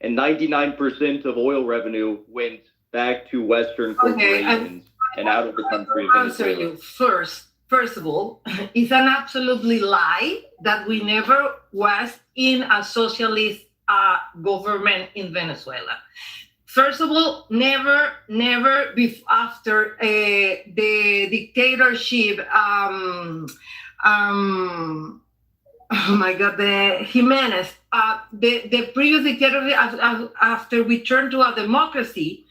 and 99% of oil revenue went back to Western corporations and out of the country of Venezuela. Answer you first. First of all, it's an absolutely lie that we never was in a socialist government in Venezuela. First of all, never after the dictatorship. Oh my God, the Jimenez, the previous dictatorship. After we turned to a democracy,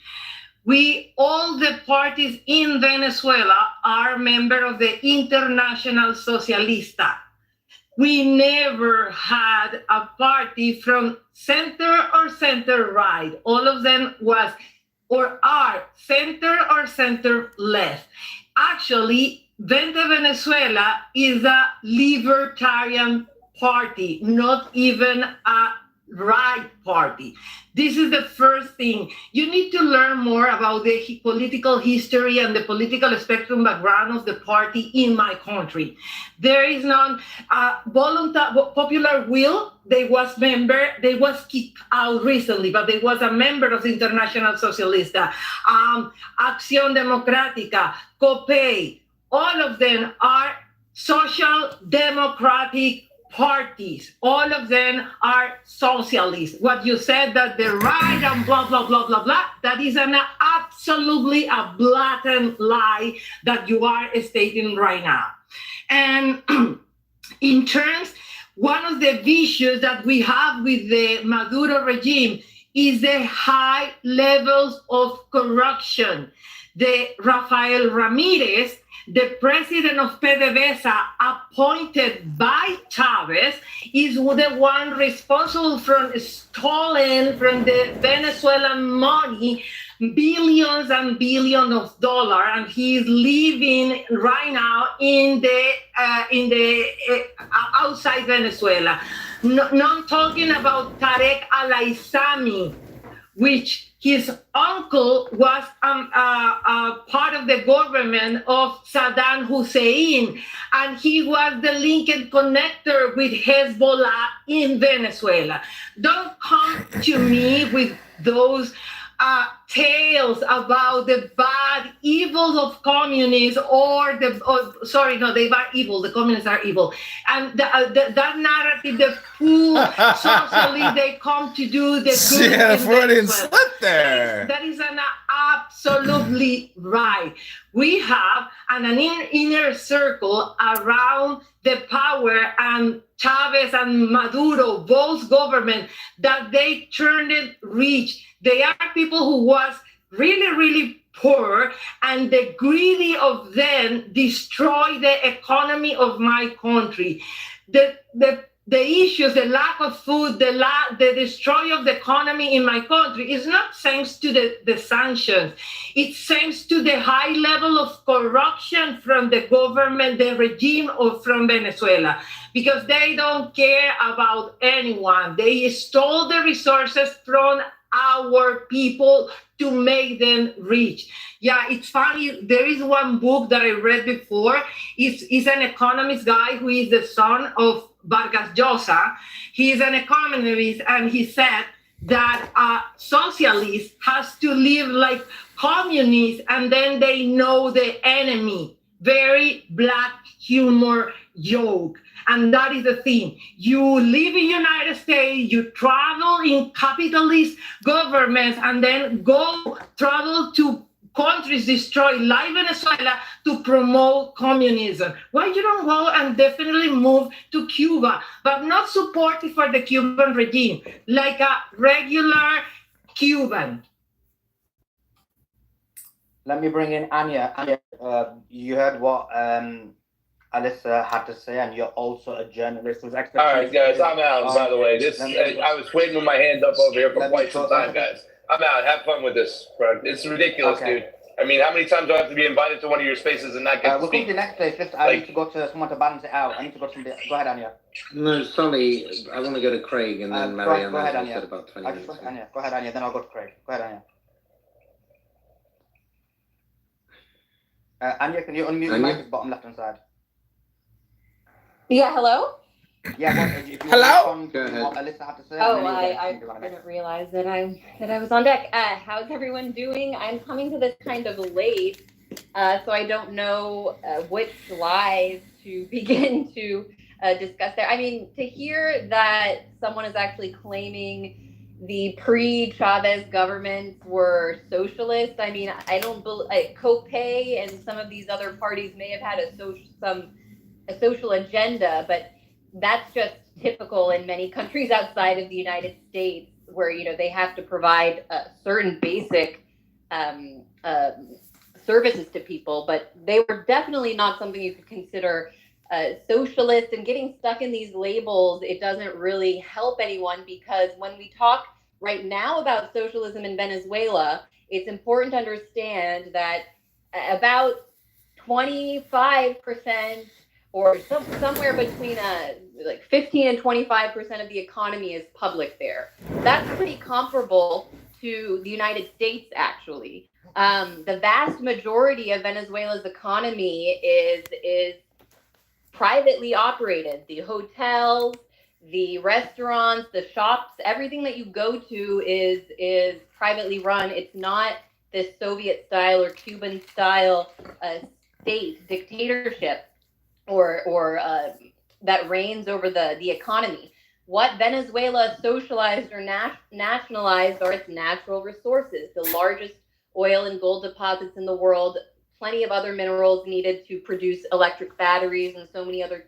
all the parties in Venezuela are member of the International Socialista. We never had a party from center or center right. All of them was or are center or center left. Actually, Vente Venezuela is a libertarian party, not even a right party. This is the first thing. You need to learn more about the political history and the political spectrum background of the party in my country. There is no popular will. They was kicked out recently, but they was a member of the International Socialista, Acción Democrática, COPEI. All of them are social democratic parties. All of them are socialists. What you said that the right and blah, blah, blah, blah, blah, that is absolutely a blatant lie that you are stating right now. And in terms, one of the issues that we have with the Maduro regime is the high levels of corruption. The Rafael Ramirez, the president of PDVSA, appointed by Chavez, is the one responsible for stealing from the Venezuelan money billions and billions of dollars, and he is living right now in the outside Venezuela. Not talking about Tarek Al-Aissami, which his uncle was part of the government of Saddam Hussein, and he was the link and connector with Hezbollah in Venezuela. Don't come to me with those tales about the bad evils of communists they are evil, the communists are evil. And that narrative, the full socially, they come to do the good. Yeah, Freudian slip there. That is an absolutely right. We have an inner circle around the power, and Chavez and Maduro, both government, that they turned it rich. They are people who was really, really poor, and the greedy of them destroy the economy of my country. The issues, the lack of food, the destroy of the economy in my country is not thanks to the sanctions. It's thanks to the high level of corruption from the government, the regime from Venezuela, because they don't care about anyone. They stole the resources from our people to make them rich. Yeah, it's funny. There is one book that I read before. It's an economist guy who is the son of Vargas Llosa. He is an economist, and he said that socialists has to live like communists, and then they know the enemy. Very black humor joke. And that is the thing. You live in United States, you travel in capitalist governments, and then travel to countries destroyed like Venezuela to promote communism. Why you don't go and definitely move to Cuba, but not supportive for the Cuban regime, like a regular Cuban? Let me bring in Anya. Anya, you heard what Alyssa had to say, and you're also a journalist. All right, guys, I'm out, by the way. I was waiting with my hand up over here for quite some time, guys. I'm out. Have fun with this, bro. It's ridiculous, dude. I mean, how many times do I have to be invited to one of your spaces and not get to speak? We'll come to the next place. I need to go to someone to balance it out. I need to go to somebody. Go ahead, Anya. No, sorry. I want to go to Craig and then Marianne. Go ahead, Anya. About 20 minutes. Anya. Go ahead, Anya. Then I'll go to Craig. Go ahead, Anya. Anya, can you unmute your mic at the bottom left-hand side? Yeah, hello? Yeah, if you Hello? want to respond to what Alyssa had to say. Oh, and then you'll get I into the next. didn't realize that I was on deck. How's everyone doing? I'm coming to this kind of late, so I don't know which slides to begin to discuss there. I mean, to hear that someone is actually claiming the pre-Chavez governments were socialist. I mean, I don't believe Copay and some of these other parties may have had a social agenda, but that's just typical in many countries outside of the United States, where they have to provide certain basic services to people. But they were definitely not something you could consider socialist. And getting stuck in these labels, it doesn't really help anyone, because when we talk right now about socialism in Venezuela, it's important to understand that about 25%, or somewhere between like 15 and 25% of the economy is public there. That's pretty comparable to the United States, actually. The vast majority of Venezuela's economy is privately operated. The hotels, the restaurants, the shops, everything that you go to is privately run. It's not this Soviet style or Cuban style state dictatorship or that reigns over the economy. What Venezuela socialized or nationalized are its natural resources, the largest oil and gold deposits in the world, plenty of other minerals needed to produce electric batteries and so many other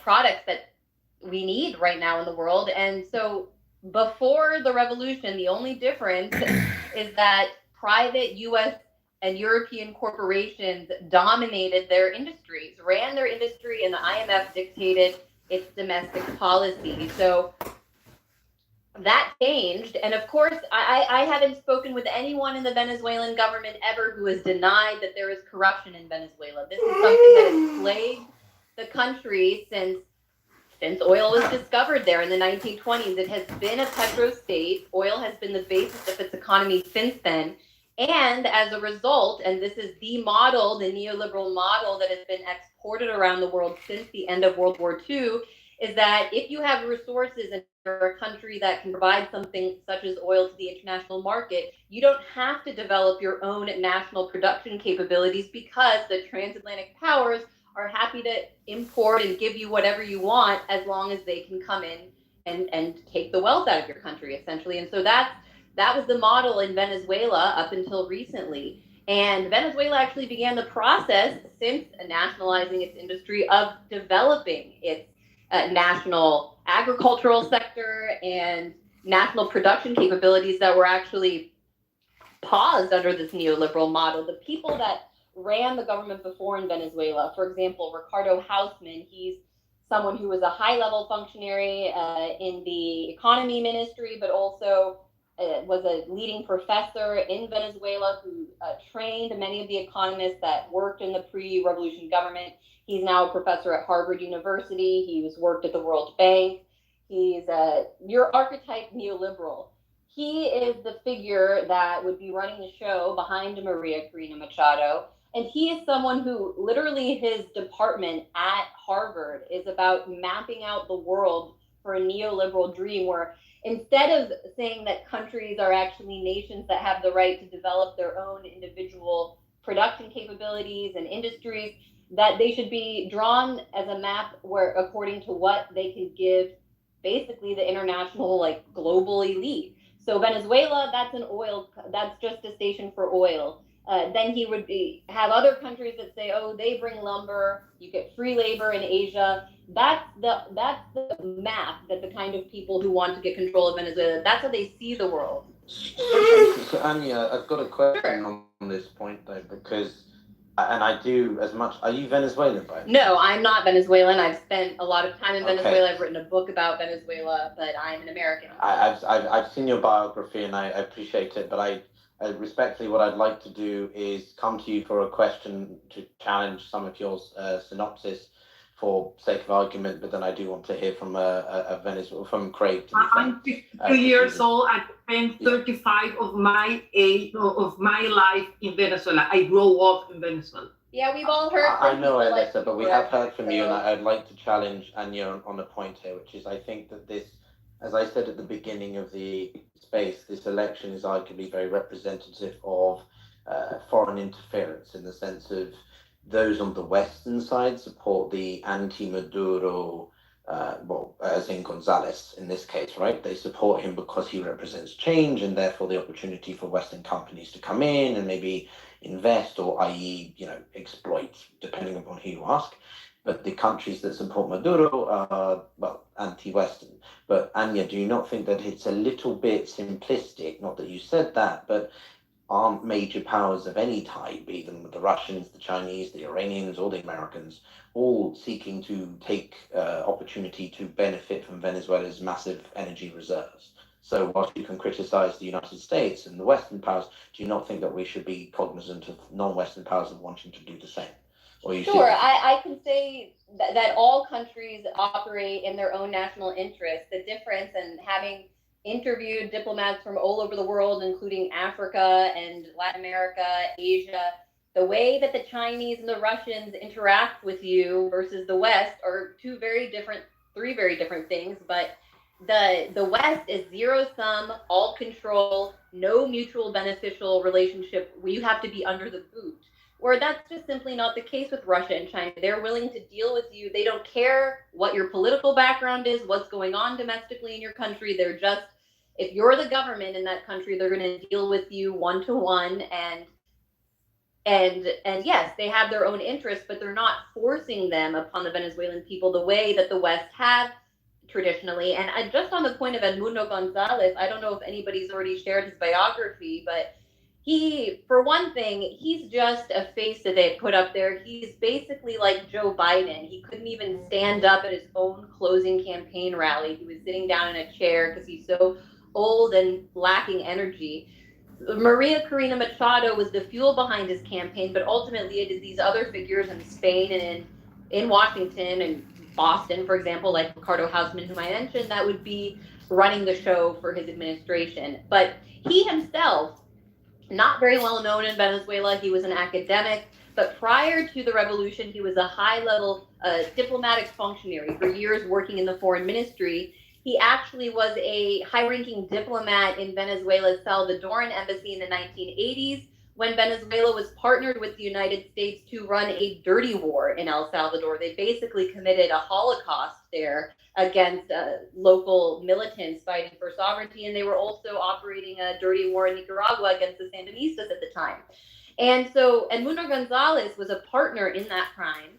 products that we need right now in the world. And so before the revolution, the only difference is that private U.S. and European corporations dominated their industries, ran their industry, and the IMF dictated its domestic policy. So that changed. And of course, I haven't spoken with anyone in the Venezuelan government ever who has denied that there is corruption in Venezuela. This is something that has plagued the country since oil was discovered there in the 1920s. It has been a petro state. Oil has been the basis of its economy since then. And as a result, and this is the model, the neoliberal model that has been exported around the world since the end of World War II, is that if you have resources and you're a country that can provide something such as oil to the international market, you don't have to develop your own national production capabilities, because the transatlantic powers are happy to import and give you whatever you want, as long as they can come in and take the wealth out of your country, essentially. And so that was the model in Venezuela up until recently. And Venezuela actually began the process, since nationalizing its industry, of developing its national agricultural sector and national production capabilities that were actually paused under this neoliberal model. The people that ran the government before in Venezuela, for example, Ricardo Hausman, he's someone who was a high-level functionary in the economy ministry, but also was a leading professor in Venezuela who trained many of the economists that worked in the pre-revolution government. He's now a professor at Harvard University. He's worked at the World Bank. He's your archetype neoliberal. He is the figure that would be running the show behind Maria Corina Machado. And he is someone who literally his department at Harvard is about mapping out the world for a neoliberal dream, where instead of saying that countries are actually nations that have the right to develop their own individual production capabilities and industries, that they should be drawn as a map where, according to what they can give basically the international, like, global elite. So Venezuela, that's just a station for oil. Then he would have other countries that say, oh, they bring lumber, you get free labor in Asia. That's the map that the kind of people who want to get control of Venezuela, that's how they see the world. So, Anya, I've got a question on this point, though, because, and I do as much. Are you Venezuelan, by the way? No, I'm not Venezuelan. I've spent a lot of time in Venezuela. I've written a book about Venezuela, but I'm an American. I've seen your biography, and I appreciate it, but I respectfully, what I'd like to do is come to you for a question to challenge some of your synopsis for sake of argument, but then I do want to hear from Venezuela, from Craig. I'm 52 years old. I spent 35 of my life in Venezuela. I grew up in Venezuela. Yeah, we've all heard I from know, people like Alyssa, but we Kitover, have heard from you, and so- I'd like to challenge Anya on a point here, which is I think that this, as I said at the beginning of the space, this election is arguably very representative of foreign interference in the sense of those on the Western side support the anti-Maduro, as in Gonzalez in this case, right? They support him because he represents change and therefore the opportunity for Western companies to come in and maybe invest or i.e., exploit, depending upon who you ask. But the countries that support Maduro are, well, anti-Western. But Anya, do you not think that it's a little bit simplistic? Not that you said that, but aren't major powers of any type, be them the Russians, the Chinese, the Iranians, or the Americans, all seeking to take opportunity to benefit from Venezuela's massive energy reserves? So whilst you can criticize the United States and the Western powers, do you not think that we should be cognizant of non-Western powers of wanting to do the same? Or you Sure, I can say that all countries operate in their own national interest. The difference, and having interviewed diplomats from all over the world, including Africa and Latin America, Asia, the way that the Chinese and the Russians interact with you versus the West are three very different things. But the West is zero sum, all control, no mutual beneficial relationship. You have to be under the boot. Where that's just simply not the case with Russia and China. They're willing to deal with you. They don't care what your political background is, what's going on domestically in your country. They're just, if you're the government in that country, they're going to deal with you one-to-one. And yes, they have their own interests, but they're not forcing them upon the Venezuelan people the way that the West have traditionally. And just on the point of Edmundo Gonzalez, I don't know if anybody's already shared his biography, but he, for one thing, he's just a face that they put up there. He's basically like Joe Biden. He couldn't even stand up at his own closing campaign rally. He was sitting down in a chair because he's so old and lacking energy. Maria Corina Machado was the fuel behind his campaign, but ultimately it is these other figures in Spain and in Washington and Boston, for example, like Ricardo Hausman, whom I mentioned, that would be running the show for his administration. But he himself, not very well known in Venezuela. He was an academic, but prior to the revolution, he was a high-level diplomatic functionary for years working in the foreign ministry. He actually was a high-ranking diplomat in Venezuela's Salvadoran embassy in the 1980s when Venezuela was partnered with the United States to run a dirty war in El Salvador. They basically committed a Holocaust there against local militants fighting for sovereignty, and they were also operating a dirty war in Nicaragua against the Sandinistas at the time. And so Edmundo Gonzalez was a partner in that crime,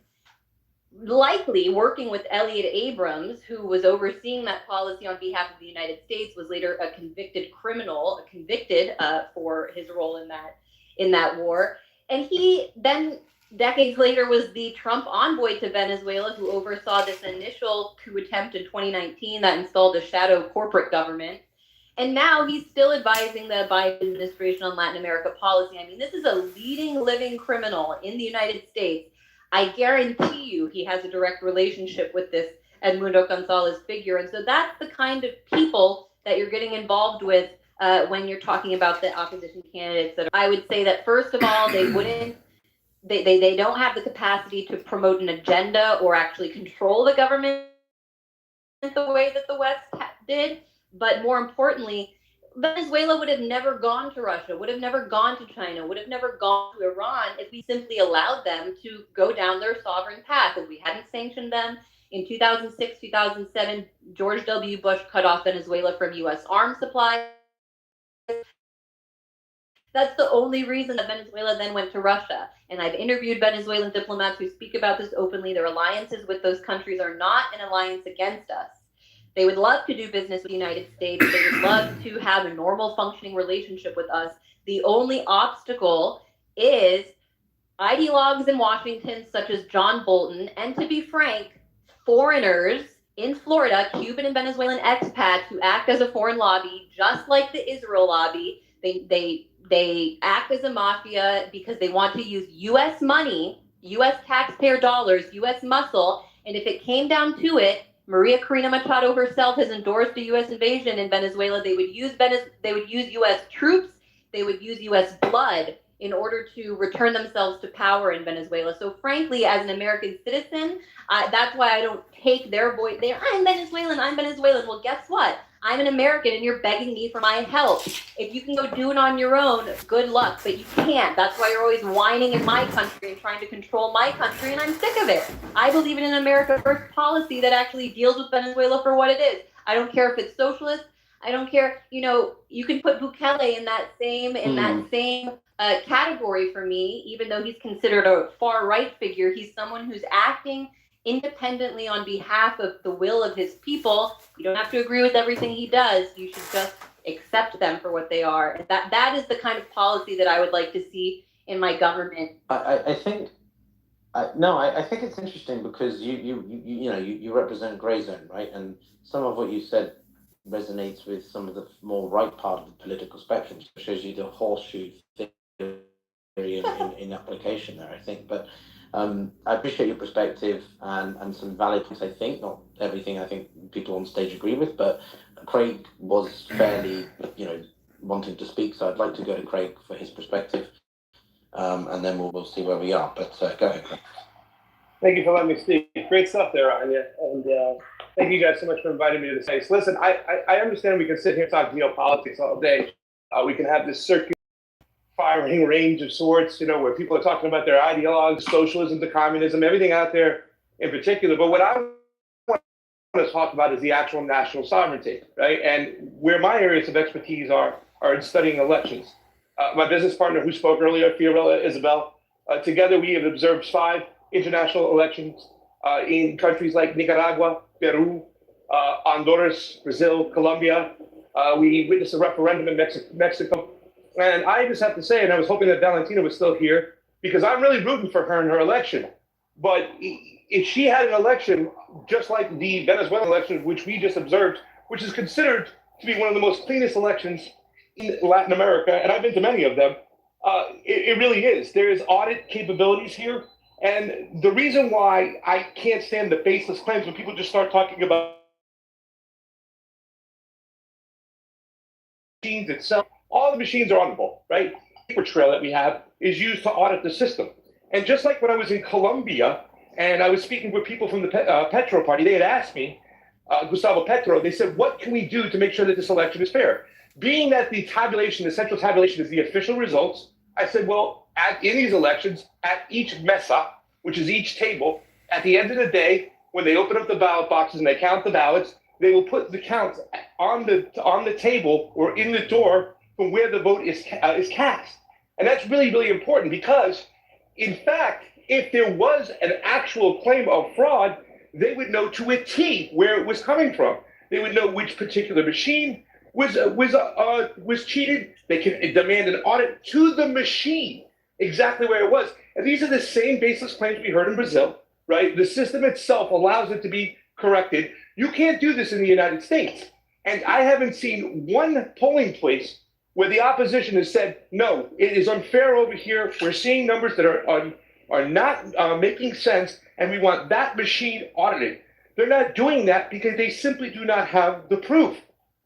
likely working with Elliot Abrams, who was overseeing that policy on behalf of the United States, was later a convicted criminal, convicted for his role in that war. And he then, decades later, was the Trump envoy to Venezuela, who oversaw this initial coup attempt in 2019 that installed a shadow corporate government. And now he's still advising the Biden administration on Latin America policy. I mean, this is a leading living criminal in the United States. I guarantee you he has a direct relationship with this Edmundo Gonzalez figure. And so that's the kind of people that you're getting involved with when you're talking about the opposition candidates. That I would say that, first of all, they don't have the capacity to promote an agenda or actually control the government the way that the West did. But more importantly, Venezuela would have never gone to Russia, would have never gone to China, would have never gone to Iran if we simply allowed them to go down their sovereign path. If we hadn't sanctioned them in 2006, 2007, George W. Bush cut off Venezuela from U.S. arms supplies. That's the only reason that Venezuela then went to Russia. And I've interviewed Venezuelan diplomats who speak about this openly. Their alliances with those countries are not an alliance against us. They would love to do business with the United States. They would love to have a normal functioning relationship with us. The only obstacle is ideologues in Washington, such as John Bolton, and to be frank, foreigners in Florida, Cuban and Venezuelan expats who act as a foreign lobby, just like the Israel lobby. They act as a mafia because they want to use U.S. money, U.S. taxpayer dollars, U.S. muscle, and if it came down to it, Maria Corina Machado herself has endorsed a U.S. invasion in Venezuela. They would use U.S. troops. They would use U.S. blood in order to return themselves to power in Venezuela. So frankly, as an American citizen, that's why I don't take their voice. I'm Venezuelan, I'm Venezuelan. Well, guess what? I'm an American and you're begging me for my help. If you can go do it on your own, good luck, but you can't. That's why you're always whining in my country and trying to control my country, and I'm sick of it. I believe in an America First policy that actually deals with Venezuela for what it is. I don't care if it's socialist. I don't care. You can put Bukele in that same category for me, even though he's considered a far right figure. He's someone who's acting independently on behalf of the will of his people. You don't have to agree with everything he does. You should just accept them for what they are. And that is the kind of policy that I would like to see in my government. I think it's interesting because you represent gray zone, right? And some of what you said resonates with some of the more right part of the political spectrum. It shows you the horseshoe theory in application there, I think. But I appreciate your perspective and some valid points, I think. Not everything I think people on stage agree with, but Craig was fairly, wanting to speak. So I'd like to go to Craig for his perspective, and then we'll see where we are. But go ahead, Craig. Thank you for letting me speak. Great stuff there, Anya. And thank you guys so much for inviting me to the space. Listen, I understand we can sit here and talk geopolitics all day. We can have this circular firing range of sorts, where people are talking about their ideologues, socialism to communism, everything out there in particular. But what I want to talk about is the actual national sovereignty, right? And where my areas of expertise are in studying elections. My business partner who spoke earlier, Fiorella Isabel, together we have observed 5 international elections in countries like Nicaragua, Peru, Honduras, Brazil, Colombia. We witnessed a referendum in Mexico. And I just have to say, and I was hoping that Valentina was still here, because I'm really rooting for her in her election. But if she had an election just like the Venezuelan election, which we just observed, which is considered to be one of the most cleanest elections in Latin America, and I've been to many of them, it really is. There is audit capabilities here. And the reason why I can't stand the baseless claims when people just start talking about machines itself, all the machines are auditable, right? The paper trail that we have is used to audit the system. And just like when I was in Colombia and I was speaking with people from the Petro party, they had asked me, Gustavo Petro, they said, what can we do to make sure that this election is fair? Being that the central tabulation is the official results, I said, well, in these elections, at each mesa, which is each table, at the end of the day, when they open up the ballot boxes and they count the ballots, they will put the counts on the table or in the door from where the vote is cast. And that's really, really important because, in fact, if there was an actual claim of fraud, they would know to a T where it was coming from. They would know which particular machine was cheated. They can demand an audit to the machine, exactly where it was. And these are the same baseless claims we heard in Brazil, right? The system itself allows it to be corrected. You can't do this in the United States. And I haven't seen one polling place where the opposition has said, no, it is unfair over here. We're seeing numbers that are not making sense, and we want that machine audited. They're not doing that because they simply do not have the proof.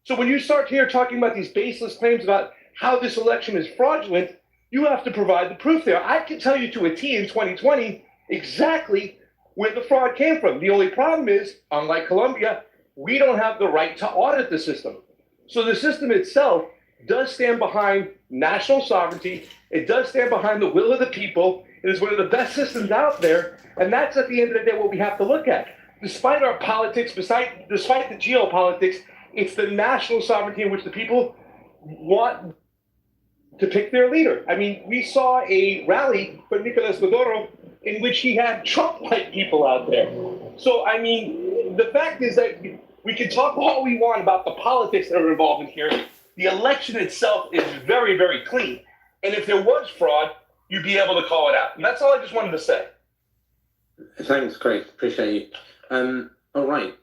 So when you start here talking about these baseless claims about how this election is fraudulent, you have to provide the proof there. I can tell you to a T in 2020 exactly where the fraud came from. The only problem is, unlike Colombia, we don't have the right to audit the system. So the system itself does stand behind national sovereignty. It does stand behind the will of the people. It is one of the best systems out there. And that's at the end of the day what we have to look at. Despite our politics, despite the geopolitics, it's the national sovereignty in which the people want to pick their leader. I mean, we saw a rally for Nicolas Maduro in which he had Trump-like people out there. So, I mean, the fact is that we can talk all we want about the politics that are involved in here. The election itself is very, very clean. And if there was fraud, you'd be able to call it out. And that's all I just wanted to say. Thanks, Craig. Appreciate you. All right.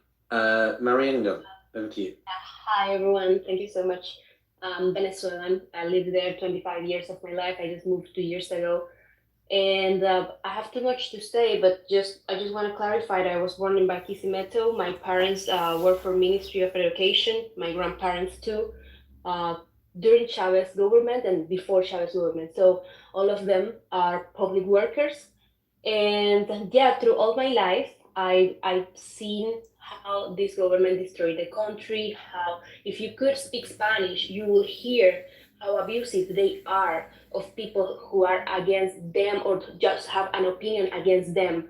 Marianne, over to you. Hi, everyone. Thank you so much. Venezuelan. I lived there 25 years of my life. I just moved 2 years ago. And I have too much to say, but I just want to clarify that I was born in Barquisimeto. My parents work for Ministry of Education, my grandparents too. during Chavez government and before Chavez government. So all of them are public workers. And yeah, through all my life, I've seen how this government destroyed the country, how if you could speak Spanish, you will hear how abusive they are of people who are against them or just have an opinion against them.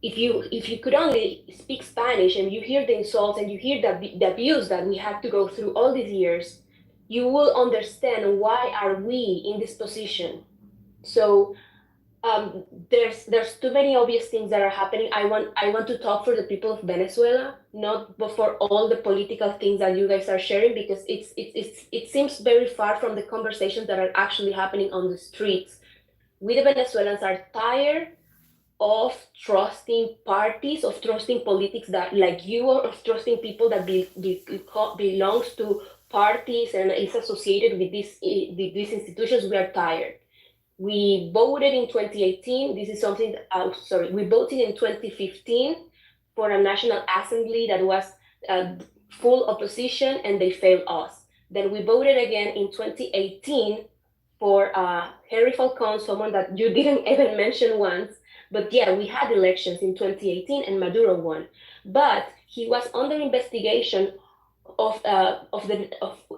If you could only speak Spanish and you hear the insults and you hear the abuse that we had to go through all these years, you will understand why are we in this position. So there's too many obvious things that are happening. I want to talk for the people of Venezuela, not for all the political things that you guys are sharing, because it seems very far from the conversations that are actually happening on the streets. We the Venezuelans are tired of trusting parties, of trusting politics that like you, or of trusting people that belongs to parties and is associated with these institutions. We are tired. We voted in 2018. This is something that, we voted in 2015 for a National Assembly that was full opposition and they failed us. Then we voted again in 2018 for Henry Falcon, someone that you didn't even mention once. But yeah, we had elections in 2018 and Maduro won. But he was under investigation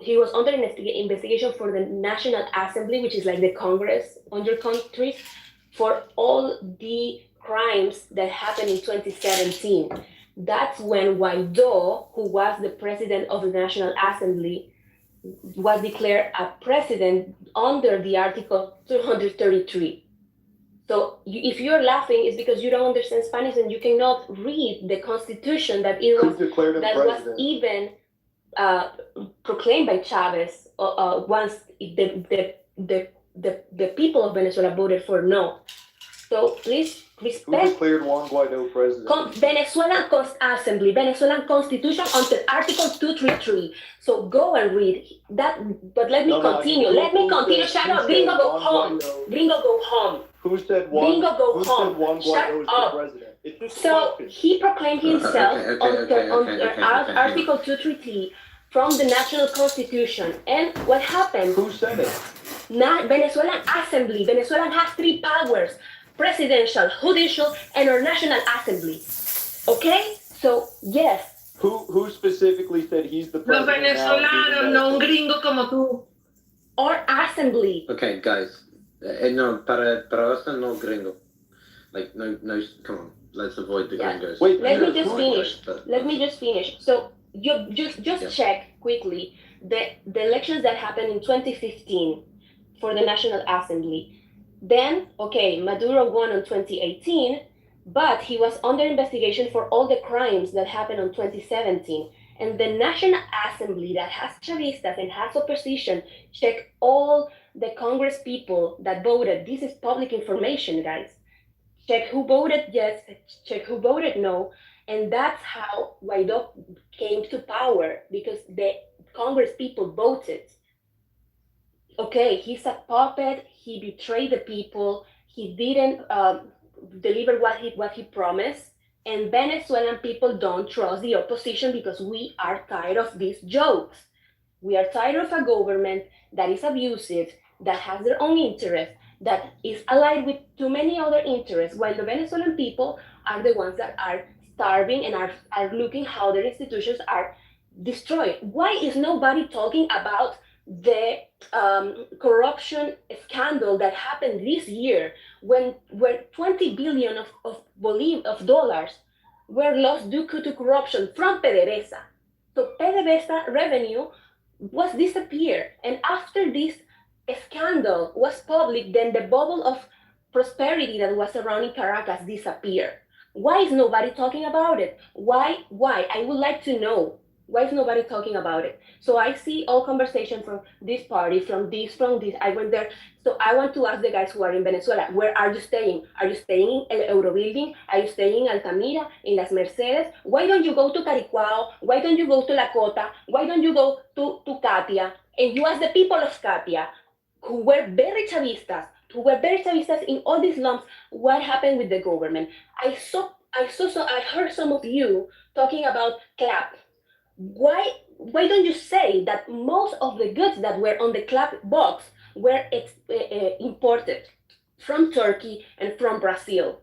he was under investigation for the National Assembly, which is like the Congress on your countries, for all the crimes that happened in 2017. That's when Guaido, who was the president of the National Assembly, was declared a president under the Article 233. So if you're laughing, it's because you don't understand Spanish and you cannot read the Constitution that was even proclaimed by Chavez once the people of Venezuela voted for no. So please respect. Who declared Juan Guaido president? Venezuelan Assembly, Venezuelan Constitution under Article 233. So go and read that. But let me continue. Let me continue. Shut up. Gringo, go home. Gringo, go home. Who said Juan Guaido is the president? So he proclaimed himself under Article 233 from the National Constitution. And what happened? Who said it? Venezuelan Assembly. Venezuela has three powers: presidential, judicial, and our National Assembly. Okay? So, yes. Who specifically said he's the Los president? venezolanos, no un gringo como tú. Our assembly. Okay, guys. No, para us, no gringo. Like, no, come on. Let's avoid the gringos. Wait, let me just finish. So, you just check quickly the elections that happened in 2015 for the National Assembly. Then, okay, Maduro won in 2018, but he was under investigation for all the crimes that happened in 2017. And the National Assembly that has Chavistas and has opposition, check all the Congress people that voted. This is public information, guys. Check who voted yes, check who voted no. And that's how Guaido came to power, because the Congress people voted. Okay, he's a puppet. He betrayed the people. He didn't deliver what he promised. And Venezuelan people don't trust the opposition because we are tired of these jokes. We are tired of a government that is abusive, that has their own interests, that is allied with too many other interests, while the Venezuelan people are the ones that are starving and are looking how their institutions are destroyed. Why is nobody talking about the corruption scandal that happened this year when 20 billion of dollars were lost due to corruption from PDVSA? So PDVSA revenue was disappeared, and after this scandal was public, then the bubble of prosperity that was surrounding Caracas disappeared. Why is nobody talking about it? Why? I would like to know. Why is nobody talking about it? So I see all conversation from this party, from this. I went there. So I want to ask the guys who are in Venezuela, where are you staying? Are you staying in El Euro Building? Are you staying in Altamira, in Las Mercedes? Why don't you go to Caricuao? Why don't you go to La Cota? Why don't you go to Katia? And you ask the people of Katia, who were very Chavistas, in all these lumps, what happened with the government? I heard some of you talking about CLAP. Why why don't you say that most of the goods that were on the clap box were imported from Turkey and from Brazil?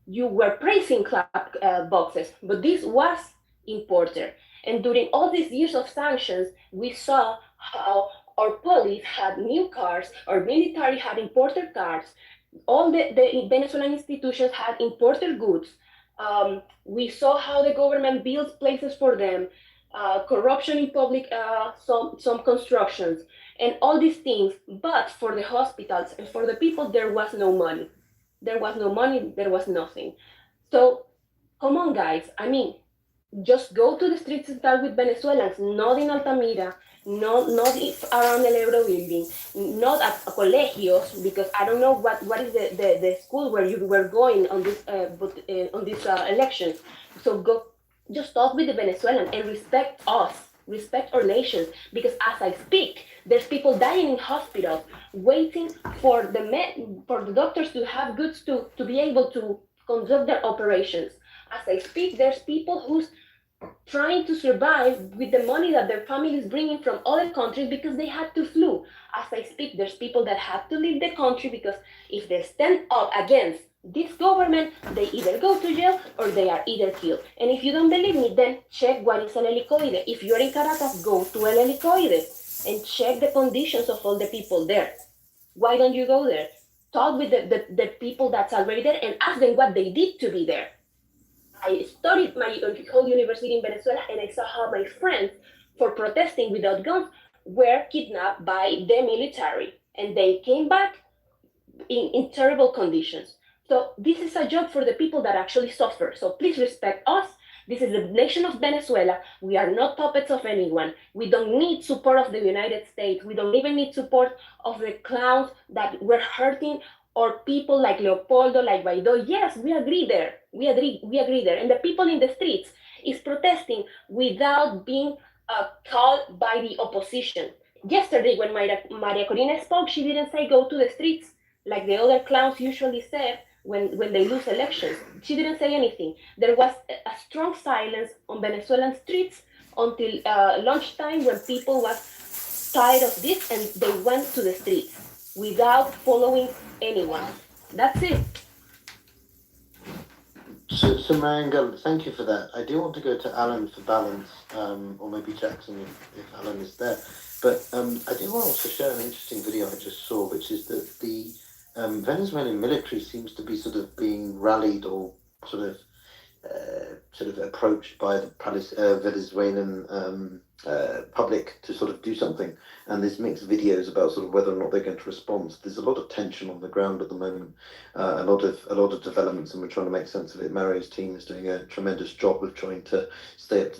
You were praising clap boxes, but this was imported. And during all these years of sanctions, we saw how our police had new cars, our military had imported cars, all the Venezuelan institutions had imported goods. We saw how the government builds places for them, corruption in public, some constructions, and all these things. But for the hospitals and for the people, there was no money. There was no money, there was nothing. So come on, guys. I mean, just go to the streets and talk with Venezuelans, not in Altamira, not around the Ebro building, not at colegios, because I don't know what is the school where you were going on this elections. So go, just talk with the Venezuelan and respect us, respect our nations, because as I speak, there's people dying in hospitals, waiting for the doctors to have goods to be able to conduct their operations. As I speak, there's people who's trying to survive with the money that their family is bringing from other countries because they had to flee. As I speak, there's people that have to leave the country because if they stand up against this government, they either go to jail or they are either killed. And if you don't believe me, then check what is El Helicoide. If you're in Caracas, go to El Helicoide and check the conditions of all the people there. Why don't you go there? Talk with the people that's already there and ask them what they did to be there. I studied my whole university in Venezuela, and I saw how my friends, for protesting without guns, were kidnapped by the military, and they came back in terrible conditions. So this is a job for the people that actually suffer. So please respect us. This is the nation of Venezuela. We are not puppets of anyone. We don't need support of the United States. We don't even need support of the clowns that were hurting or people like Leopoldo, like Guaido. Yes, we agree there. We agree there. And the people in the streets is protesting without being called by the opposition. Yesterday, when Maria Corina spoke, she didn't say go to the streets like the other clowns usually said when they lose elections. She didn't say anything. There was a strong silence on Venezuelan streets until lunchtime when people was tired of this and they went to the streets without following anyone. That's it. So Marangel, thank you for that. I do want to go to Alan for balance, or maybe Jackson if Alan is there. But I do want to share an interesting video I just saw, which is that the Venezuelan military seems to be sort of being rallied or sort of approached by the Venezuelan public to sort of do something, and there's mixed videos about sort of whether or not they're going to respond. There's a lot of tension on the ground at the moment, a lot of developments, and we're trying to make sense of it. Mario's team is doing a tremendous job of trying to stay up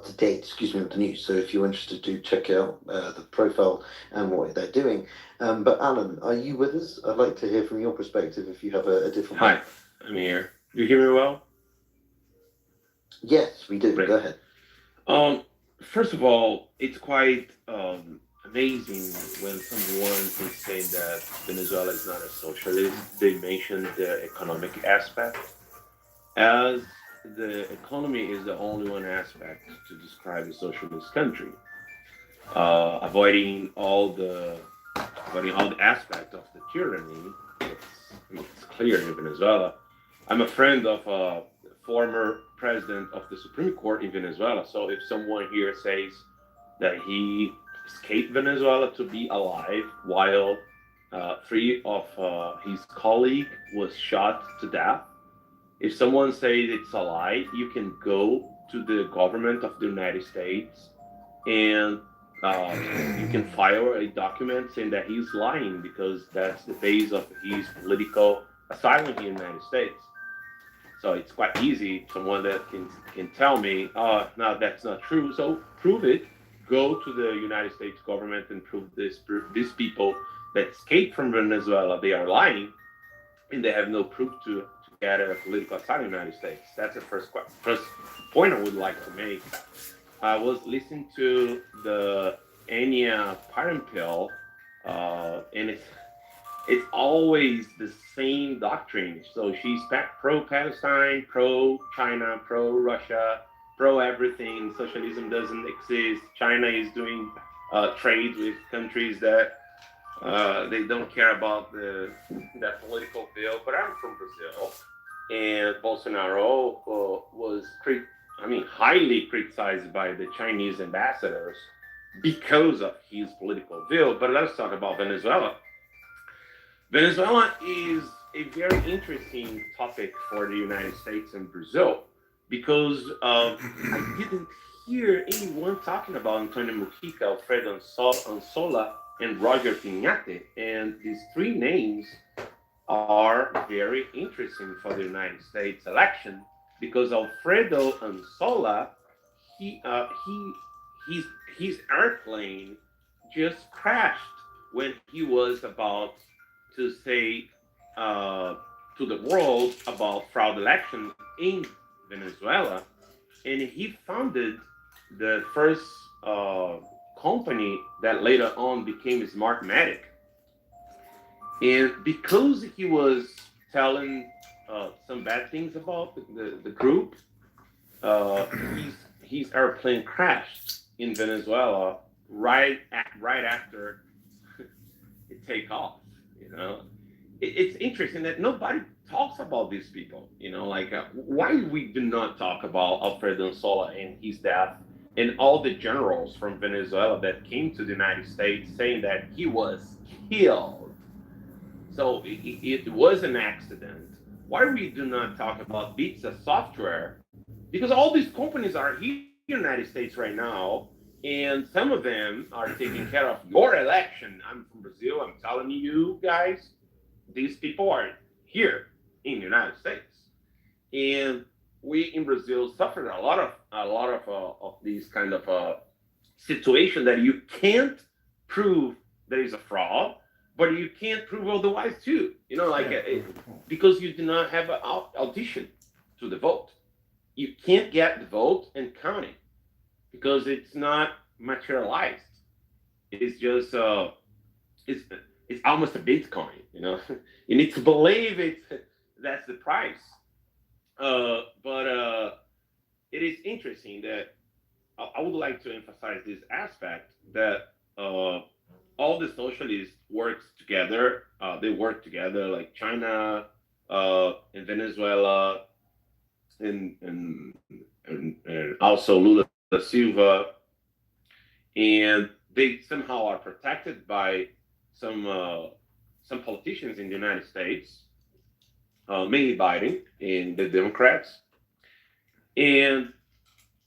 to date, with the news. So if you're interested, do check out the profile and what they're doing. But Alan, are you with us? I'd like to hear from your perspective if you have a different. Hi, I'm here. You hear me well? Yes, we do. Great. Go ahead. First of all, it's quite amazing when someone is saying that Venezuela is not a socialist. They mention the economic aspect, as the economy is the only one aspect to describe a socialist country. Avoiding all the aspect of the tyranny. It's clear in Venezuela. I'm a friend of a former president of the Supreme Court in Venezuela. So if someone here says that he escaped Venezuela to be alive while three of his colleague was shot to death, if someone says it's a lie, you can go to the government of the United States and you can file a document saying that he's lying, because that's the base of his political asylum in the United States. So it's quite easy. Someone that can tell me, oh, no, that's not true. So prove it. Go to the United States government and prove this. These people that escaped from Venezuela, they are lying, and they have no proof to get a political asylum in the United States. That's the first point I would like to make. I was listening to the Anya Parampil, and it's always the same doctrine. So she's pro-Palestine, pro-China, pro-Russia, pro everything. Socialism doesn't exist. China is doing trade with countries that they don't care about that political bill. But I'm from Brazil, and Bolsonaro was highly criticized by the Chinese ambassadors because of his political view. But let's talk about Venezuela. Venezuela is a very interesting topic for the United States and Brazil because I didn't hear anyone talking about Antonio Mujica, Alfredo Ansola, and Roger Piñate. And these three names are very interesting for the United States election because Alfredo Ansola, his airplane just crashed when he was about to say to the world about fraud election in Venezuela, and he founded the first company that later on became Smartmatic. And because he was telling some bad things about the group, his airplane crashed in Venezuela right after it take off. You know, it's interesting that nobody talks about these people. You know, like why we do not talk about Alfredo Ansola and his death, and all the generals from Venezuela that came to the United States saying that he was killed. So it was an accident. Why we do not talk about Pizza Software? Because all these companies are here in the United States right now, and some of them are taking care of your election. I'm from Brazil. I'm telling you guys, these people are here in the United States, and we in Brazil suffered a lot of these kind of situation that you can't prove there is a fraud, but you can't prove otherwise too. You know, like because you do not have an audition to the vote, you can't get the vote and count it because it's not materialized. It's just it's almost a Bitcoin. You know, you need to believe it. That's the price. But it is interesting that I would like to emphasize this aspect that all the socialists works together. They work together, like China and Venezuela, and also Lula da Silva, and they somehow are protected by some politicians in the United States, mainly Biden and the Democrats. And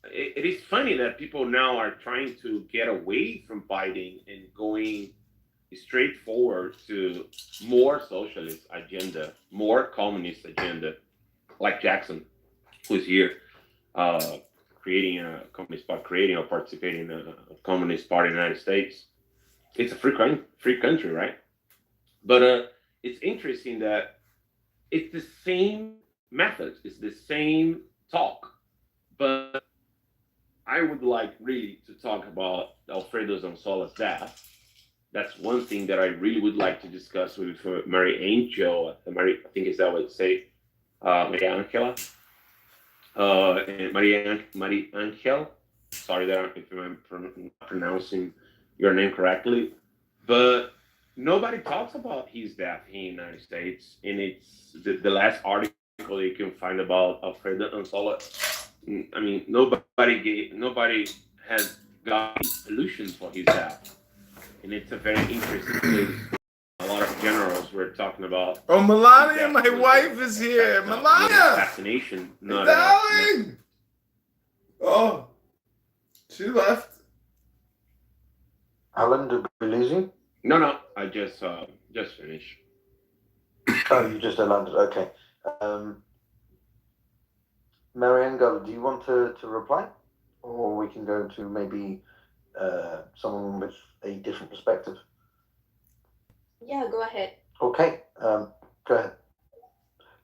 it is funny that people now are trying to get away from Biden and going straightforward to more socialist agenda, more communist agenda, like Jackson, who's here creating a communist party, creating or participating in a communist party in the United States. It's a free country, right? But it's interesting that it's the same methods, it's the same talk, but I would like really to talk about Alfredo Ansola's death. That's one thing that I really would like to discuss with Mary Angel. I think is that what you say, Maria Angela, and Maria Angel. Sorry that if I'm pronouncing your name correctly, but nobody talks about his death in the United States, and it's the last article you can find about Alfredo Ansola. I mean, nobody has got solutions for his death, and it's a very interesting place. A lot of generals were talking about. Oh, Melania, my wife is here. Melania, assassination, not darling. Oh, she left. Alan, did we lose you? No, I just finished. Oh, you just landed. Okay. Mariangela, do you want to reply? Or we can go to maybe someone with a different perspective? Yeah, go ahead. Okay, go ahead.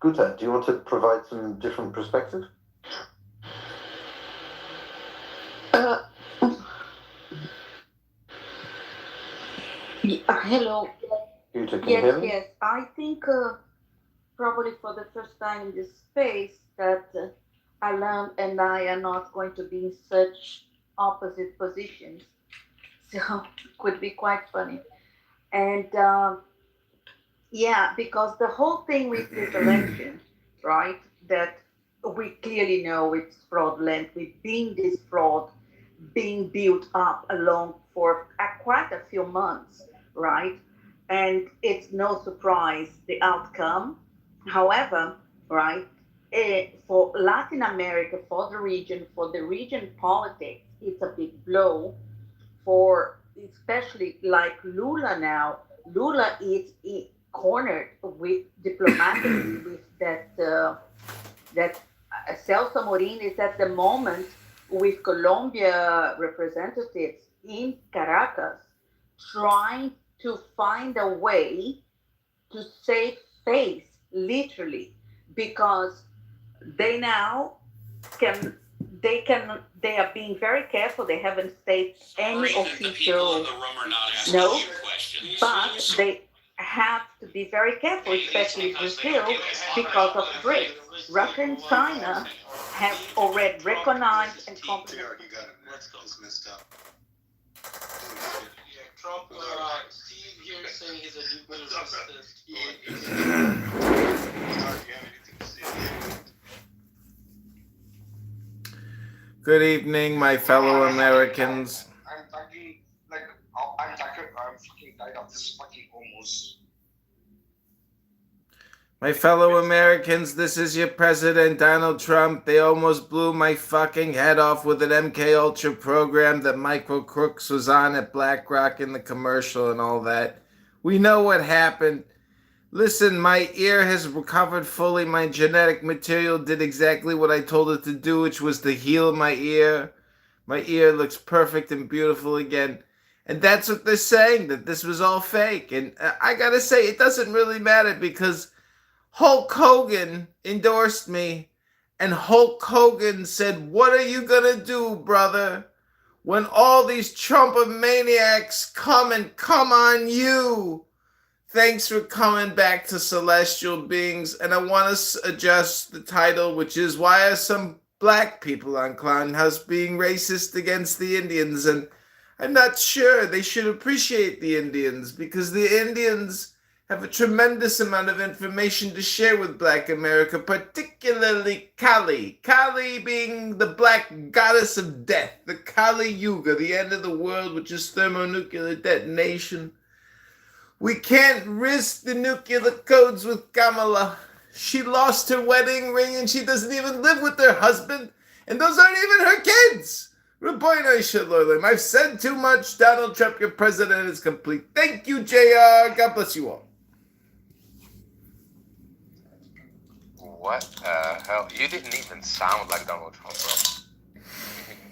Guta, do you want to provide some different perspective? Hello. Guta, can you hear me? Yes. I think probably for the first time in this space that Alan and I are not going to be in such opposite positions. So it could be quite funny. And yeah, because the whole thing with this election, right, that we clearly know it's fraudulent. We've been this fraud being built up along for quite a few months, right? And it's no surprise the outcome. However, right, for Latin America, for the region politics, it's a big blow for especially like Lula now. Lula is cornered with diplomatically with that Celso Amorim is at the moment with Colombia representatives in Caracas trying to find a way to save face, literally, because they now can they are being very careful. They haven't stated any official no, but they have to be very careful, especially Brazil, because of BRICS. Russia and China have already recognized and complimented. Let's go. It's messed up. Yeah, Trump, Steve here saying he's a nuclear physicist. Good evening, my fellow Americans. I'm fucking tired of this fucking homos. My fellow Americans, this is your president, Donald Trump. They almost blew my fucking head off with an MK Ultra program that Michael Crooks was on at BlackRock in the commercial and all that. We know what happened. Listen, my ear has recovered fully. My genetic material did exactly what I told it to do, which was to heal my ear. My ear looks perfect and beautiful again. And that's what they're saying, that this was all fake. And I gotta say, it doesn't really matter because Hulk Hogan endorsed me. And Hulk Hogan said, "What are you gonna do, brother, when all these Trumpomaniacs come on you?" Thanks for coming back to Celestial Beings. And I want to adjust the title, which is Why Are Some Black People on Clown House Being Racist Against the Indians? And I'm not sure. They should appreciate the Indians because the Indians have a tremendous amount of information to share with Black America, particularly Kali. Kali being the black goddess of death, the Kali Yuga, the end of the world, which is thermonuclear detonation. We can't risk the nuclear codes with Kamala. She lost her wedding ring and she doesn't even live with her husband. And those aren't even her kids. Raboy Shalom. I've said too much. Donald Trump, your president, is complete. Thank you, JR. God bless you all. What the hell? You didn't even sound like Donald Trump, bro.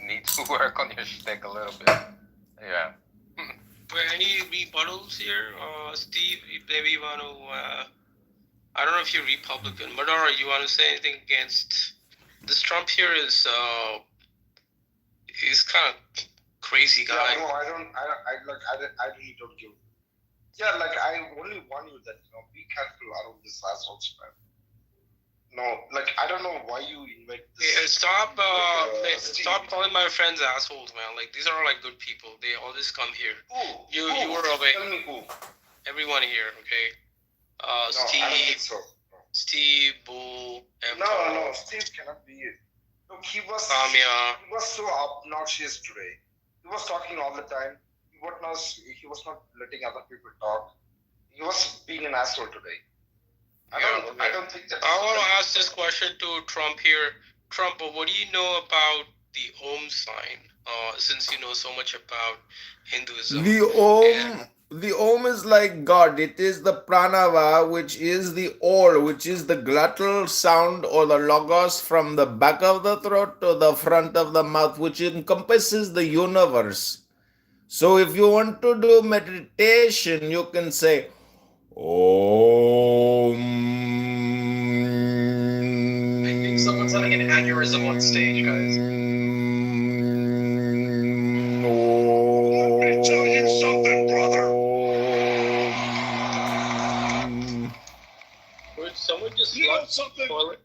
You need to work on your shtick a little bit. Yeah. Any rebuttals here? Steve, maybe you want to, I don't know if you're Republican, but Madara, you want to say anything against this Trump here is, he's kind of crazy guy. Yeah, no, I really don't give. Yeah, like, I only warn you that, be careful out of this assholes, man. No, like, I don't know why you invite this. Yeah, stop calling my friends assholes, man. Like, these are, like, good people. They always come here. You were away. Tell me who. Everyone here, okay? Steve, I don't think so. Steve, Bull, No, Steve cannot be it. Look, he was so obnoxious today. He was talking all the time. He was not letting other people talk. He was being an asshole today. I don't think that. I want to ask this question to Trump here. Trump, what do you know about the Om sign? Since you know so much about Hinduism. The Om is like God. It is the pranava, which is the or, which is the glottal sound or the logos from the back of the throat to the front of the mouth, which encompasses the universe. So if you want to do meditation, you can say Om. I think someone's having an aneurysm on stage, guys. Tell you something, brother. Would someone just something? When I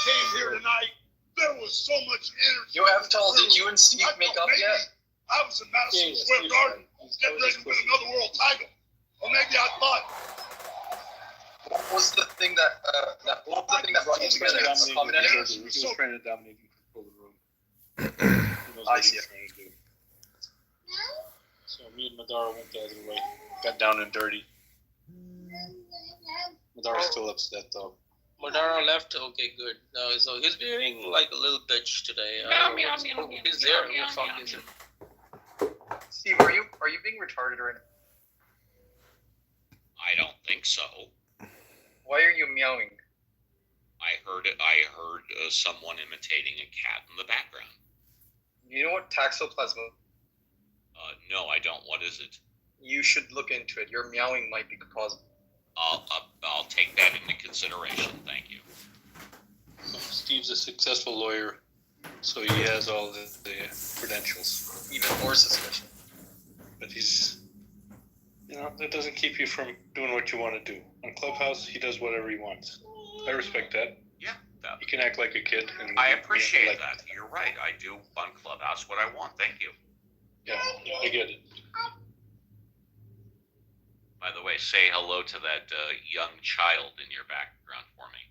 came here tonight, there Tall, did you and Steve make up yet? I was in Madison Square Garden getting ready to win another world title. Or maybe I thought. What was the thing that brought you together? He was trying to dominate and control the room. I see. So me and Madara went the other way. Got down and dirty. Madara's still upset though. Madara left. Okay, good. So he's being like a little bitch today. He's there. What the fuck is it? Steve, are you being retarded right now? I don't think so. Why are you meowing? I heard someone imitating a cat in the background. You know what toxoplasma? No, I don't. What is it? You should look into it. Your meowing might be caused. I'll take that into consideration. Thank you. So Steve's a successful lawyer, so he has all the credentials. Even more suspicious. But he's, that doesn't keep you from doing what you want to do. On Clubhouse, he does whatever he wants. I respect that. Yeah. He can act like a kid. And I appreciate that. You're right. I do on Clubhouse what I want. Thank you. Yeah, I get it. By the way, say hello to that young child in your background for me.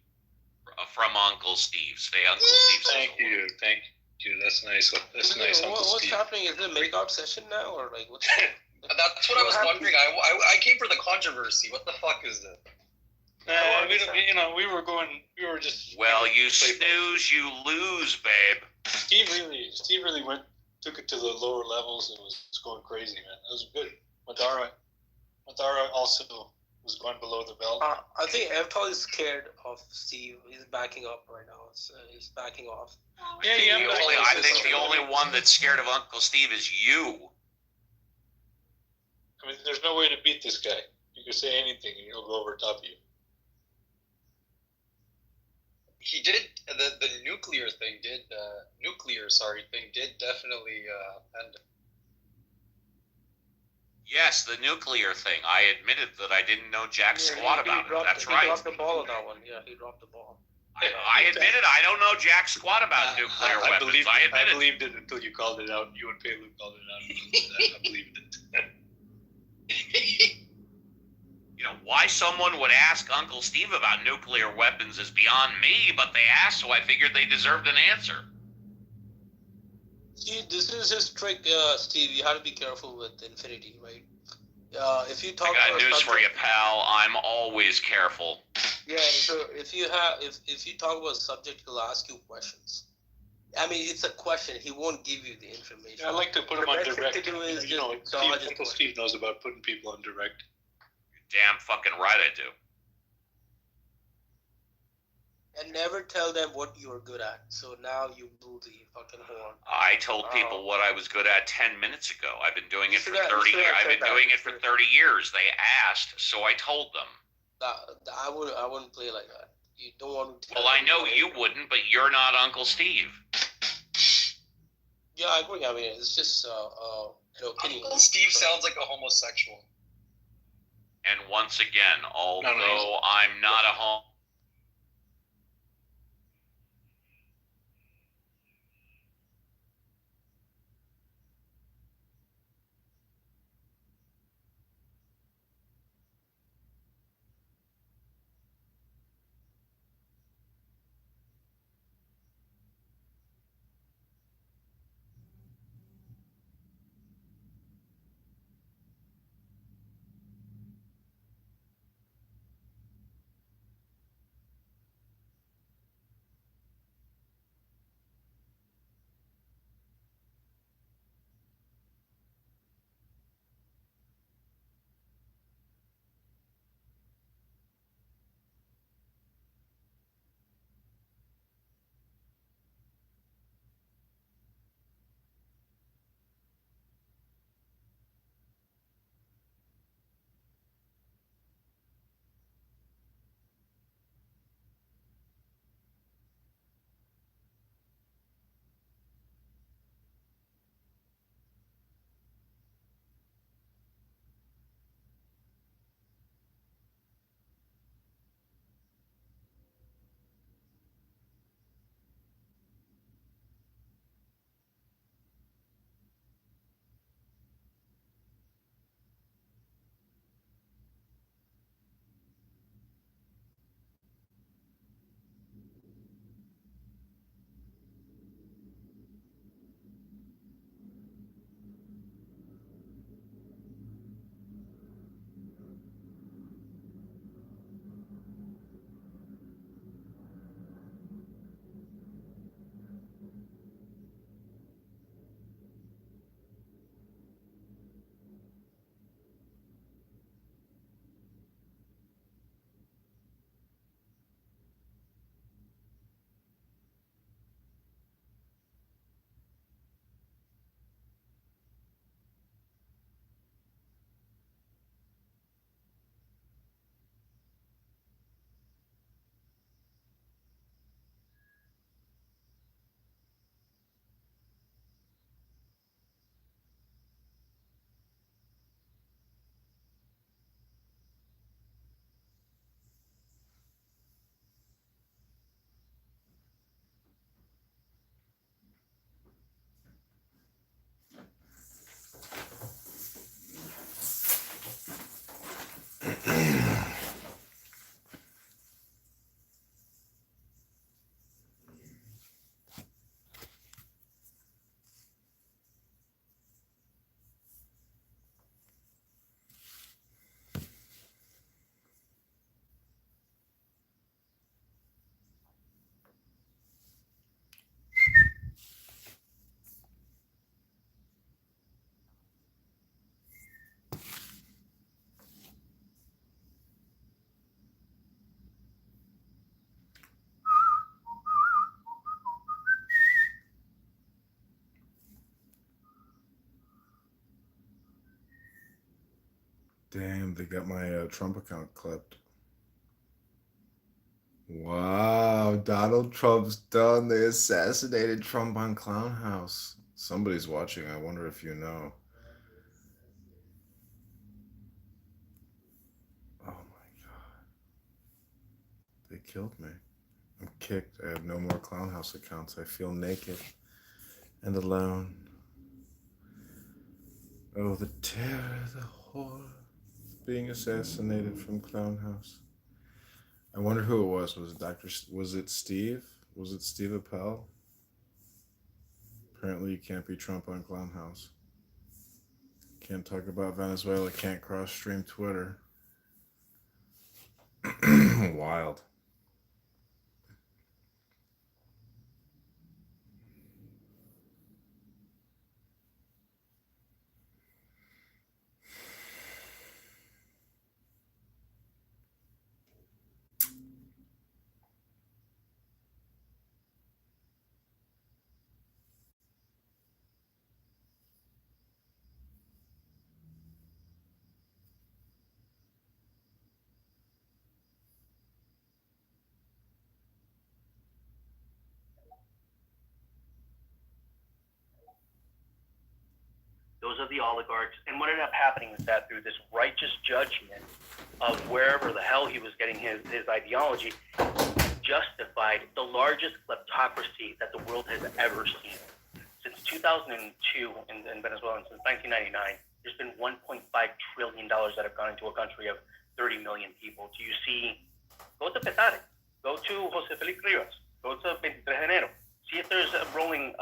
From Uncle Steve. Say Uncle Steve. Thank you. That's nice. That's nice, Uncle What's Steve. happening? Is it a make-up session now, or like what's? That's what I was wondering. I came for the controversy. What the fuck is this? We were just. Well, you snooze, you lose, babe. Steve really took it to the lower levels and was going crazy, man. That was good. Madara also was going below the belt. I think Evtol is scared of Steve. He's backing up right now. He's backing off. I think the only one that's scared of Uncle Steve is you. I mean, there's no way to beat this guy. You can say anything and he'll go over top of you. He did the nuclear thing did definitely end. Yes, the nuclear thing. I admitted that I didn't know jack squat about it. That's right. He dropped the ball on that one. Yeah, he dropped the ball. I admitted I don't know jack squat about nuclear weapons. I believed it until you called it out. You and Pelu called it out. I believed it. Why someone would ask Uncle Steve about nuclear weapons is beyond me, but they asked, so I figured they deserved an answer. See, this is his trick, Steve. You have to be careful with Infinity, right? If you talk. I got news for you, pal. I'm always careful. Yeah. So if you talk about a subject, he'll ask you questions. I mean, it's a question. He won't give you the information. Yeah, I like to put him on direct. Uncle Steve knows about putting people on direct. Damn fucking right I do. And never tell them what you're good at. So now you blew the fucking horn. I told people what I was good at 10 minutes ago. I've been doing it for 30 years. I've been doing it for 30 years. They asked, so I told them. I wouldn't play like that. You don't want to. Well, I know you wouldn't, but you're not Uncle Steve. Yeah, I agree. I mean, it's just opinion. Uncle Steve sounds like a homosexual. And once again, although I'm not a Damn, they got my Trump account clipped. Wow, Donald Trump's done. They assassinated Trump on Clown House. Somebody's watching. I wonder if you know. Oh my God. They killed me. I'm kicked. I have no more Clown House accounts. I feel naked and alone. Oh, the terror, the horror of being assassinated from Clown House. I wonder who it was. Was it Steve? Was it Steve Appel? Apparently you can't be Trump on Clown House. Can't talk about Venezuela, can't cross-stream Twitter. Wild. Those are the oligarchs. And what ended up happening is that through this righteous judgment of wherever the hell he was getting his ideology, justified the largest kleptocracy that the world has ever seen. Since 2002 in Venezuela, and since 1999, there's been $1.5 trillion that have gone into a country of 30 million people. Do you see, go to Petare, go to Jose Felipe Rivas, go to 23 de Enero, see if there's a rolling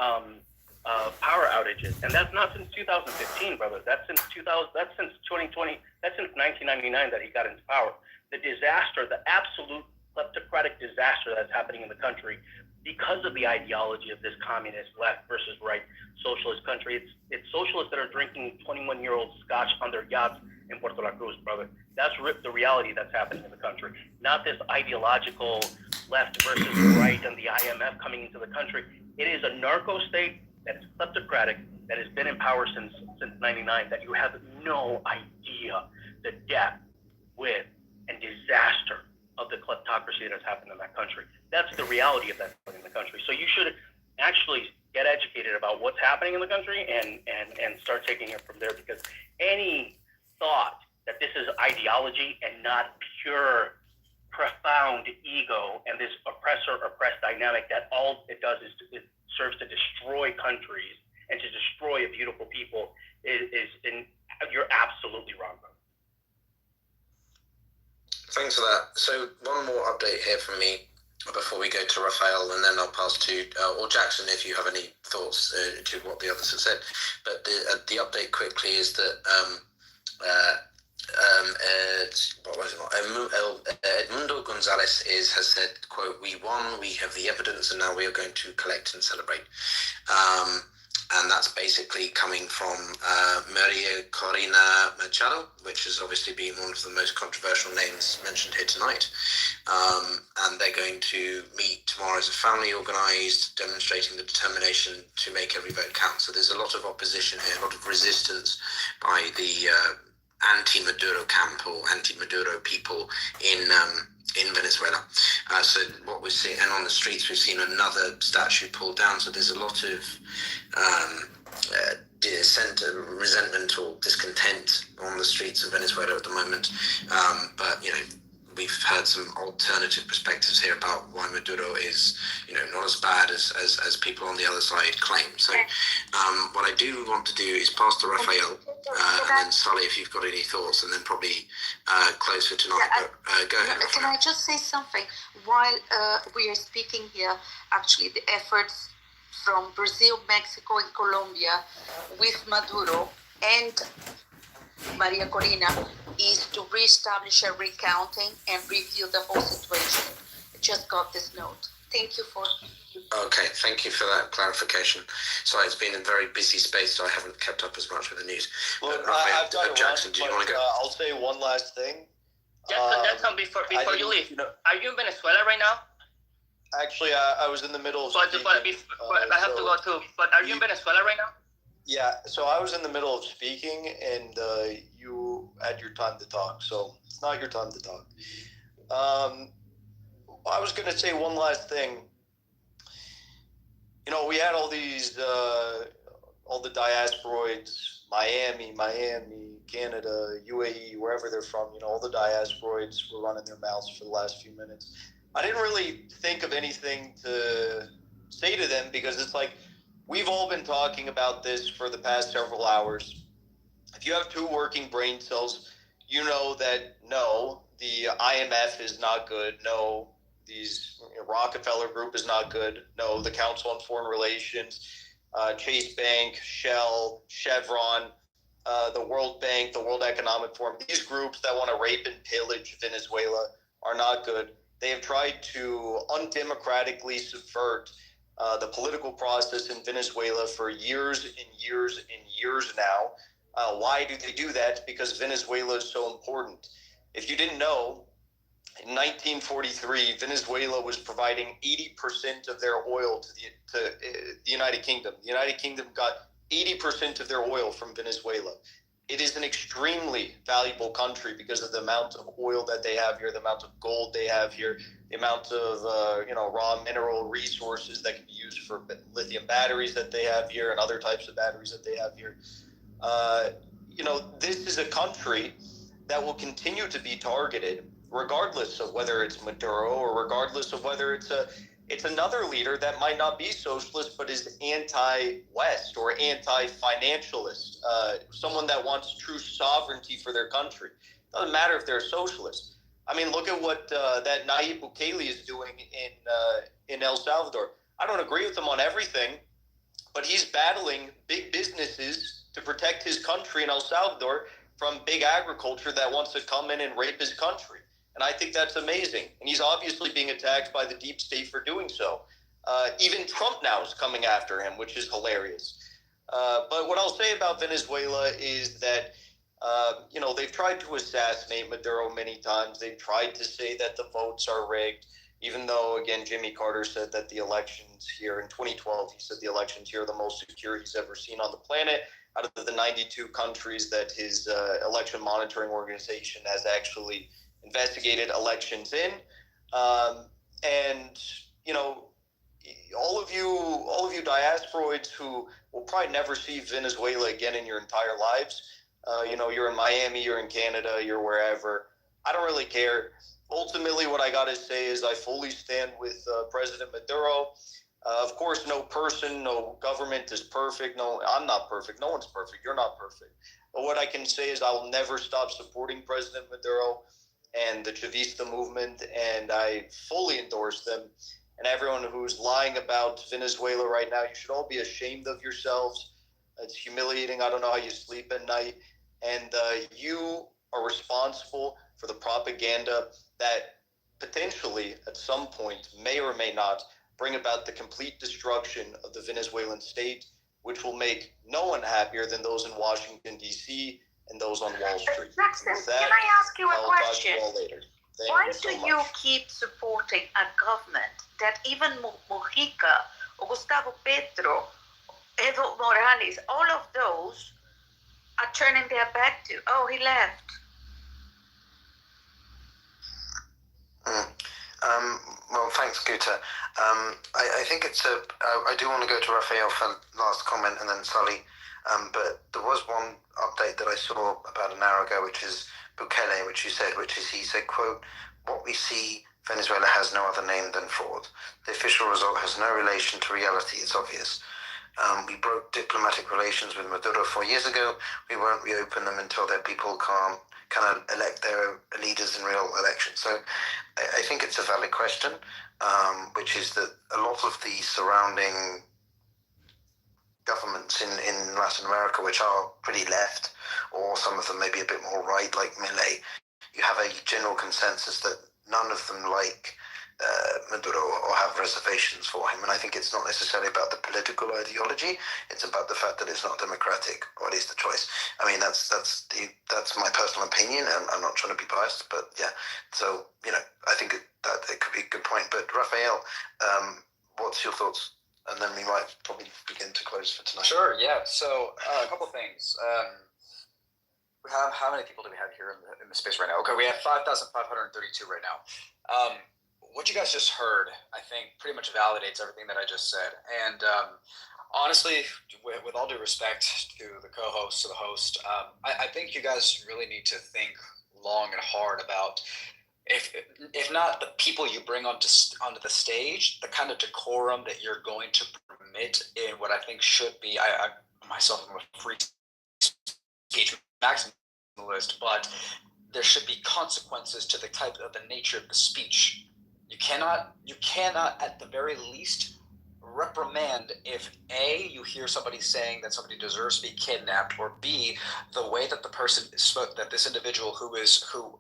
power outages. And that's not since 2015, brother. That's since 2000, that's since 2020, that's since 1999 that he got into power. The disaster, the absolute kleptocratic disaster that's happening in the country because of the ideology of this communist left versus right socialist country. It's socialists that are drinking 21-year-old scotch on their yachts in Puerto La Cruz, brother. That's the reality that's happening in the country. Not this ideological left versus right and the IMF coming into the country. It is a narco state that is kleptocratic, that has been in power since 99, that you have no idea the depth, width, and disaster of the kleptocracy that has happened in that country. That's the reality of that in the country. So you should actually get educated about what's happening in the country and start taking it from there, because any thought that this is ideology and not pure, profound ego and this oppressor-oppressed dynamic that all it does is it serves to destroy countries and to destroy a beautiful people you're absolutely wrong, bro. Thanks for that. So one more update here from me before we go to Raphael, and then I'll pass to or Jackson if you have any thoughts to what the others have said. But the update quickly is that what was it? Edmundo Gonzalez has said, quote, "We won, we have the evidence, and now we are going to collect and celebrate." And that's basically coming from Maria Corina Machado, which has obviously been one of the most controversial names mentioned here tonight. And they're going to meet tomorrow as a family organized, demonstrating the determination to make every vote count. So there's a lot of opposition here, a lot of resistance by the anti-Maduro camp or anti-Maduro people in Venezuela. So what we're seeing, and on the streets we've seen another statue pulled down. So there's a lot of resentment or discontent on the streets of Venezuela at the moment. But you know, we've heard some alternative perspectives here about why Maduro is, not as bad as people on the other side claim. So what I do want to do is pass to Rafael, and then Sully, if you've got any thoughts, and then probably close for tonight. But go ahead, Can Rafael. I just say something? While we are speaking here, actually the efforts from Brazil, Mexico, and Colombia with Maduro and Maria Corina is to reestablish a recounting and review the whole situation. I just got this note. Thank you for... Okay, thank you for that clarification. Sorry, it's been a very busy space, so I haven't kept up as much with the news. Look, Rafael, I've got Jackson, do you want to go? I'll say one last thing. Jackson, before you leave, are you in Venezuela right now? Actually, I was in the middle of speaking. I have to go too. But are you in Venezuela right now? Yeah, so I was in the middle of speaking, and you had your time to talk, so it's not your time to talk. I was going to say one last thing. We had all these, all the diasporoids, Miami, Canada, UAE, wherever they're from, all the diasporoids were running their mouths for the last few minutes. I didn't really think of anything to say to them because it's like, we've all been talking about this for the past several hours. If you have two working brain cells, you know that no, the IMF is not good. No, Rockefeller Group is not good. No, the Council on Foreign Relations, Chase Bank, Shell, Chevron, the World Bank, the World Economic Forum, these groups that want to rape and pillage Venezuela are not good. They have tried to undemocratically subvert the political process in Venezuela for years and years and years now. Why do they do that? Because Venezuela is so important. If you didn't know, in 1943, Venezuela was providing 80% of their oil to the United Kingdom. The United Kingdom got 80% of their oil from Venezuela. It is an extremely valuable country because of the amount of oil that they have here, the amount of gold they have here, the amount of raw mineral resources that can be used for lithium batteries that they have here and other types of batteries that they have here. This is a country that will continue to be targeted regardless of whether it's Maduro or regardless of whether it's another leader that might not be socialist but is anti-West or anti-financialist, someone that wants true sovereignty for their country. Doesn't matter if they're a socialist. I mean, look at what that Nayib Bukele is doing in El Salvador. I don't agree with him on everything, but he's battling big businesses to protect his country in El Salvador from big agriculture that wants to come in and rape his country. And I think that's amazing. And he's obviously being attacked by the deep state for doing so. Even Trump now is coming after him, which is hilarious. But what I'll say about Venezuela is that, they've tried to assassinate Maduro many times. They've tried to say that the votes are rigged, even though, again, Jimmy Carter said that the elections here in 2012, he said the elections here are the most secure he's ever seen on the planet. Out of the 92 countries that his election monitoring organization has actually investigated elections in. All of you diasporoids who will probably never see Venezuela again in your entire lives, you're in Miami, you're in Canada, you're wherever. I don't really care. Ultimately, what I got to say is I fully stand with President Maduro. Of course, no person, no government is perfect. No, I'm not perfect. No one's perfect. You're not perfect. But what I can say is I will never stop supporting President Maduro and the Chavista movement, and I fully endorse them. And everyone who's lying about Venezuela right now, you should all be ashamed of yourselves. It's humiliating. I don't know how you sleep at night. And you are responsible for the propaganda that potentially at some point may or may not bring about the complete destruction of the Venezuelan state, which will make no one happier than those in Washington, D.C., and those on Wall Street. Jackson, can I ask you a question? Why do you keep supporting a government that even Mujica, Gustavo Petro, Evo Morales, all of those are turning their back to? Oh, he left. Well, thanks, Guta. I think I do want to go to Rafael for last comment and then Sully. But there was one update that I saw about an hour ago, which is Bukele, which he said, quote, "What we see, Venezuela has no other name than fraud. The official result has no relation to reality. It's obvious. We broke diplomatic relations with Maduro 4 years ago. We won't reopen them until their people can elect their leaders in real elections." So I think it's a valid question, which is that a lot of the surrounding governments in Latin America, which are pretty left, or some of them maybe a bit more right, like Milei, you have a general consensus that none of them like Maduro or have reservations for him. And I think it's not necessarily about the political ideology, it's about the fact that it's not democratic, or at least the choice. I mean, that's my personal opinion, and I'm not trying to be biased, but yeah. So, I think that it could be a good point. But Raphael, what's your thoughts? And then we might probably begin to close for tonight. Sure, yeah. So a couple things. We have, how many people do we have here in the space right now? Okay, we have 5,532 right now. What you guys just heard, I think, pretty much validates everything that I just said. And honestly, with all due respect to the co-host, to the host, I think you guys really need to think long and hard about, if not the people you bring onto the stage, the kind of decorum that you're going to permit in what I think should be, I myself am a free speech maximalist, but there should be consequences to the type of the nature of the speech. You cannot at the very least reprimand if A, you hear somebody saying that somebody deserves to be kidnapped, or B, the way that the person spoke, that this individual who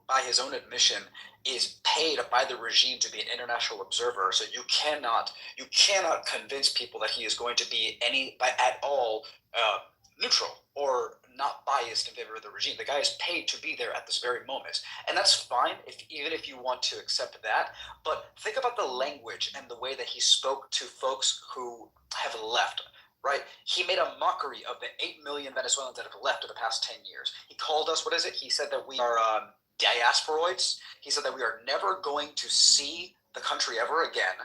by his own admission is paid by the regime to be an international observer. So you cannot convince people that he is going to be at all neutral or not biased in favor of the regime. The guy is paid to be there at this very moment. And that's fine, even if you want to accept that. But think about the language and the way that he spoke to folks who have left, right? He made a mockery of the 8 million Venezuelans that have left in the past 10 years. He called us, what is it? He said that we are diasporoids. He said that we are never going to see the country ever again.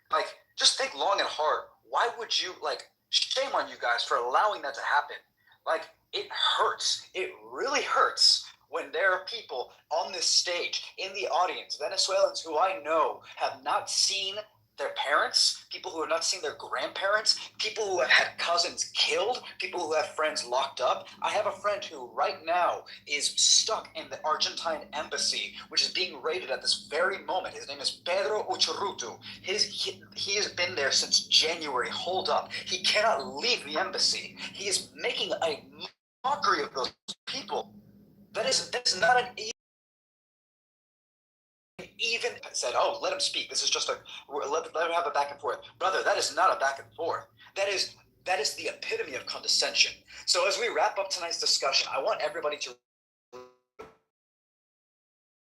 Like, just think long and hard. Why would you, shame on you guys for allowing that to happen. Like, it hurts. It really hurts when there are people on this stage, in the audience, Venezuelans who I know have not seen their parents, people who have not seen their grandparents, people who have had cousins killed, people who have friends locked up. I have a friend who right now is stuck in the Argentine embassy, which is being raided at this very moment. His name is Pedro Uchurutu. He has been there since January, holed up. He cannot leave the embassy. He is making a mockery of those people. That is not an even said, "Oh, let him speak. This is just let him have a back and forth." Brother, that is not a back and forth. That is the epitome of condescension. So as we wrap up tonight's discussion, I want everybody to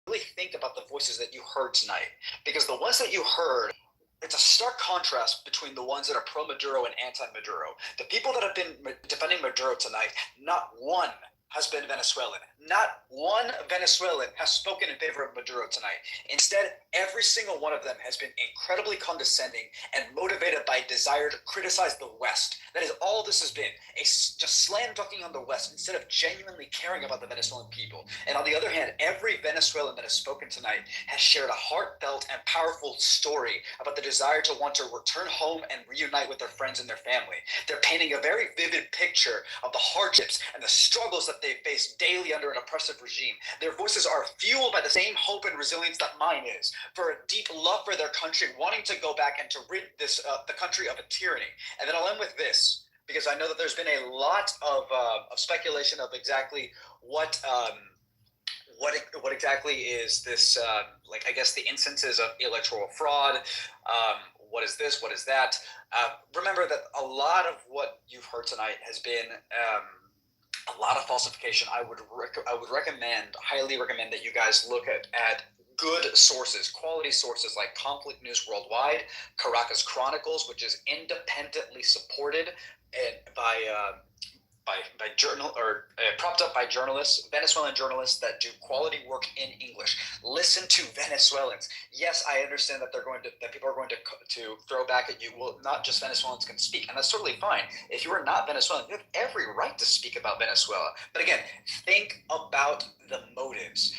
really think about the voices that you heard tonight, because the ones that you heard, it's a stark contrast between the ones that are pro-Maduro and anti-Maduro. The people that have been defending Maduro tonight, not one has been Venezuelan. Not one Venezuelan has spoken in favor of Maduro tonight. Instead, every single one of them has been incredibly condescending and motivated by a desire to criticize the West. That is all this has been, just slam dunking on the West instead of genuinely caring about the Venezuelan people. And on the other hand, every Venezuelan that has spoken tonight has shared a heartfelt and powerful story about the desire to want to return home and reunite with their friends and their family. They're painting a very vivid picture of the hardships and the struggles that they face daily under an oppressive regime. Their voices are fueled by the same hope and resilience that mine is, for a deep love for their country, wanting to go back and to rid the country of a tyranny. And then I'll end with this, because I know that there's been a lot of speculation of exactly what exactly is this, I guess the instances of electoral fraud. What is this? What is that? Remember that a lot of what you've heard tonight has been a lot of falsification. I would highly recommend that you guys look at good sources, quality sources like Conflict News Worldwide, Caracas Chronicles, which is independently supported and by propped up by journalists, Venezuelan journalists that do quality work in English. Listen to Venezuelans. Yes, I understand that people are going to throw back at you. Well, not just Venezuelans can speak, and that's totally fine. If you are not Venezuelan, you have every right to speak about Venezuela. But again, think about the motives.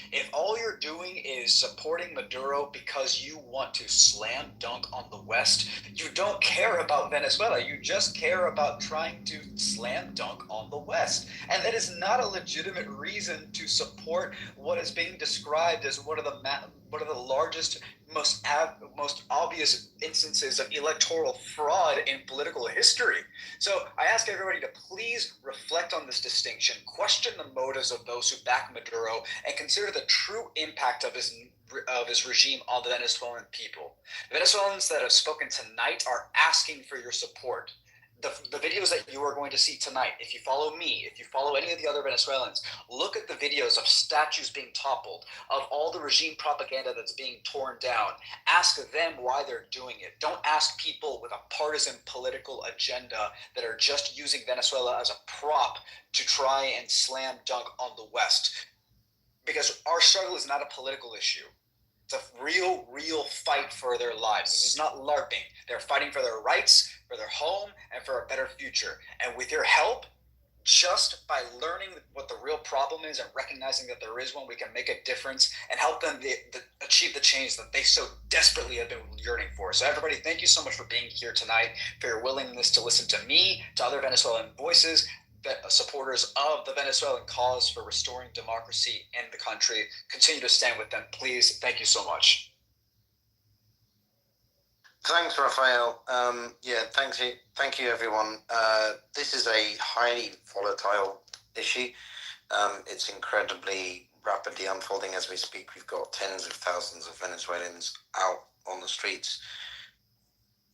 all you're doing is supporting Maduro because you want to slam dunk on the West. You don't care about Venezuela. You just care about trying to slam dunk on the West. And that is not a legitimate reason to support what is being described as one of the largest, most obvious instances of electoral fraud in political history. So I ask everybody to please reflect on this distinction, question the motives of those who back Maduro, and consider the true impact of his regime on the Venezuelan people. The Venezuelans that have spoken tonight are asking for your support. The videos that you are going to see tonight, if you follow me, if you follow any of the other Venezuelans, look at the videos of statues being toppled, of all the regime propaganda that's being torn down. Ask them why they're doing it. Don't ask people with a partisan political agenda that are just using Venezuela as a prop to try and slam dunk on the West. Because our struggle is not a political issue. It's a real fight for their lives. This is not LARPing. They're fighting for their rights, for their home, and for a better future. And with your help, just by learning what the real problem is and recognizing that there is one, we can make a difference and help them achieve the change that they so desperately have been yearning for. So everybody, thank you so much for being here tonight, for your willingness to listen to me, to other Venezuelan voices, supporters of the Venezuelan cause for restoring democracy in the country. Continue to stand with them, please. Thank you so much. Thanks, Raphael. Thank you, everyone. This is a highly volatile issue. It's incredibly rapidly unfolding as we speak. We've got tens of thousands of Venezuelans out on the streets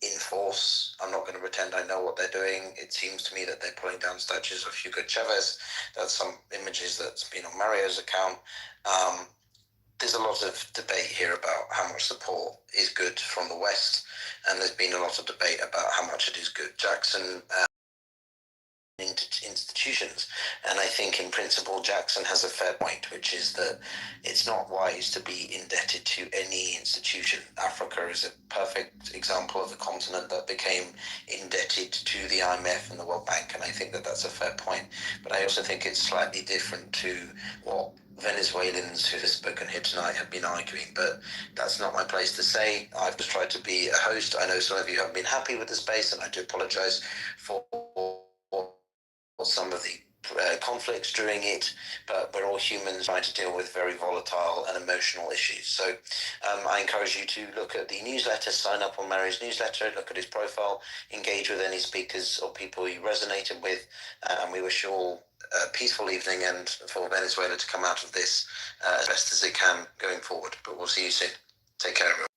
in force. I'm not going to pretend I know what they're doing. It seems to me that they're pulling down statues of Hugo Chavez. That's some images that's been on Mario's account. There's a lot of debate here about how much support is good from the West, and there's been a lot of debate about how much it is good. Jackson institutions, and I think in principle Jackson has a fair point, which is that it's not wise to be indebted to any institution. Africa is a perfect example of a continent that became indebted to the IMF and the World Bank, and I think that that's a fair point. But I also think it's slightly different to what Venezuelans who have spoken here tonight have been arguing, but that's not my place to say. I've just tried to be a host. I know some of you haven't been happy with the space, and I do apologize for some of the conflicts during it, but we're all humans trying to deal with very volatile and emotional issues. So I encourage you to look at the newsletter, sign up on Mario's newsletter, look at his profile, engage with any speakers or people you resonated with, and we wish you all a peaceful evening and for Venezuela to come out of this as best as it can going forward. But we'll see you soon. Take care, everyone.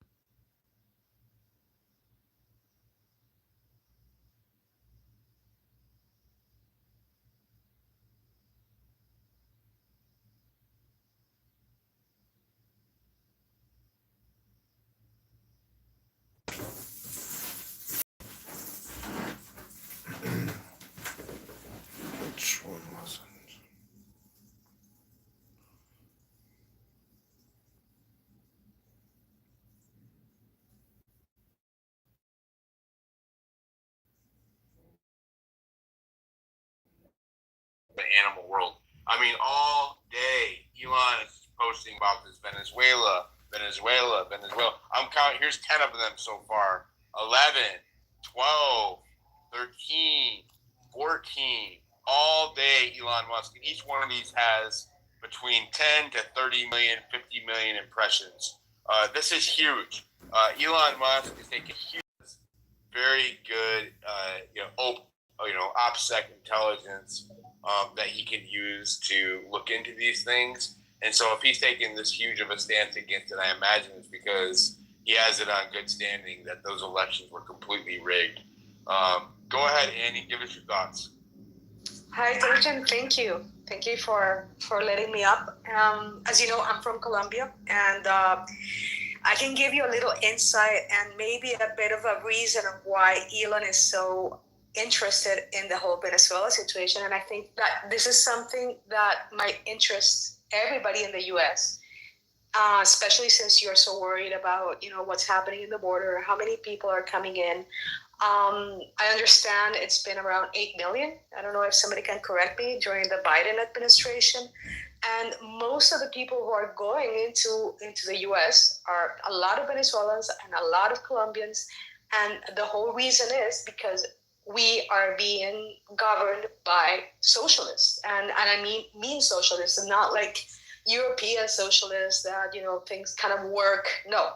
Which one was it? The animal world. I mean, all day Elon is posting about this Venezuela. I'm counting, here's 10 of them so far. 11, 12, 13, 14. All day Elon Musk. And each one of these has between 10 to 30 million, 50 million impressions. This is huge. Elon Musk is taking huge, very good, OPSEC intelligence that he can use to look into these things. And so if he's taking this huge of a stance against it, I imagine it's because he has it on good standing that those elections were completely rigged. Go ahead, Annie, give us your thoughts. Hi, Diligent. Thank you. Thank you for letting me up. As you know, I'm from Colombia, and I can give you a little insight and maybe a bit of a reason of why Elon is so interested in the whole Venezuela situation. And I think that this is something that might interest everybody in the U.S., especially since you're so worried about, what's happening in the border, how many people are coming in. I understand it's been around 8 million. I don't know if somebody can correct me during the Biden administration. And most of the people who are going into the US are a lot of Venezuelans and a lot of Colombians. And the whole reason is because we are being governed by socialists. And I mean socialists, and not like European socialists that, things kind of work. No,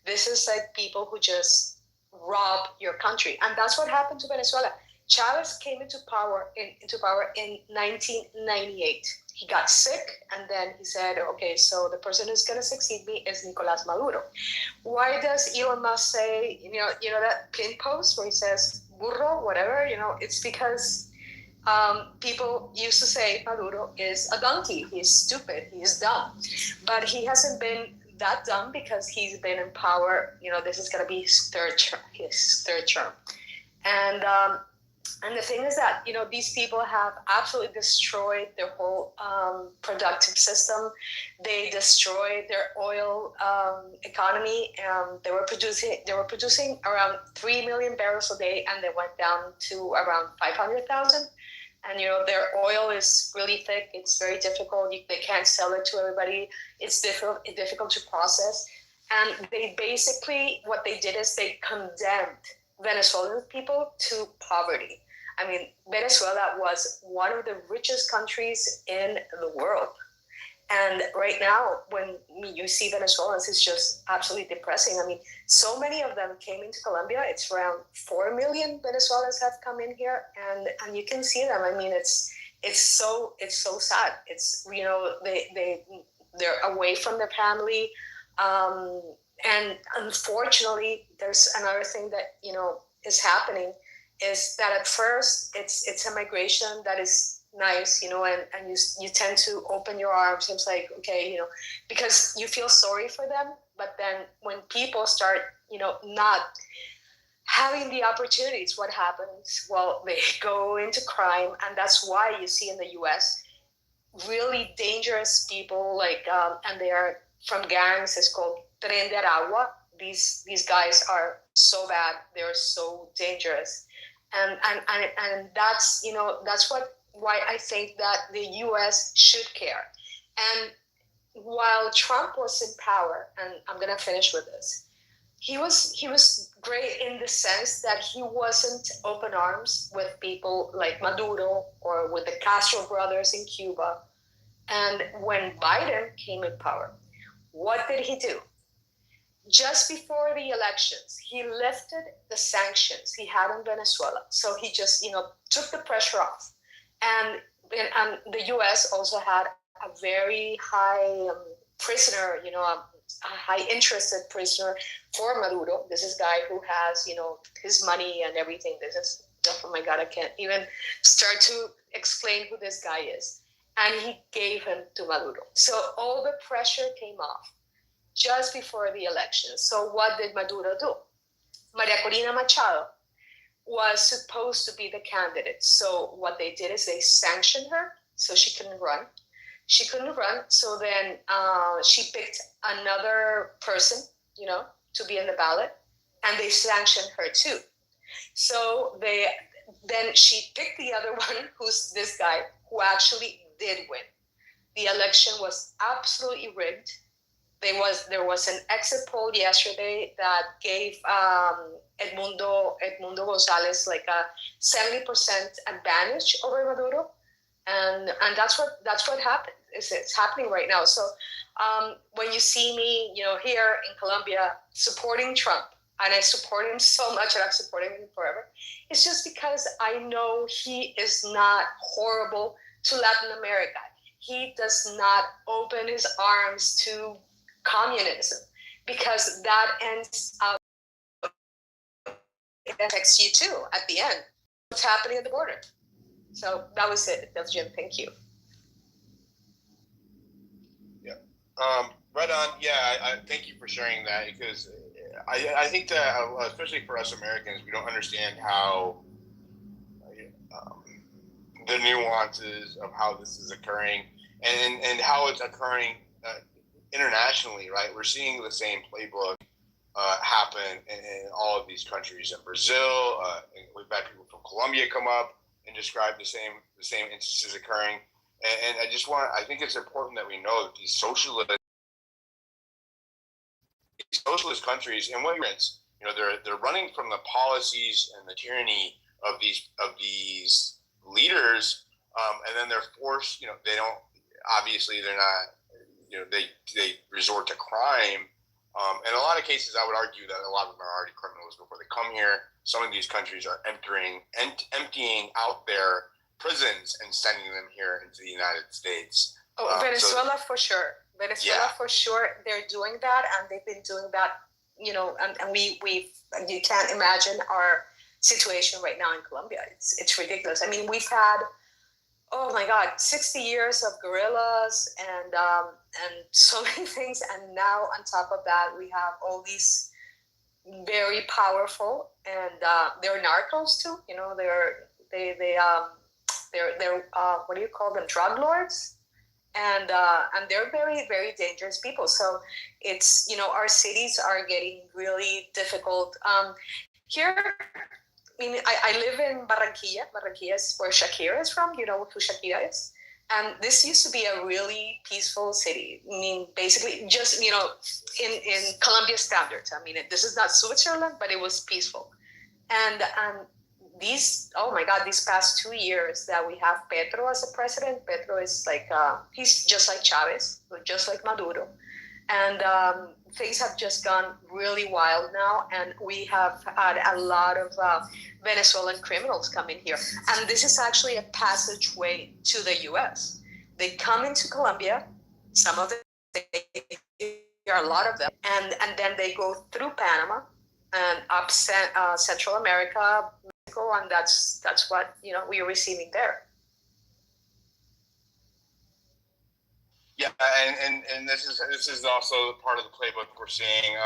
this is like people who just rob your country. And that's what happened to Venezuela. Chavez came into power in 1998. He got sick, and then he said, okay, so the person who's going to succeed me is Nicolás Maduro. Why does Elon Musk say, that pin post where he says, burro, whatever, it's because people used to say Maduro is a donkey. He's stupid. He's dumb. But he hasn't been that dumb because he's been in power. This is going to be his third term. And the thing is that, these people have absolutely destroyed their whole productive system. They destroyed their oil economy. They were producing around 3 million barrels a day, and they went down to around 500,000. And, their oil is really thick. It's very difficult. They can't sell it to everybody. It's difficult to process. And they basically, what they did is they condemned Venezuelan people to poverty. I mean, Venezuela was one of the richest countries in the world. And right now, when you see Venezuelans, it's just absolutely depressing. I mean, so many of them came into Colombia. It's around 4 million Venezuelans have come in here, and you can see them. I mean, it's so sad. It's, they're away from their family. And unfortunately, there's another thing that, is happening, is that at first it's a migration that is nice, and you tend to open your arms. It's like, okay, because you feel sorry for them. But then when people start, not having the opportunities, what happens? Well, they go into crime, and that's why you see in the U.S. really dangerous people, like, and they are from gangs. It's called Tren de Aragua. These guys are so bad. They're so dangerous. And that's, why I think that the U.S. should care. And while Trump was in power, and I'm gonna finish with this, he was great in the sense that he wasn't open arms with people like Maduro or with the Castro brothers in Cuba. And when Biden came in power, what did he do? Just before the elections, he lifted the sanctions he had on Venezuela. So he just, took the pressure off. And the U.S. also had a very high prisoner, a high interested prisoner for Maduro. This is a guy who has, his money and everything. This is, oh my God, I can't even start to explain who this guy is. And he gave him to Maduro. So all the pressure came off just before the election. So what did Maduro do? Maria Corina Machado was supposed to be the candidate. So what they did is they sanctioned her, so she couldn't run. She couldn't run, so then she picked another person, to be in the ballot, and they sanctioned her too. So then she picked the other one, who's this guy, who actually did win. The election was absolutely rigged. There was an exit poll yesterday that gave Edmundo Gonzalez like a 70% advantage over Maduro, and that's what happened. It's happening right now. So when you see me, here in Colombia supporting Trump, and I support him so much, and I've supported him forever, it's just because I know he is not horrible to Latin America. He does not open his arms to communism, because that ends up, it affects you too at the end. What's happening at the border? So that was it. That's Jim. Thank you. Yeah. Right on. Yeah. I thank you for sharing that, because I think that especially for us Americans, we don't understand how the nuances of how this is occurring and how it's occurring internationally, right? We're seeing the same playbook happen in all of these countries. In Brazil, we've had people from Colombia come up and describe the same instances occurring. And I think it's important that we know that these socialist countries and immigrants, they're running from the policies and the tyranny of these leaders, and then they're forced. They don't. Obviously, they're not. They resort to crime. In a lot of cases, I would argue that a lot of them are already criminals before they come here. Some of these countries are emptying out their prisons and sending them here into the United States. Venezuela for sure. For sure, they're doing that, and they've been doing that. And you can't imagine our situation right now in Colombia. It's ridiculous. I mean, we've had, oh my God, 60 years of guerrillas and so many things, and now on top of that, we have all these very powerful, and they're narcos too. They're what do you call them? Drug lords. And they're very, very dangerous people. So it's, our cities are getting really difficult. Here, I mean, I live in Barranquilla. Barranquilla is where Shakira is from. You know who Shakira is? And this used to be a really peaceful city. I mean, basically, just, in Colombia standards. I mean, this is not Switzerland, but it was peaceful. And these past 2 years that we have Petro as a president, Petro is like, he's just like Chavez, just like Maduro. And things have just gone really wild now. And we have had a lot of Venezuelan criminals coming here. And this is actually a passageway to the US. They come into Colombia, some of them, there are a lot of them, and then they go through Panama and up Central America, and that's what we are receiving there. Yeah, and this is also part of the playbook we're seeing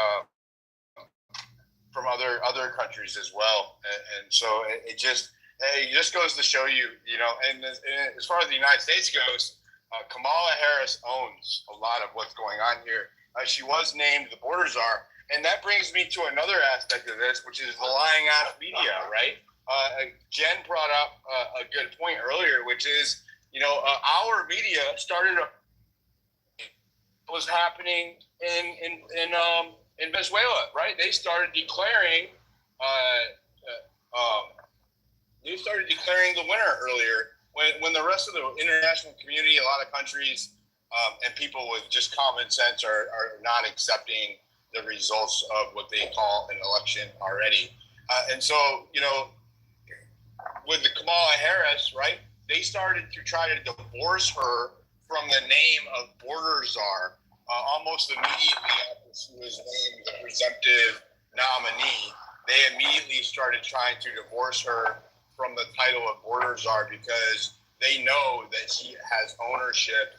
from other countries as well, and so it just goes to show you, and as far as the United States goes, Kamala Harris owns a lot of what's going on here. She was named the border czar, and that brings me to another aspect of this, which is the lying ass media, right? Jen brought up a good point earlier, which is, our media started was happening in Venezuela, right? They started declaring the winner earlier when the rest of the international community, a lot of countries, and people with just common sense are not accepting the results of what they call an election already. And so, with the Kamala Harris, right, they started to try to divorce her from the name of border czar almost immediately after she was named the presumptive nominee. They immediately started trying to divorce her from the title of border czar because they know that she has ownership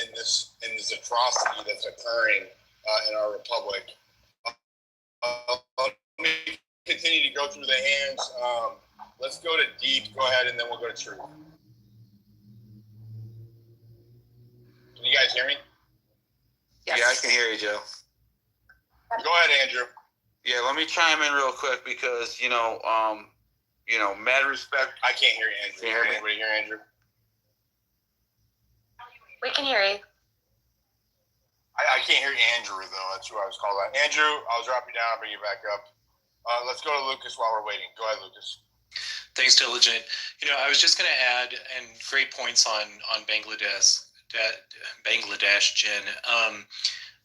in this atrocity that's occurring in our republic. Let me continue to go through the hands. Let's go to Deep. Go ahead, and then we'll go to Truth. Can you guys hear me? Yes. Yeah, I can hear you, Joe. Go ahead, Andrew. Yeah, let me chime in real quick because, mad respect. I can't hear you, Andrew. Can you hear me? Anybody hear Andrew? We can hear you. I can't hear Andrew, though. That's who I was called out. Andrew, I'll drop you down. I'll bring you back up. Let's go to Lucas while we're waiting. Go ahead, Lucas. Thanks, Diligent. I was just going to add, and great points on Bangladesh, Jen.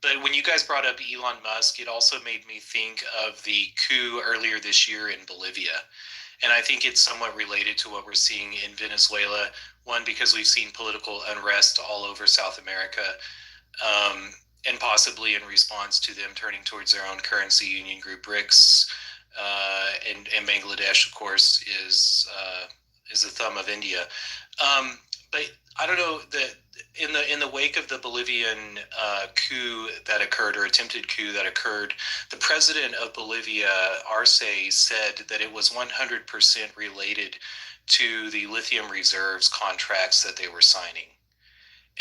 But when you guys brought up Elon Musk, it also made me think of the coup earlier this year in Bolivia. And I think it's somewhat related to what we're seeing in Venezuela. One, because we've seen political unrest all over South America, and possibly in response to them turning towards their own currency union group, BRICS. And Bangladesh, of course, is the thumb of India. But I don't know that in the wake of the Bolivian coup that occurred, or attempted coup that occurred, the president of Bolivia, Arce, said that it was 100% related to the lithium reserves contracts that they were signing.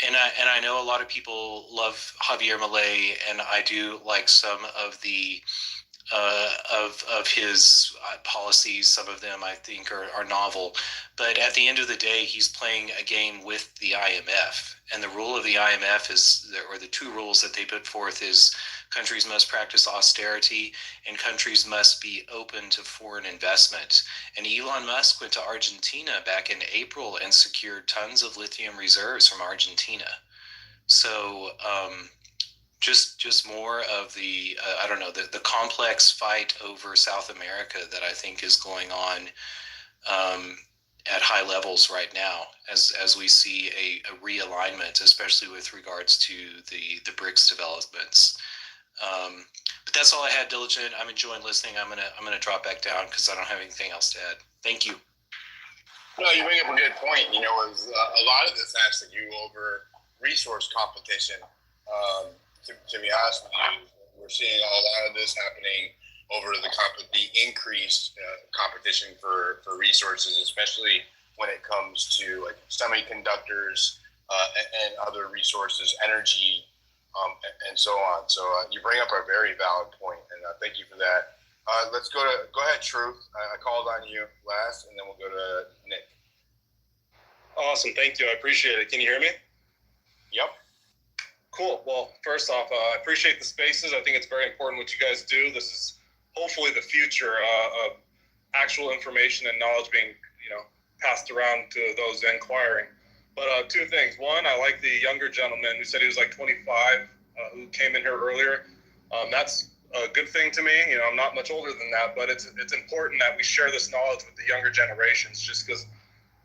And I know a lot of people love Javier Milei, and I do like some of the of his policies. Some of them I think are novel, but at the end of the day, he's playing a game with the IMF. And the rule of the IMF is, or the two rules that they put forth is, countries must practice austerity and countries must be open to foreign investment. And Elon Musk went to Argentina back in April and secured tons of lithium reserves from Argentina. So just more of the I don't know, the complex fight over South America that I think is going on at high levels right now, as we see a realignment, especially with regards to the BRICS developments. But that's all I had, Diligent. I'm enjoying listening. I'm gonna drop back down because I don't have anything else to add. Thank you. No, you bring up a good point. You know, is a lot of this has to do over resource competition. To be honest with you, we're seeing a lot of this happening over the increased competition for resources, especially when it comes to like semiconductors and other resources, energy, and so on. So you bring up a very valid point, and thank you for that. Let's go ahead, Truth. I called on you last, and then we'll go to Nick. Awesome, thank you. I appreciate it. Can you hear me? Yep. Cool. Well, first off, I appreciate the spaces. I think it's very important what you guys do. This is hopefully the future of actual information and knowledge being, passed around to those inquiring. But two things. One, I like the younger gentleman who said he was like 25, who came in here earlier. That's a good thing to me. I'm not much older than that, but it's important that we share this knowledge with the younger generations. Just because,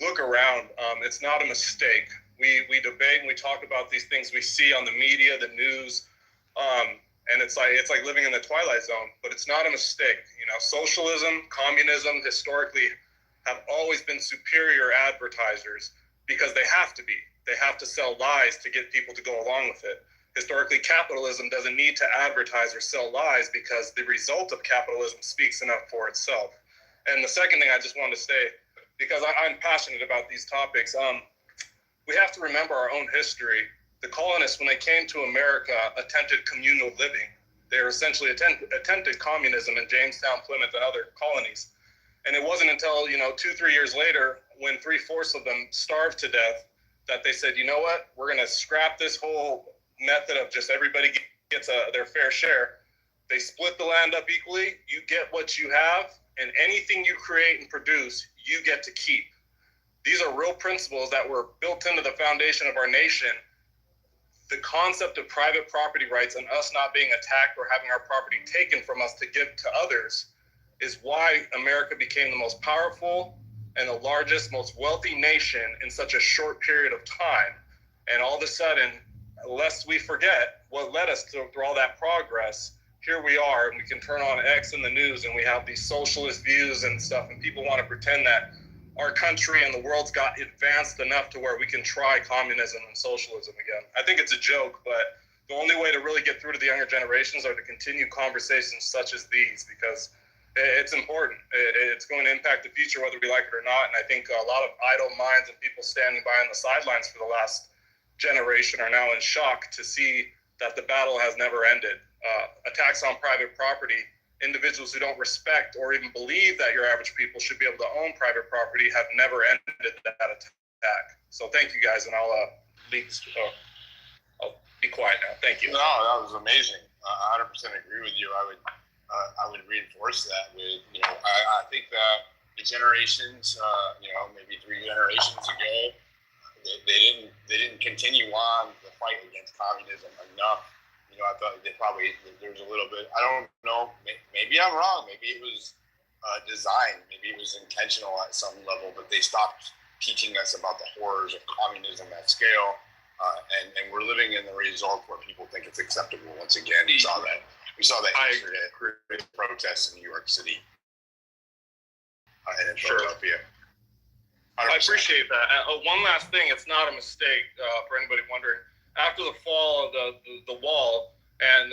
look around, it's not a mistake. We debate and we talk about these things we see on the media, the news, and it's like living in the twilight zone. But it's not a mistake. Socialism, communism, historically, have always been superior advertisers because they have to be. They have to sell lies to get people to go along with it. Historically, capitalism doesn't need to advertise or sell lies because the result of capitalism speaks enough for itself. And the second thing I just wanted to say, because I'm passionate about these topics, we have to remember our own history. The colonists, when they came to America, attempted communal living. They were essentially attempted communism in Jamestown, Plymouth, and other colonies. And it wasn't until 2-3 years later, when 3/4 of them starved to death, that they said, you know what, we're going to scrap this whole method of just everybody gets their fair share. They split the land up equally. You get what you have, and anything you create and produce, you get to keep. These are real principles that were built into the foundation of our nation. The concept of private property rights and us not being attacked or having our property taken from us to give to others is why America became the most powerful and the largest, most wealthy nation in such a short period of time. And all of a sudden, lest we forget what led us through all that progress, here we are, and we can turn on X in the news and we have these socialist views and stuff, and people want to pretend that our country and the world's got advanced enough to where we can try communism and socialism again. I think it's a joke, but the only way to really get through to the younger generations are to continue conversations such as these, because it's important. It's going to impact the future whether we like it or not. And I think a lot of idle minds and people standing by on the sidelines for the last generation are now in shock to see that the battle has never ended. Attacks on private property, individuals who don't respect or even believe that your average people should be able to own private property have never ended that attack. So thank you guys, and I'll be quiet now. Thank you. No, that was amazing. I 100% agree with you. I would reinforce that with, I think that the generations, maybe 3 generations ago, they didn't continue on the fight against communism enough. I thought there was a little bit, I don't know, maybe I'm wrong. Maybe it was designed, maybe it was intentional at some level, but they stopped teaching us about the horrors of communism at scale. And we're living in the result where people think it's acceptable once again. We saw that yesterday at protests in New York City and in Philadelphia. I appreciate that. One last thing, it's not a mistake for anybody wondering. After the fall of the wall and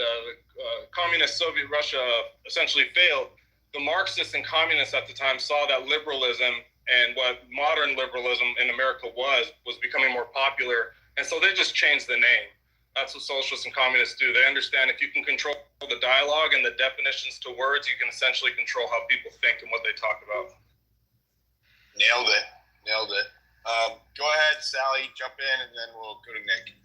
communist Soviet Russia essentially failed, the Marxists and communists at the time saw that liberalism and what modern liberalism in America was becoming more popular, and so they just changed the name. That's what socialists and communists do. They understand if you can control the dialogue and the definitions to words, you can essentially control how people think and what they talk about. Nailed it. Go ahead, Sally. Jump in, and then we'll go to Nick.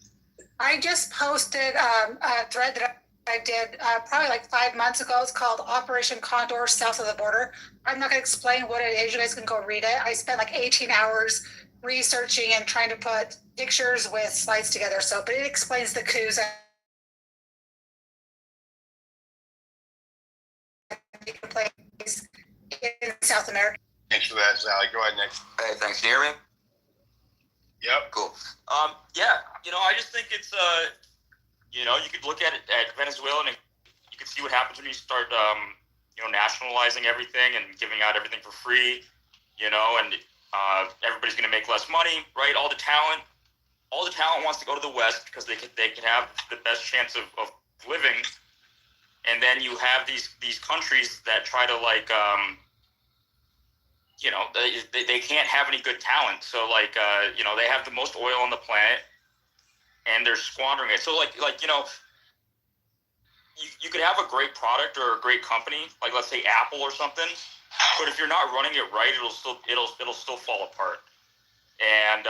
I just posted a thread that I did probably like 5 months ago. It's called Operation Condor South of the Border. I'm not going to explain what it is. You guys can go read it. I spent like 18 hours researching and trying to put pictures with slides together. But it explains the coups that take place in South America. Thanks for that, Sally. Go ahead, Nick. Hey, thanks. Can you hear me? Yep. Cool. Yeah, I just think it's, you could look at it at Venezuela and you could see what happens when you start, nationalizing everything and giving out everything for free, and everybody's going to make less money, right? All the talent wants to go to the West because they can have the best chance of living. And then you have these countries that try to they can't have any good talent. So they have the most oil on the planet and they're squandering it. So you could have a great product or a great company, like let's say Apple or something, but if you're not running it right, it'll still fall apart. And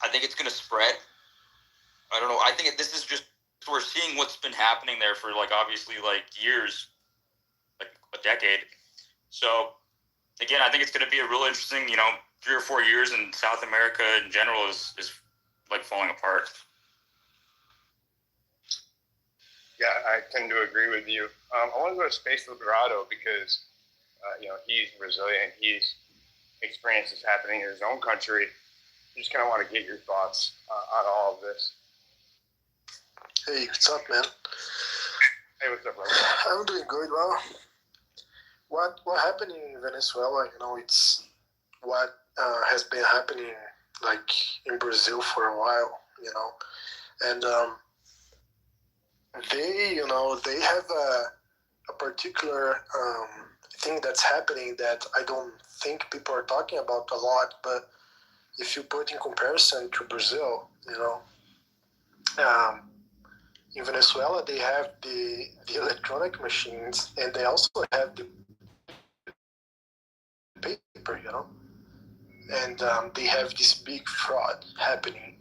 I think it's going to spread. I don't know. I think this is just, we're seeing what's been happening there for obviously years, like a decade. So again, I think it's going to be a real interesting, 3 or 4 years, and South America in general is falling apart. Yeah, I tend to agree with you. I want to go to Space Liberato because, he's resilient. He's experienced this happening in his own country. I just kind of want to get your thoughts on all of this. Hey, what's up, man? Hey, what's up, brother? I'm doing good. Well, what happened in Venezuela? It's what has been happening in Brazil for a while. And they have a particular thing that's happening that I don't think people are talking about a lot. But if you put in comparison to Brazil, in Venezuela they have the electronic machines, and they also have the paper, and they have this big fraud happening.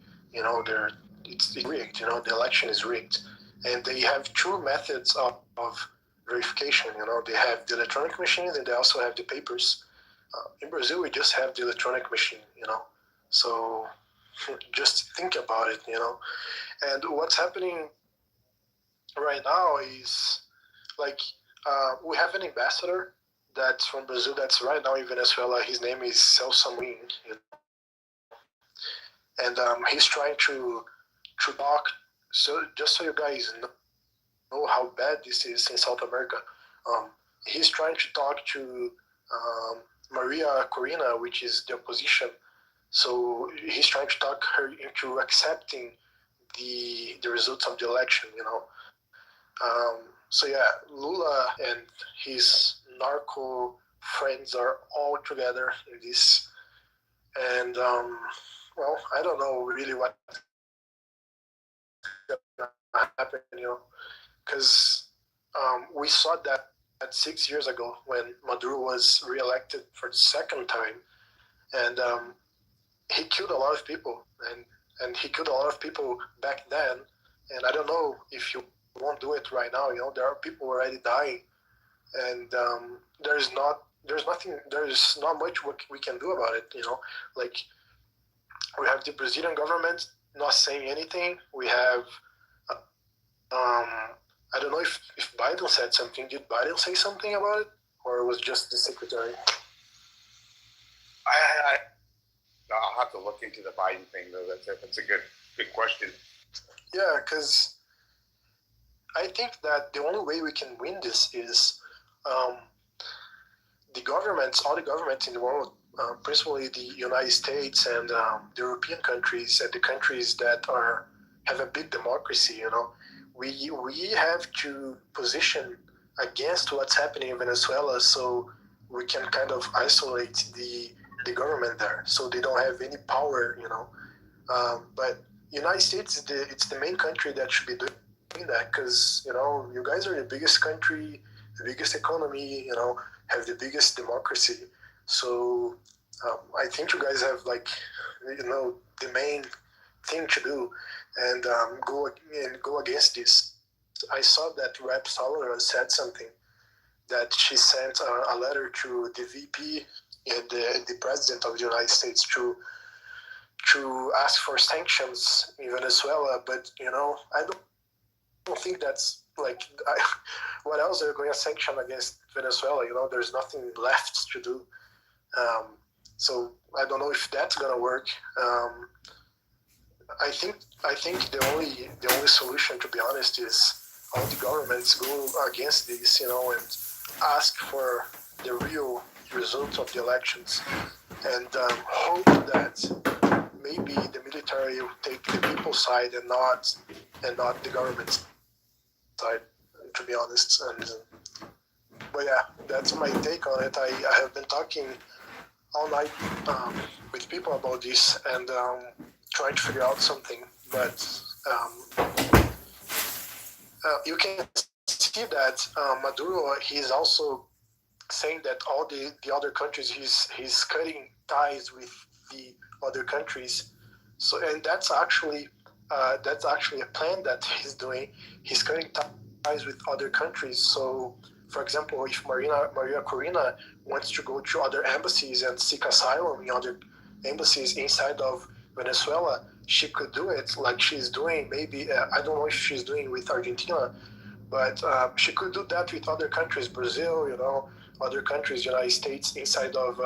It's rigged. The election is rigged, and they have two methods of verification. They have the electronic machines, and they also have the papers. In Brazil, we just have the electronic machine. So just think about it. And what's happening right now is we have an ambassador that's from Brazil that's right now in Venezuela. His name is Celso Amorim, and he's trying to talk. So just so you guys know how bad this is in South America, he's trying to talk to Maria Corina, which is the opposition. So he's trying to talk her into accepting the results of the election. So yeah, Lula and his narco friends are all together in this, and I don't know really what's gonna happen, because we saw that 6 years ago when Maduro was reelected for the second time, and he killed a lot of people, and he killed a lot of people back then, and I don't know if you won't do it right now. There are people already dying, and there's not much we can do about it. We have the Brazilian government not saying anything. We have I don't know if Biden said something. Did Biden say something about it, or it was just the secretary? I'll have to look into the Biden thing, though. That's a good question. Yeah, because I think that the only way we can win this is all the governments in the world, principally the United States and the European countries and the countries that have a big democracy. We have to position against what's happening in Venezuela, so we can kind of isolate the government there, so they don't have any power. But United States it's the main country that should be doing that, because you guys are the biggest country, the biggest economy, have the biggest democracy. So I think you guys have the main thing to do, and go against this. I saw that Rep. Sullivan said something, that she sent a letter to the VP and the President of the United States to ask for sanctions in Venezuela. But I don't think that's what else are going to sanction against Venezuela? There's nothing left to do. So I don't know if that's gonna work. I think the only solution, to be honest, is all the governments go against this, and ask for the real result of the elections, and hope that maybe the military will take the people's side and not the government's side, to be honest. But yeah, that's my take on it. I have been talking all night with people about this, and trying to figure out something. But you can see that Maduro, he's also saying that all the other countries, he's cutting ties with the other countries. So, and that's actually a plan that he's doing. He's cutting ties with other countries. So, for example, if Maria Corina wants to go to other embassies and seek asylum in other embassies inside of Venezuela, she could do it like she's doing. Maybe I don't know if she's doing with Argentina, but she could do that with other countries, Brazil, other countries, United States, inside of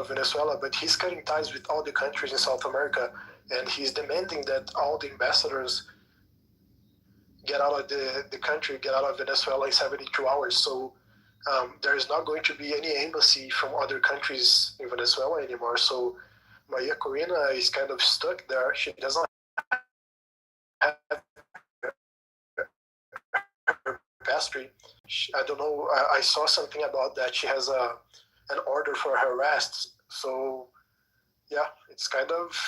Venezuela. But he's cutting ties with all the countries in South America, and he's demanding that all the ambassadors get out of the country, get out of Venezuela in 72 hours. So there's not going to be any embassy from other countries in Venezuela anymore. So Maria Corina is kind of stuck there. She doesn't have her passport. I don't know. I saw something about that. She has an order for her arrest. So yeah, it's kind of,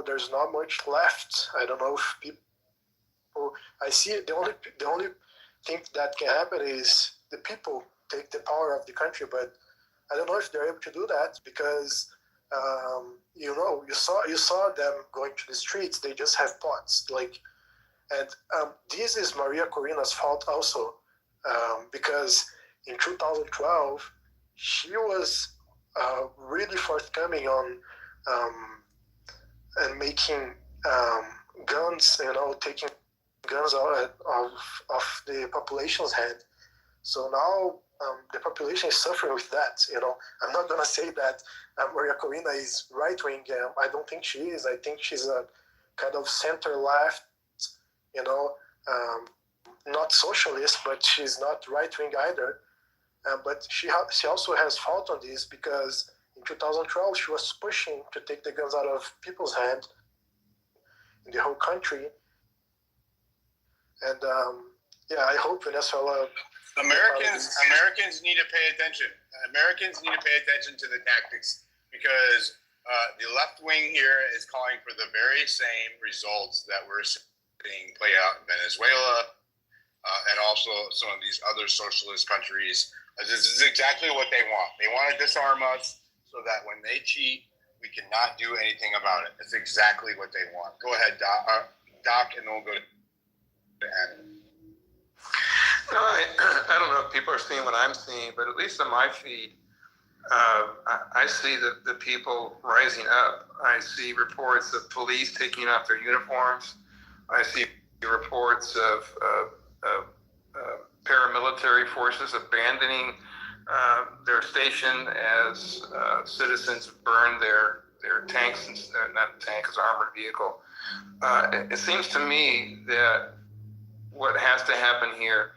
there's not much left. I don't know if people. I see it. The only thing that can happen is the people take the power of the country, but I don't know if they're able to do that, because you saw them going to the streets. They just have pots, and this is Maria Corina's fault also, because in 2012 she was really forthcoming on and making guns, taking guns out of the population's hand. So now the population is suffering with that. I'm not gonna say that Maria Corina is right wing. I don't think she is. I think she's a kind of center left. Not socialist, but she's not right wing either. But she also has fault on this, because in 2012 she was pushing to take the guns out of people's hand in the whole country. And I hope Venezuela. Americans need to pay attention. Americans need to pay attention to the tactics, because the left wing here is calling for the very same results that we're seeing play out in Venezuela and also some of these other socialist countries. This is exactly what they want. They want to disarm us so that when they cheat, we cannot do anything about it. It's exactly what they want. Go ahead, Doc, and then we'll go to Adam. No, I don't know if people are seeing what I'm seeing, but at least on my feed, I see the people rising up. I see reports of police taking off their uniforms. I see reports of paramilitary forces abandoning their station as citizens burn their tanks, not tanks, armored vehicle. It seems to me that what has to happen here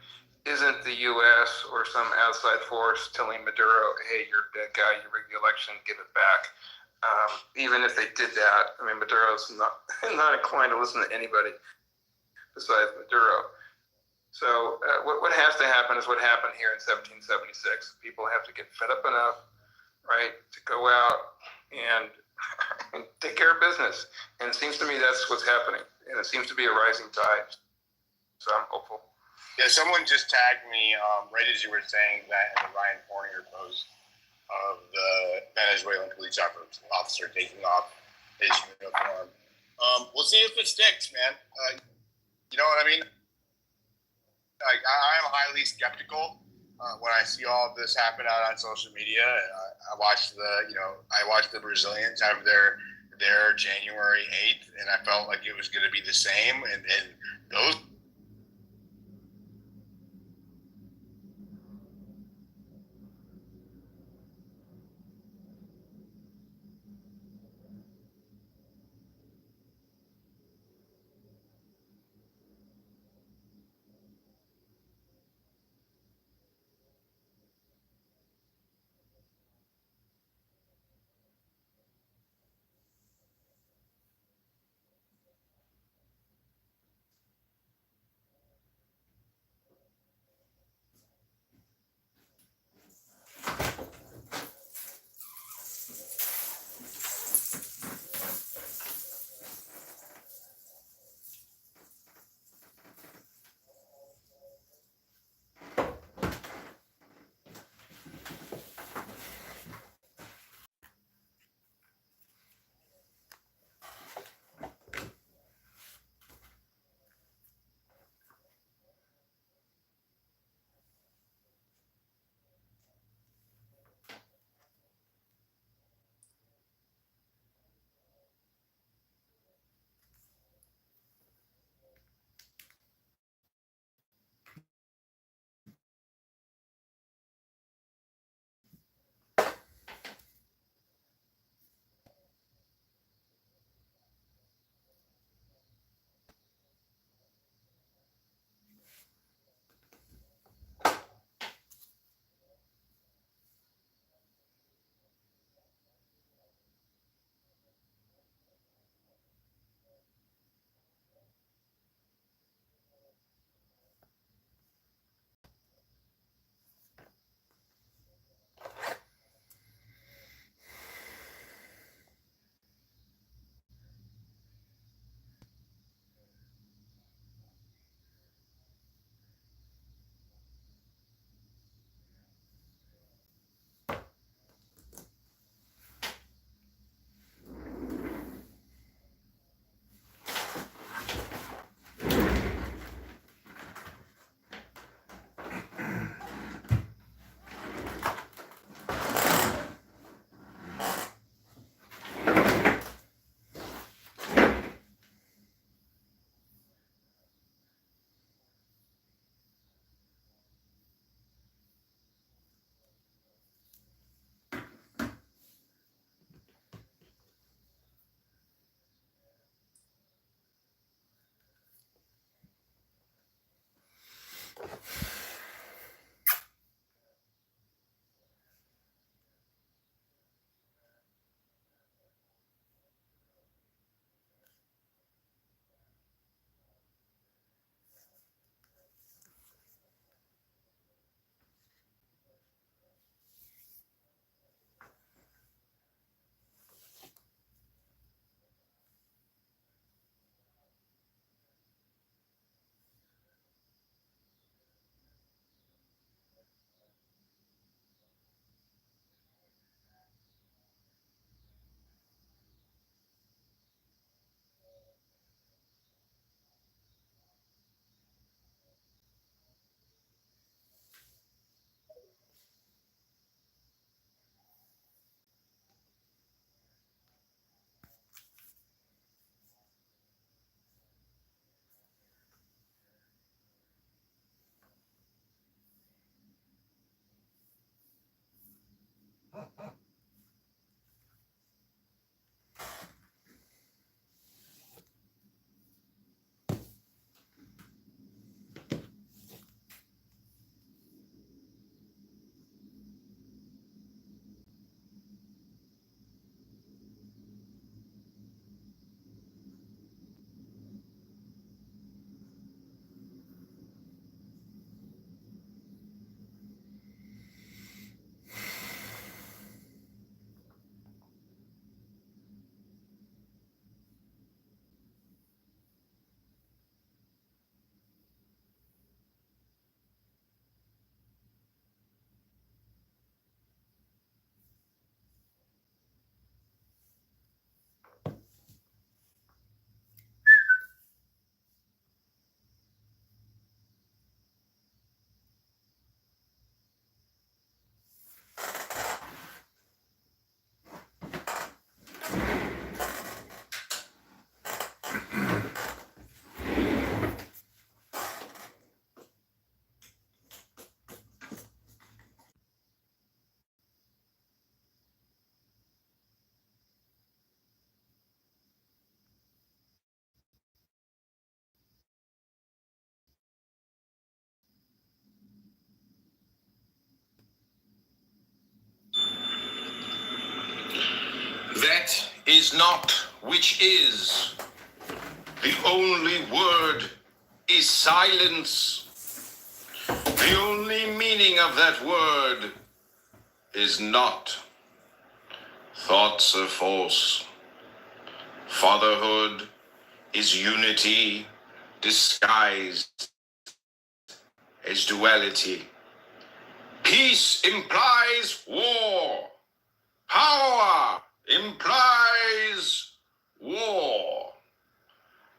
isn't the U.S. or some outside force telling Maduro, hey, you're a dead guy, you rigged the election, give it back. Even if they did that, I mean, Maduro's not inclined to listen to anybody besides Maduro. So what has to happen is what happened here in 1776. People have to get fed up enough, right, to go out and and take care of business. And it seems to me that's what's happening. And it seems to be a rising tide. So I'm hopeful. Yeah, someone just tagged me right as you were saying that in the Ryan Fournier post of the Venezuelan police officer taking off his uniform. We'll see if it sticks, man. You know what I mean? Like, I am highly skeptical when I see all of this happen out on social media. I watched the Brazilians have their January 8th, and I felt like it was going to be the same. And those. is not which is. The only word is silence. The only meaning of that word is not. Thoughts are false. Fatherhood is unity disguised as duality. Peace implies war. Power implies war.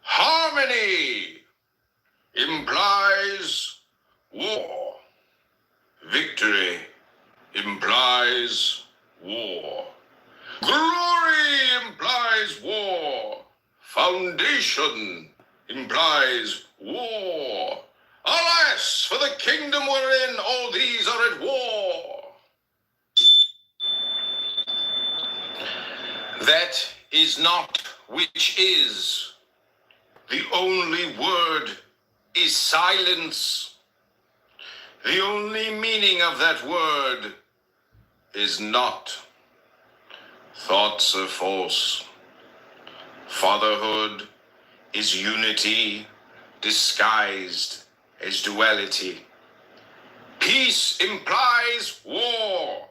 Harmony implies war. Victory implies war. Glory implies war. Foundation implies war. Alas, for the kingdom wherein all these are at war. That is not which is. The only word is silence. The only meaning of that word is not. Thoughts are false. Fatherhood is unity disguised as duality. Peace implies war.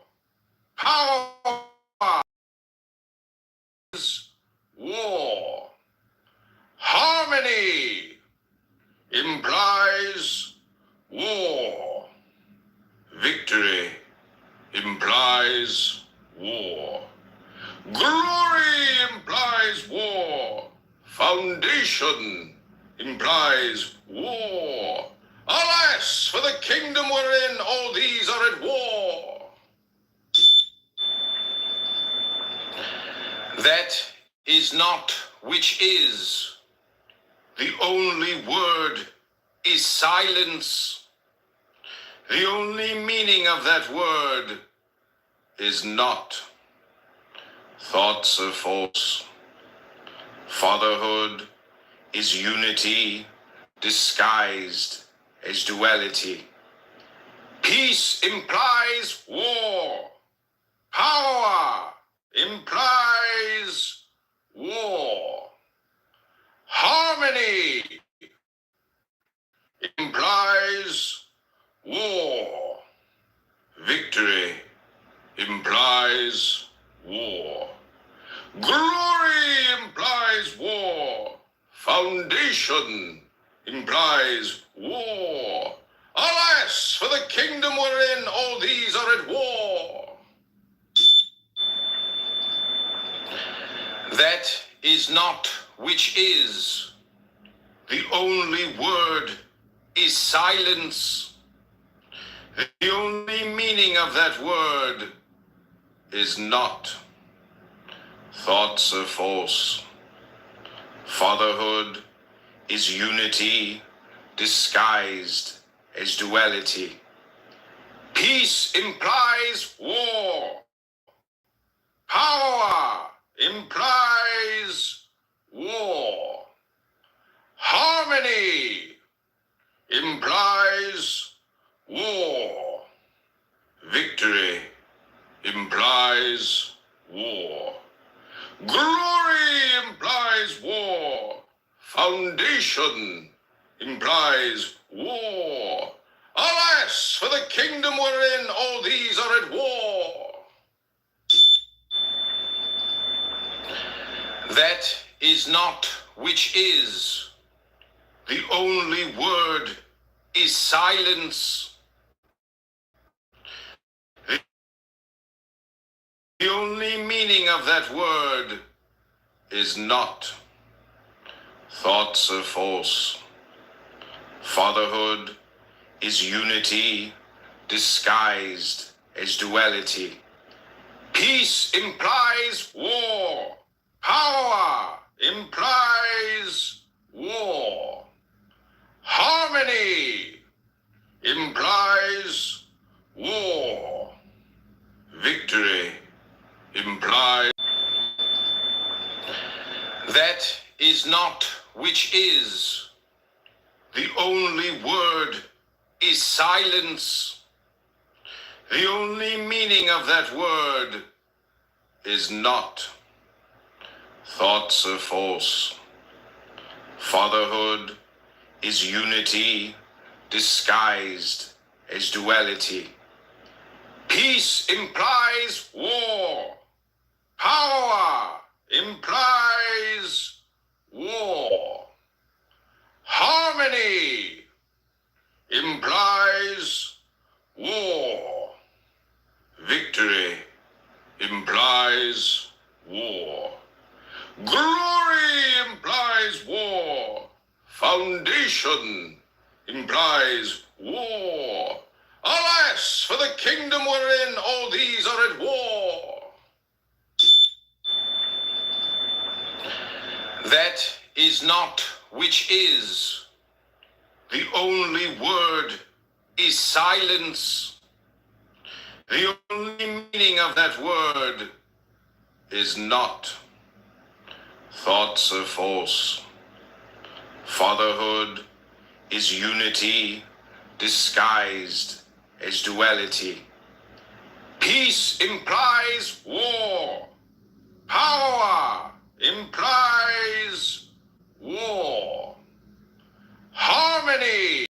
Power is war. Harmony implies war. Victory implies war. Glory implies war. Foundation implies war. Alas, for the kingdom wherein all these are at war. That is not which is. The only word is silence. The only meaning of that word is not. Thoughts are false. Fatherhood is unity disguised as duality. Peace implies war. Power implies war. Harmony implies war. Victory implies war. Glory implies war. Foundation implies war. Alas, for the kingdom wherein all these are at war. That is not which is. The only word is silence. The only meaning of that word is not. Thoughts are false. Fatherhood is unity disguised as duality. Peace implies war. Power implies war. Harmony implies war. Victory implies war. Glory implies war. Foundation implies war. Alas, for the kingdom wherein all these are at war. That is not which is. The only word is silence. The only meaning of that word is not. Thoughts are false. Fatherhood is unity disguised as duality. Peace implies war. Power implies war. Harmony implies war. Victory implies. That is not which is. The only word is silence. The only meaning of that word is not. Thoughts are false. Fatherhood is unity disguised as duality. Peace implies war. Power implies war. Harmony implies war. Victory implies war. Glory implies war. Foundation implies war. Alas, for the kingdom wherein all these are at war. That is not which is. The only word is silence. The only meaning of that word is not. Thoughts are false. Fatherhood is unity disguised as duality. Peace implies war. Power implies war. Harmony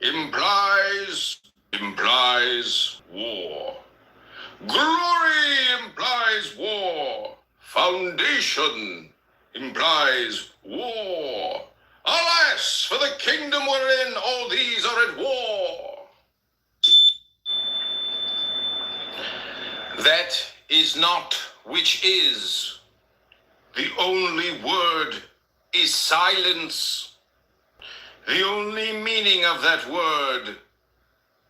implies war. Glory implies war. Foundation implies war. Alas, for the kingdom wherein all these are at war. That is not which is. The only word is silence. The only meaning of that word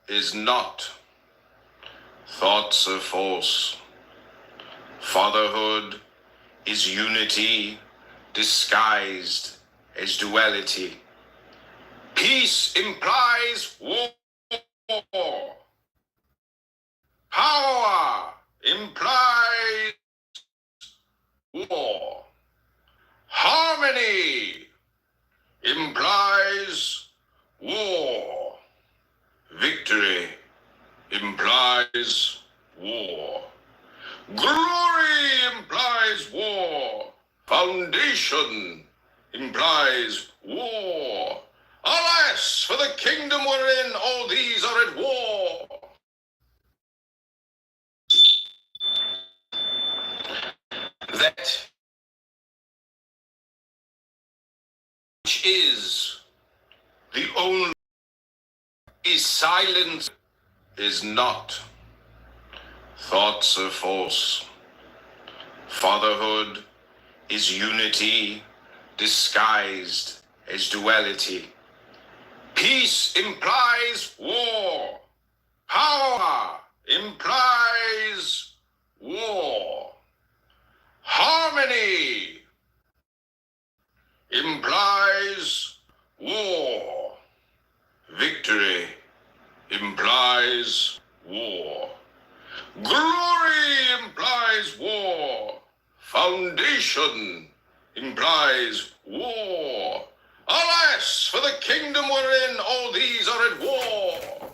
is not. Thoughts are false. Fatherhood is unity disguised as duality. Peace implies war. Power implies war. Harmony implies war. Victory implies war. Glory implies war. Foundation implies war. Alas, for the kingdom wherein all these are at war. That which is the only is silence is not. Thoughts are false. Fatherhood is unity disguised as duality. Peace implies war. Power implies war. Harmony implies war. Victory implies war. Glory implies war. Foundation implies war. Alas, for the kingdom wherein all these are at war.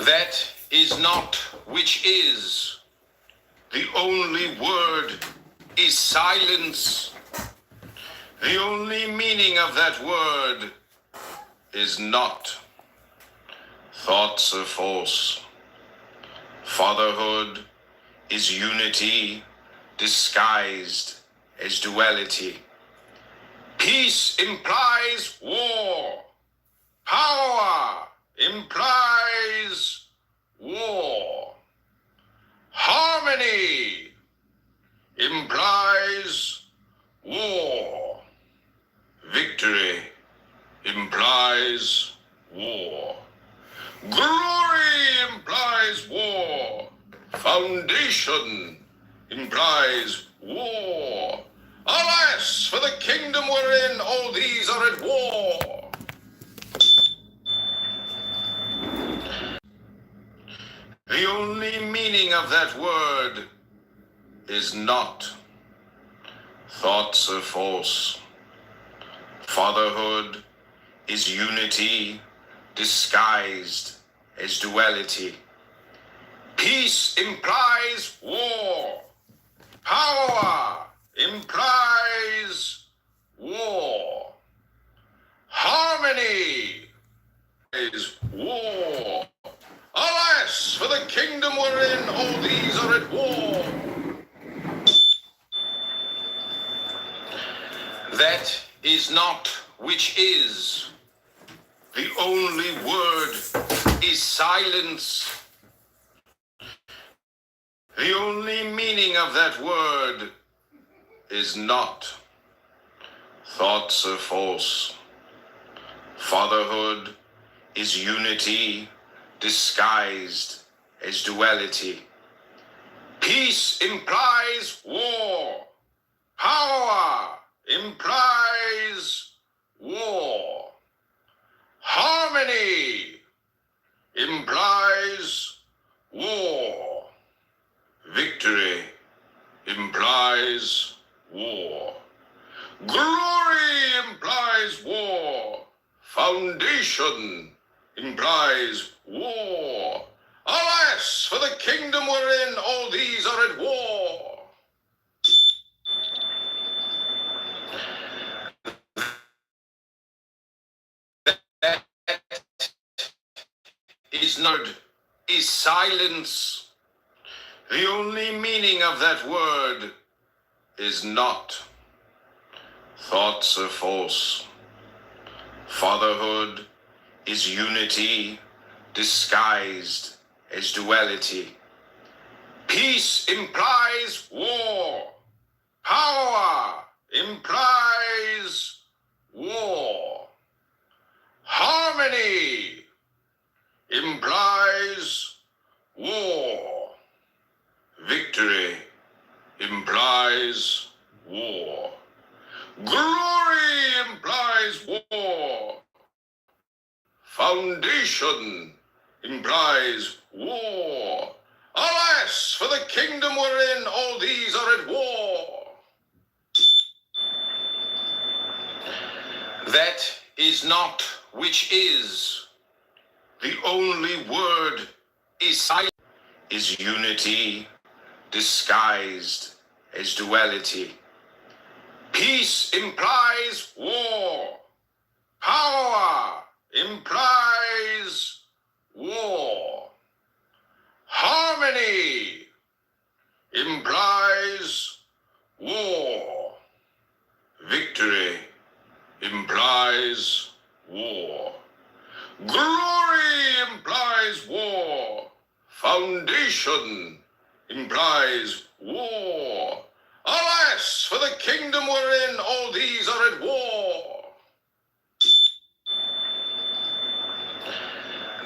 That is not which is. The only word is silence. The only meaning of that word is not. Thoughts are false. Fatherhood is unity disguised as duality. Peace implies war. Power implies war. Harmony implies war. Victory implies war. Glory implies war. Foundation implies war. Alas, for the kingdom wherein all these are at war. The only meaning of that word is not. Thoughts are false. Fatherhood is unity disguised as duality. Peace implies war. Power implies war. Harmony is war. Alas, for the kingdom wherein all these are at war. That is not which is. The only word is silence. The only meaning of that word is not. Thoughts are false. Fatherhood is unity disguised as duality. Peace implies war. Power implies war. Harmony implies war. Victory implies war. Glory implies war. Foundation implies war. Alas, for the kingdom wherein all these are at war. That is not, is silence. The only meaning of that word is not. Thoughts are false. Fatherhood is unity disguised as duality. Peace implies war. Power implies war. Harmony implies war. Victory implies war. Glory implies war. Foundation implies war. Alas, for the kingdom wherein all these are at war. That is not which is. The only word is silence, is unity disguised as duality. Peace implies war. Power implies war. Harmony implies war. Victory implies war. Glory implies war. Foundation implies war. Alas, for the kingdom wherein all these are at war.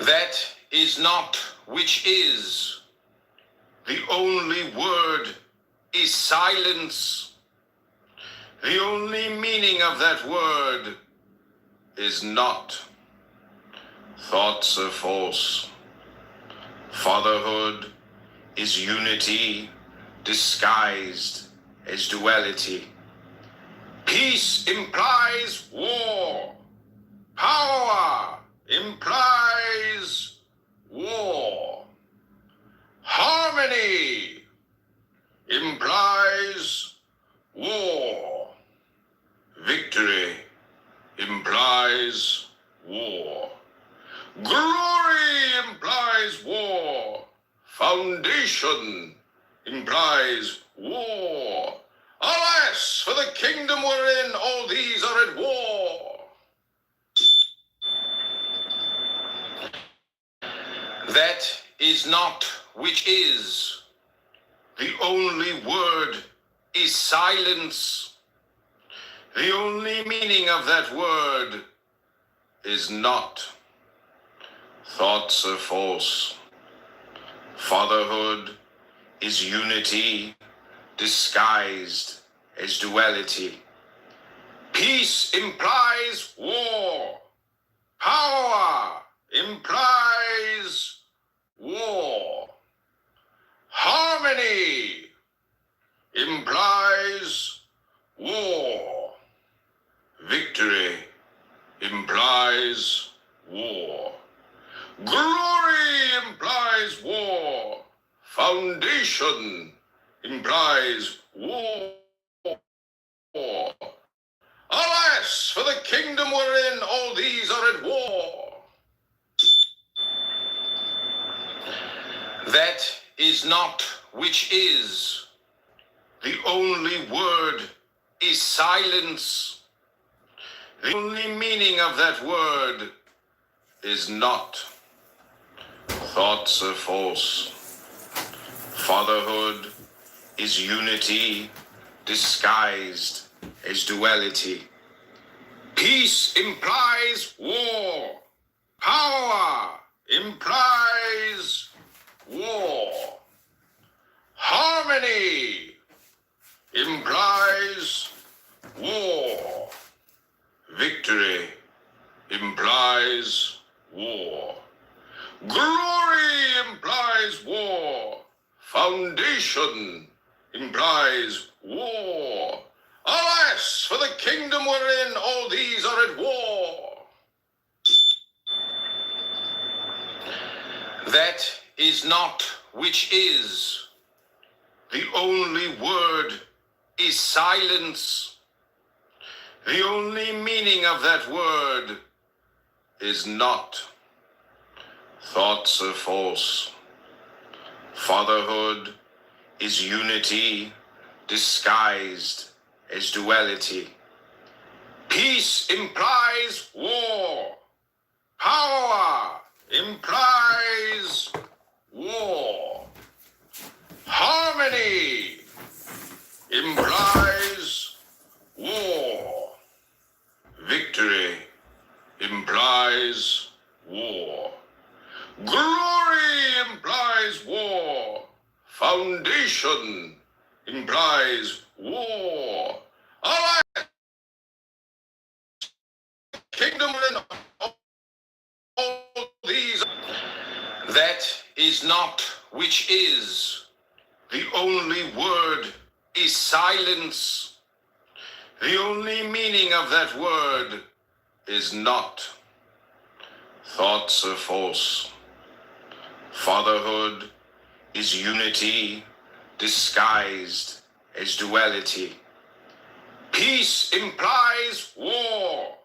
That is not which is. The only word is silence. The only meaning of that word is not. Thoughts are false. Fatherhood is unity disguised as duality. Peace implies war. Power implies war. Harmony implies war. Victory implies war. Glory implies war. Foundation implies war. Alas, for the kingdom wherein all these are at war. That is not which is. The only word is silence. The only meaning of that word is not. Thoughts are false. Fatherhood is unity disguised as duality. Peace implies war. Power implies war. Harmony implies war. Victory implies war. Glory implies war. Foundation implies war. Alas, for the kingdom wherein all these are at war. That is not which is. The only word is silence. The only meaning of that word is not. Thoughts are false. Fatherhood is unity disguised as duality. Peace implies war. Power implies war. Harmony implies war. Victory implies war. Glory implies war. Foundation implies war. Alas, for the kingdom wherein all these are at war. That is not which is. The only word is silence. The only meaning of that word is not. Thoughts are false. Fatherhood is unity disguised as duality. Peace implies war. Power implies war. Harmony implies war. Victory implies war. Glory implies war. Foundation implies war. Alas, kingdom and all these. That is not which is. The only word is silence. The only meaning of that word is not. Thoughts are false. Fatherhood is unity disguised as duality. Peace implies war.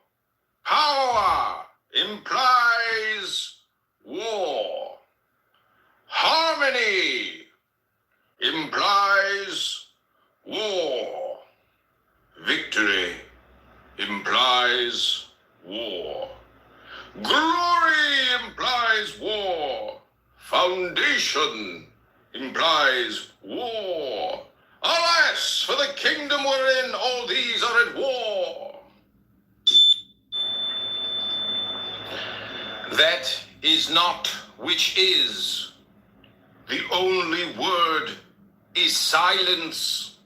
Power implies war. Harmony implies war. Victory implies war. Glory implies war. Foundation implies war. Alas, for the kingdom wherein all these are at war. That is not which is. The only word is silence.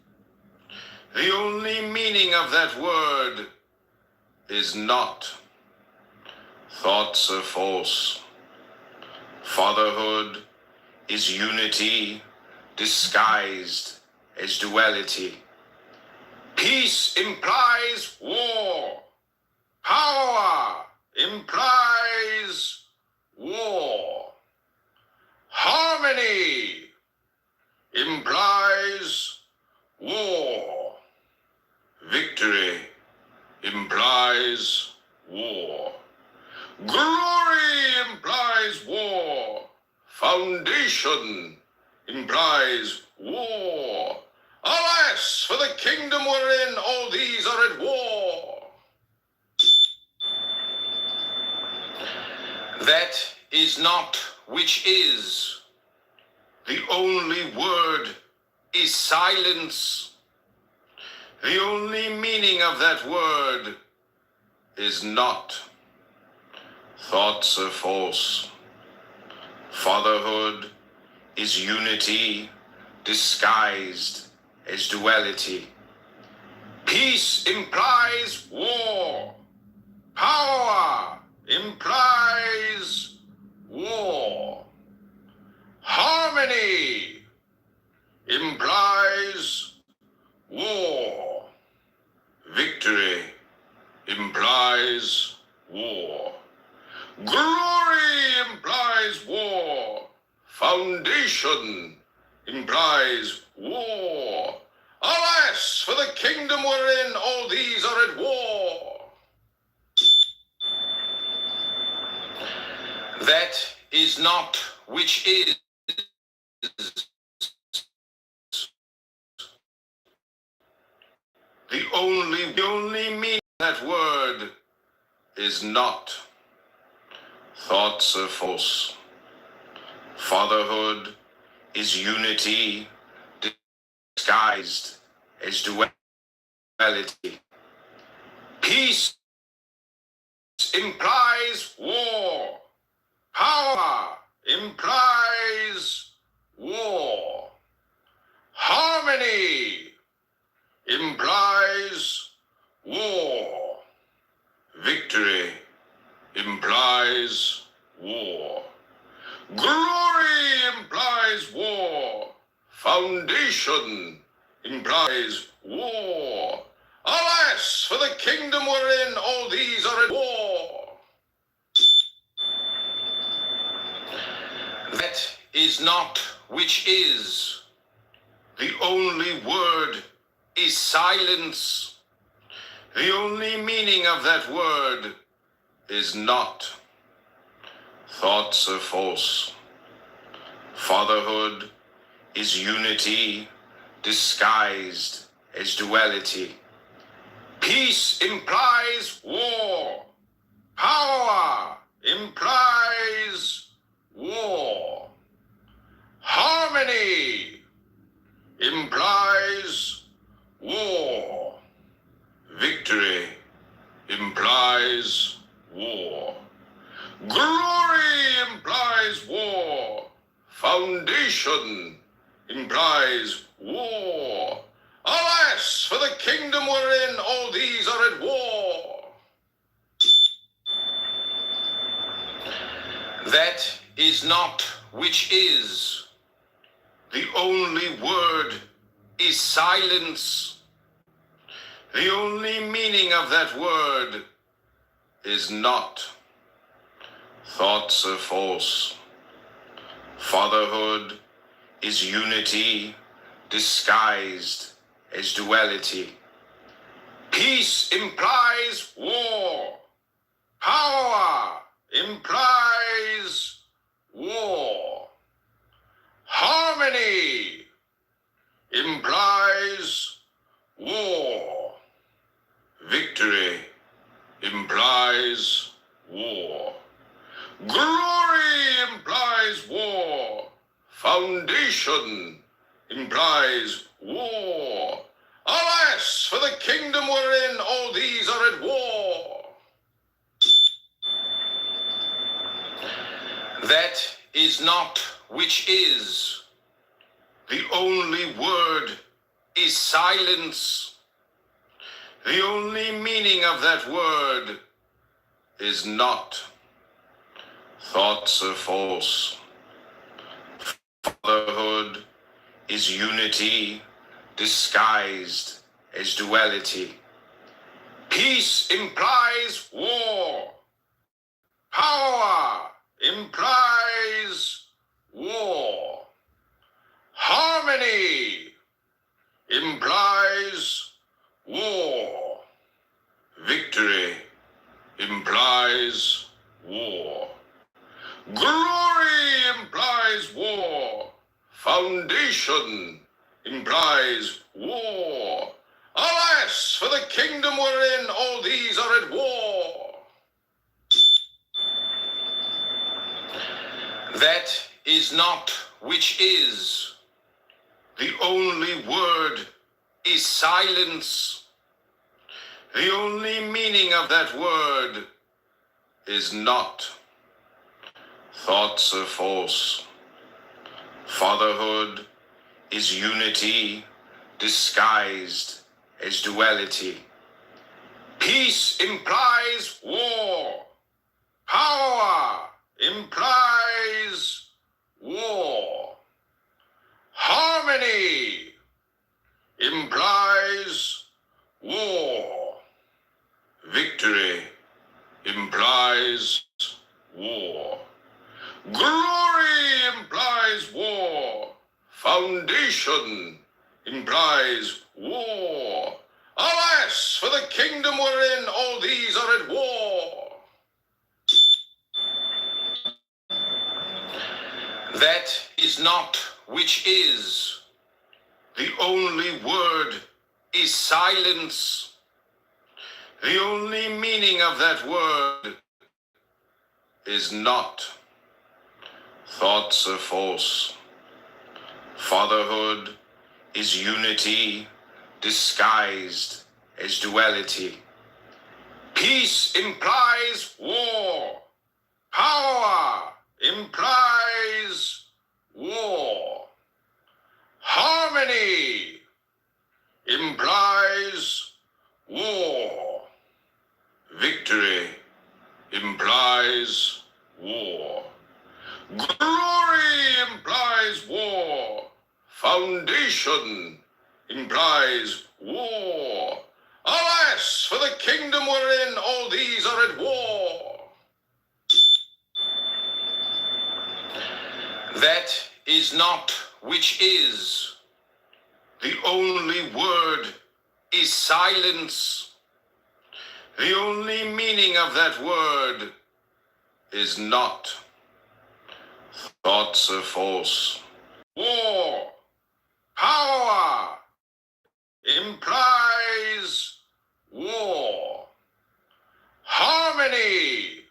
The only meaning of that word is not. Thoughts are false. Fatherhood is unity disguised as duality. Peace implies war. Power implies war. Harmony implies war. Victory implies war. Glory implies war. Foundation implies war. Alas, for the kingdom wherein all these are at war. That is not which is. The only word is silence. The only meaning of that word is not. Thoughts are false. Fatherhood is unity disguised as duality. Peace implies war. Power implies war. Harmony implies war. Victory implies war. Glory implies war. Foundation implies war. Alas, for the kingdom wherein all these are at war. That is not which is. The only meaning of that word is not. Thoughts are false. Fatherhood is unity disguised as duality. Peace implies war. Power implies war. Harmony implies war. Victory implies war. Glory implies war. Foundation implies war. Alas, for the kingdom wherein all these are at war. That is not which is. The only word is silence. The only meaning of that word is not. Thoughts are false. Fatherhood is unity disguised as duality. Peace implies war. Power implies war. Harmony implies war. Victory implies war. Glory implies war. Foundation implies war. Alas, for the kingdom wherein all these are at war. That is not which is. The only word is silence. The only meaning of that word is not. Thoughts are false. Fatherhood is unity disguised as duality. Peace implies war. Power implies war. Harmony implies war. Victory implies war. Glory implies war. Foundation implies war. Alas, for the kingdom wherein all these are at war. That is not which is. The only word is silence. The only meaning of that word is not. Thoughts are false. Fatherhood is unity disguised as duality. Peace implies war. Power implies war. Harmony implies war. Victory implies war. Glory implies war. Foundation implies war. Alas, for the kingdom wherein all these are at war. That is not which is. The only word is silence. The only meaning of that word is not. Thoughts are false. Fatherhood is unity disguised as duality. Peace implies war. Power implies war. Harmony implies war. Victory implies war. Glory implies war. Foundation Foundation implies war. Alas, for the kingdom wherein all these are at war. That is not which is. The only word is silence. The only meaning of that word is not. Thoughts are false. Fatherhood is unity disguised as duality. Peace implies war. Power implies war. Harmony implies war. Victory implies war. Glory implies war. Foundation implies war. Alas, for the kingdom wherein all these are at war. That is not which is. The only word is silence. The only meaning of that word is not. Thoughts are false. War, power, implies war. Harmony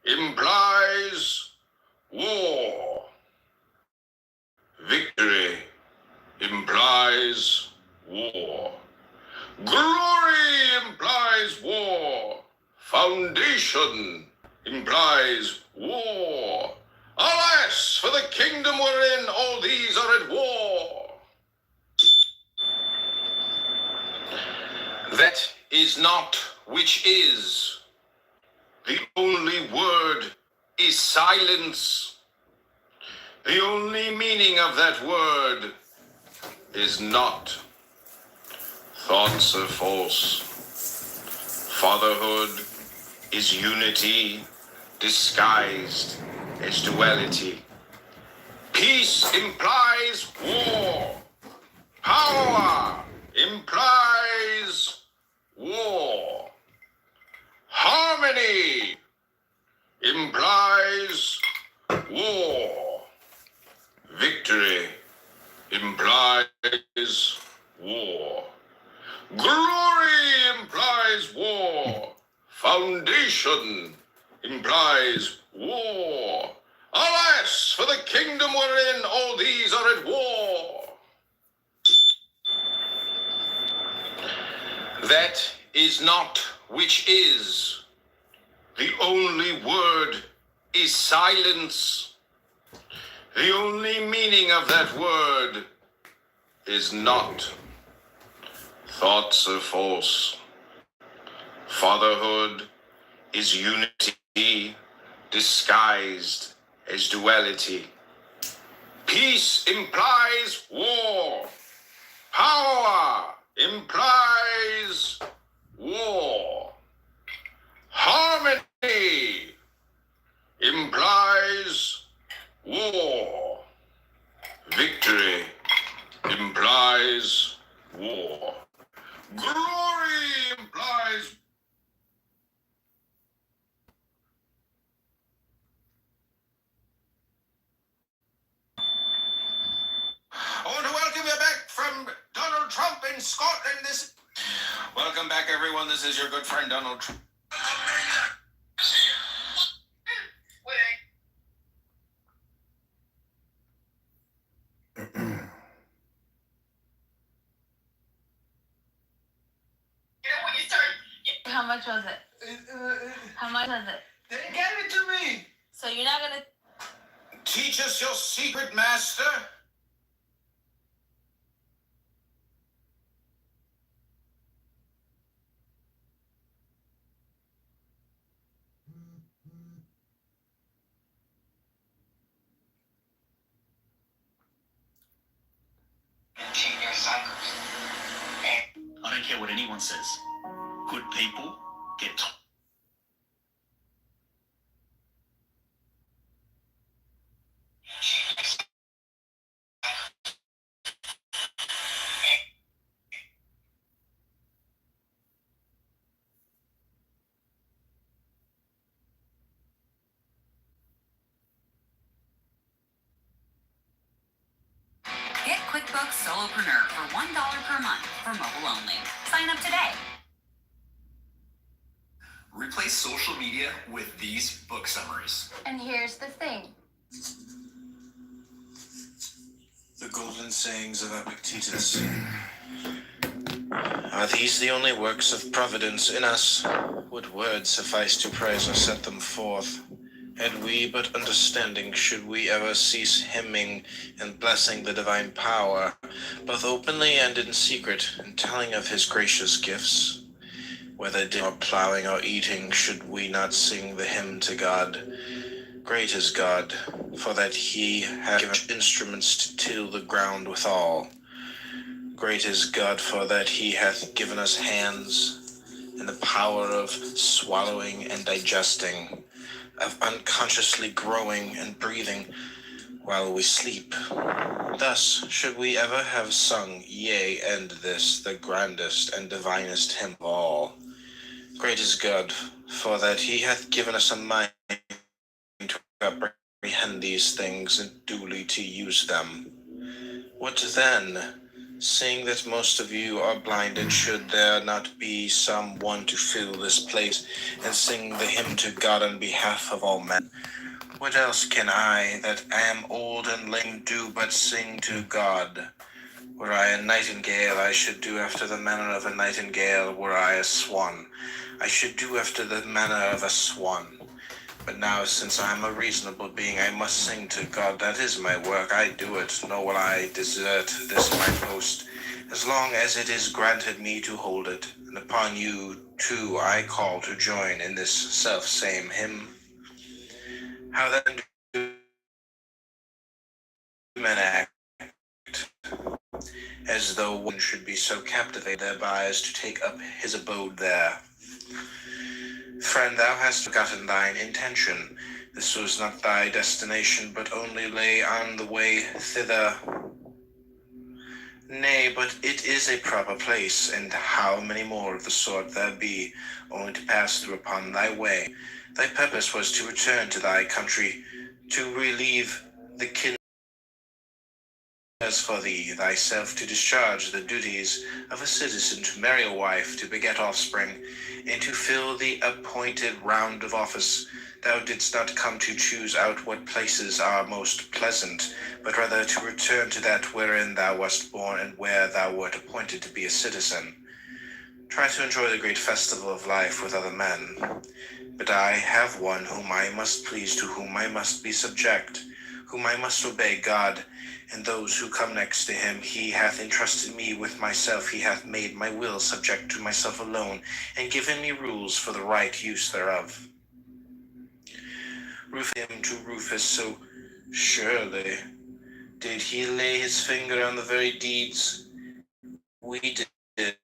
implies war. Victory implies war. Glory implies war. Foundation implies war. Alas, for the kingdom wherein all these are at war. That is not which is. The only word is silence. The only meaning of that word is not. Thoughts are false. Fatherhood is unity disguised as duality. Peace implies war. Power implies war. Harmony implies war. Victory implies war. Glory implies war. Foundation implies war. Alas, for the kingdom wherein all these are at war. That is not which is. The only word is silence. The only meaning of that word is not. Thoughts are false. Fatherhood is unity disguised as duality. Peace implies war. Power implies war. Harmony implies war. Victory implies war. Glory implies. I want to welcome you back from Donald Trump in Scotland. Welcome back, everyone. This is your good friend Donald Trump. How much was it? How much was it? They gave it to me. So you're not gonna Teach us your secret, master. I don't care what anyone says. Good people get top. ebook Solopreneur for $1 per month for mobile only. Sign up today. Replace social media with these book summaries. And here's the thing. The golden sayings of Epictetus. Are these the only works of providence in us? Would words suffice to praise or set them forth? Had we but understanding, should we ever cease hymning and blessing the divine power, both openly and in secret, and telling of his gracious gifts? Whether din or plowing or eating, should we not sing the hymn to God? Great is God, for that he hath given instruments to till the ground withal. Great is God, for that he hath given us hands, and the power of swallowing and digesting, of unconsciously growing and breathing while we sleep. Thus should we ever have sung, yea, and this, the grandest and divinest hymn of all. Great is God, for that he hath given us a mind to apprehend these things and duly to use them. What then? Seeing that most of you are blinded, should there not be some one to fill this place and sing the hymn to God on behalf of all men? What else can I, that am old and lame, do but sing to God? Were I a nightingale, I should do after the manner of a nightingale. Were I a swan, I should do after the manner of a swan. But now, since I am a reasonable being, I must sing to God. That is my work, I do it, nor will I desert this my post, as long as it is granted me to hold it. And upon you, too, I call to join in this self-same hymn. How then do men act, as though one should be so captivated thereby as to take up his abode there? Friend, thou hast forgotten thine intention. This was not thy destination, but only lay on the way thither. Nay, but it is a proper place, and how many more of the sort there be, only to pass through upon thy way. Thy purpose was to return to thy country, to relieve the kin. As for thee, thyself to discharge the duties of a citizen, to marry a wife, to beget offspring, and to fill the appointed round of office, thou didst not come to choose out what places are most pleasant, but rather to return to that wherein thou wast born and where thou wert appointed to be a citizen. Try to enjoy the great festival of life with other men. But I have one whom I must please, to whom I must be subject, whom I must obey, God, and those who come next to him. He hath entrusted me with myself, he hath made my will subject to myself alone, and given me rules for the right use thereof. Him to Rufus, so surely did he lay his finger on the very deeds we did.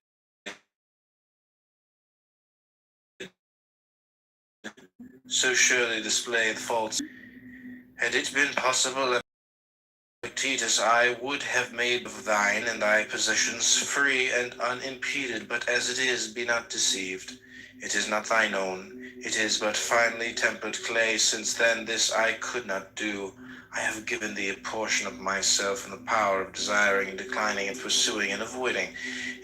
So surely display the faults. Had it been possible, Epictetus, I would have made of thine and thy possessions free and unimpeded, but as it is, be not deceived. It is not thine own, it is but finely tempered clay. Since then this I could not do. I have given thee a portion of myself and the power of desiring and declining and pursuing and avoiding.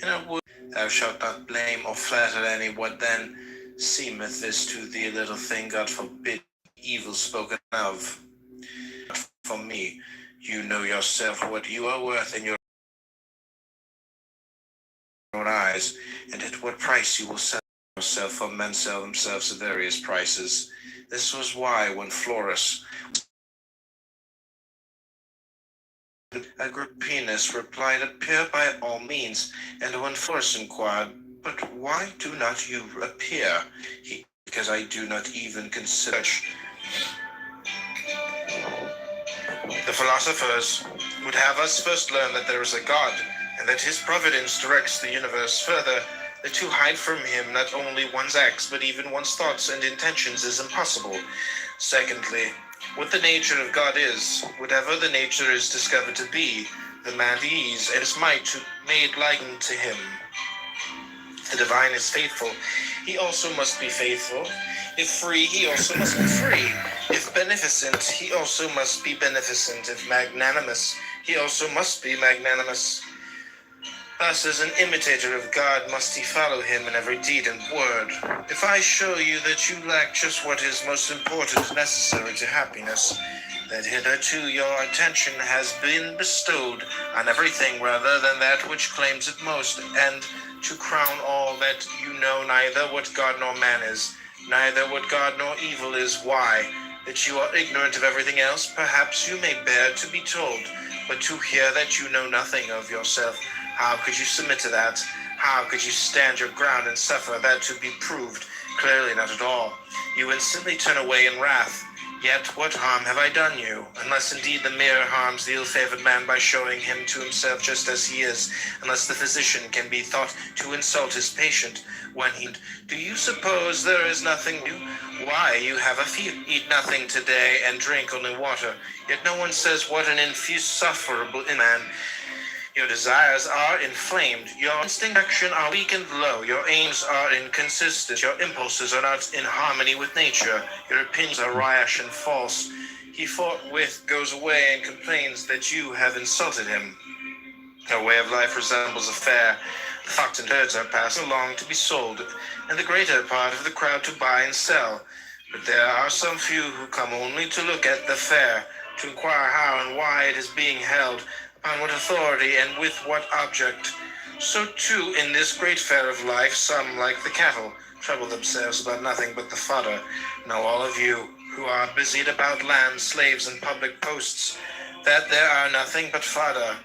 And thou shalt not blame or flatter any. What then seemeth this to thee a little thing? God forbid evil spoken of. For me, you know yourself what you are worth in your own eyes, and at what price you will sell yourself, for men sell themselves at various prices. This was why when Florus Agrippinus replied, appear by all means, and when Florus inquired, but why do not you appear? Because I do not even consider. The philosophers would have us first learn that there is a God, and that his providence directs the universe. Further, that to hide from him not only one's acts, but even one's thoughts and intentions is impossible. Secondly, what the nature of God is, whatever the nature is discovered to be, the man ease and his might made like to him. If the divine is faithful, he also must be faithful. If free, he also must be free. If beneficent, he also must be beneficent. If magnanimous, he also must be magnanimous. Thus, as an imitator of God, must he follow him in every deed and word. If I show you that you lack just what is most important and necessary to happiness, that hitherto your attention has been bestowed on everything rather than that which claims it most, and to crown all, that you know neither what God nor man is, neither what God nor evil is, why, that you are ignorant of everything else, perhaps you may bear to be told, but to hear that you know nothing of yourself, how could you submit to that? How could you stand your ground and suffer that to be proved? Clearly not at all. You instantly turn away in wrath. Yet what harm have I done you? Unless indeed the mirror harms the ill-favored man by showing him to himself just as he is, unless the physician can be thought to insult his patient when he... Do you suppose there is nothing new? Why, you have a few. Eat nothing today and drink only water. Yet no one says what an insufferable man. Your desires are inflamed, your instinct action are weak and low, your aims are inconsistent, your impulses are not in harmony with nature, your opinions are rash and false. He forthwith goes away and complains that you have insulted him. Your way of life resembles a fair. The flocks and herds are passed along to be sold, and the greater part of the crowd to buy and sell. But there are some few who come only to look at the fair, to inquire how and why it is being held, on what authority and with what object. So too in this great fair of life, some, like the cattle, trouble themselves about nothing but the fodder. Know all of you, who are busied about land, slaves, and public posts, that there are nothing but fodder.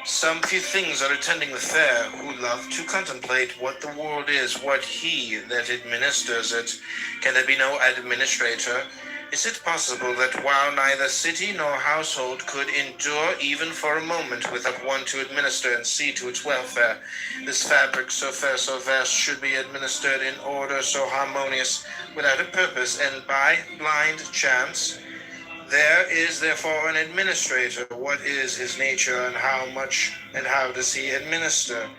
Some few things are attending the fair, who love to contemplate what the world is, what he that administers it. Can there be no administrator? Is it possible that while neither city nor household could endure even for a moment without one to administer and see to its welfare, this fabric so fair, so vast, should be administered in order so harmonious, without a purpose, and by blind chance? There is therefore an administrator. What is his nature, and how much and how does he administer?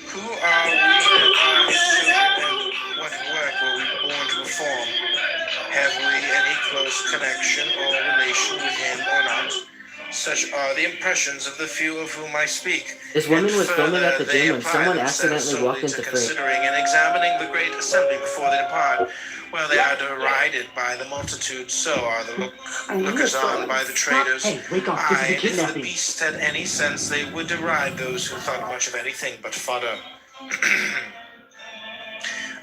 Who are we that are his children, and what work were we born to perform? Have we any close connection or relation with him or not? Such are the impressions of the few of whom I speak. This woman And was filming at further, the they gym when apply someone themselves accidentally walked solely into to frame. considering and examining the great assembly before they depart. While they are derided by the multitude, so are the lookers on by the traders. Hey, wake up. This is a Aye, and if the kidnapping. beast had any sense, they would deride those who thought much of anything but fodder.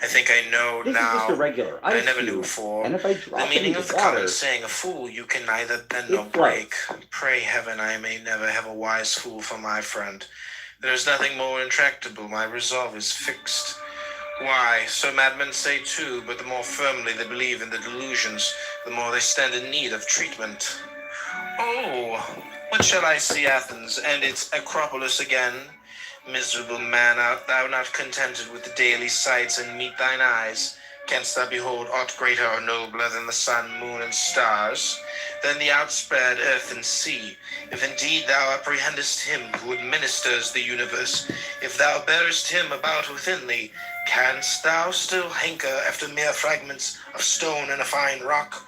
I think I know This now, is just a regular but I ice never knew cube, before, and if I the drop it meaning into of the water, common saying, a fool you can neither bend it nor floats. break. Pray heaven I may never have a wise fool for my friend. There is nothing more intractable, my resolve is fixed. Why, so madmen say too, but the more firmly they believe in the delusions, the more they stand in need of treatment. Oh, what shall I see Athens and its Acropolis again? Miserable man, art thou not contented with the daily sights and meet thine eyes? Canst thou behold aught greater or nobler than the sun, moon, and stars? Than the outspread earth and sea? If indeed thou apprehendest him who administers the universe, if thou bearest him about within thee, canst thou still hanker after mere fragments of stone and a fine rock?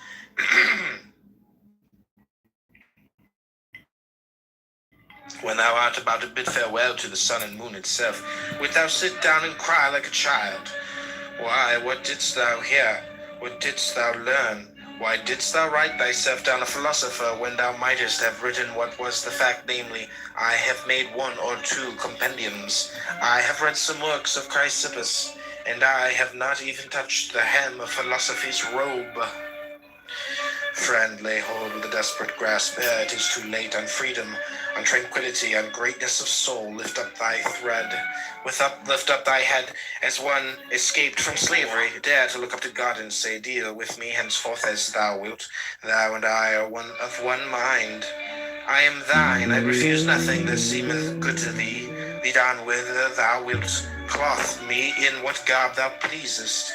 When thou art about to bid farewell to the sun and moon itself, wilt thou sit down and cry like a child? Why, what didst thou hear? What didst thou learn? Why didst thou write thyself down a philosopher when thou mightest have written what was the fact, namely, I have made one or two compendiums. I have read some works of Chrysippus, and I have not even touched the hem of philosophy's robe. Friend, lay hold with a desperate grasp ere it is too late on freedom, on tranquility, on greatness of soul. Lift up thy thread, lift up thy head, as one escaped from slavery. Dare to look up to God and say, deal with me henceforth as thou wilt. Thou and I are one of one mind. I am thine, I refuse nothing that seemeth good to thee. Lead on whither thou wilt, clothe me in what garb thou pleasest.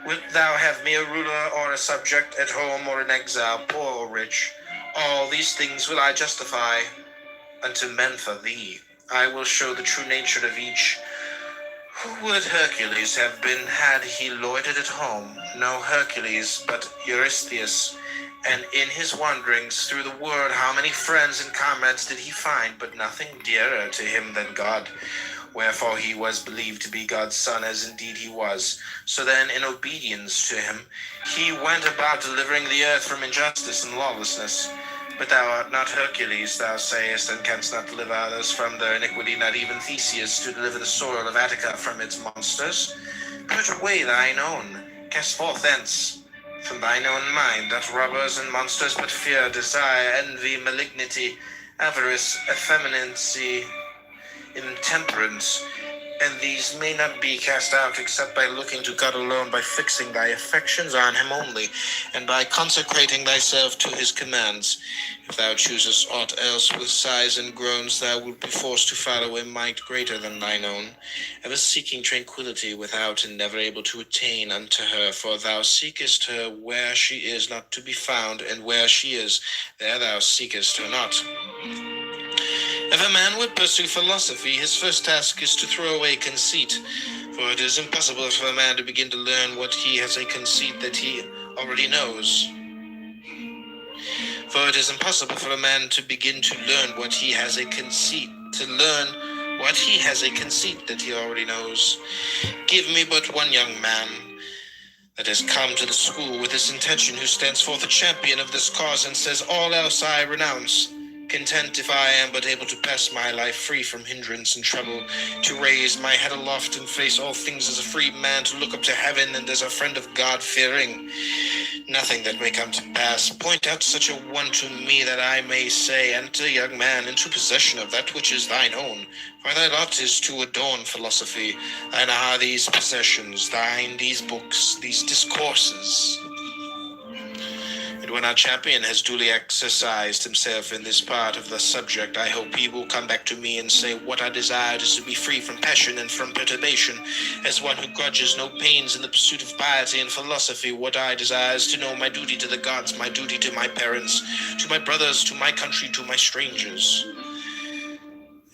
Wilt thou have me a ruler or a subject, at home or in exile, poor or rich? All these things will I justify unto men for thee. I will show the true nature of each. Who would Hercules have been had he loitered at home? No Hercules, but Eurystheus. And in his wanderings through the world, how many friends and comrades did he find, but nothing dearer to him than God? Wherefore he was believed to be God's son, as indeed he was. So then, in obedience to him, he went about delivering the earth from injustice and lawlessness. But thou art not Hercules, thou sayest, and canst not deliver others from their iniquity, not even Theseus to deliver the soil of Attica from its monsters. Put away thine own, cast forth thence from thine own mind, that robbers and monsters but fear, desire, envy, malignity, avarice, effeminacy, intemperance, and these may not be cast out except by looking to God alone, by fixing thy affections on him only, and by consecrating thyself to his commands. If thou choosest aught else, with sighs and groans thou wilt be forced to follow a might greater than thine own, ever seeking tranquillity without, and never able to attain unto her, for thou seekest her where she is not to be found, and where she is, there thou seekest her not. If a man would pursue philosophy, his first task is to throw away conceit, for it is impossible for a man to begin to learn what he has a conceit that he already knows. For it is impossible for a man to begin to learn what he has a conceit, that he already knows. Give me but one young man that has come to the school with this intention, who stands forth a champion of this cause, and says, all else I renounce, content if I am but able to pass my life free from hindrance and trouble, to raise my head aloft and face all things as a free man, to look up to heaven and as a friend of God fearing. Nothing that may come to pass, point out such a one to me, that I may say, enter, young man, into possession of that which is thine own, for thy lot is to adorn philosophy. Thine are these possessions, thine these books, these discourses. And when our champion has duly exercised himself in this part of the subject, I hope he will come back to me and say, what I desired is to be free from passion and from perturbation, as one who grudges no pains in the pursuit of piety and philosophy. What I desire is to know my duty to the gods, my duty to my parents, to my brothers, to my country, to my strangers.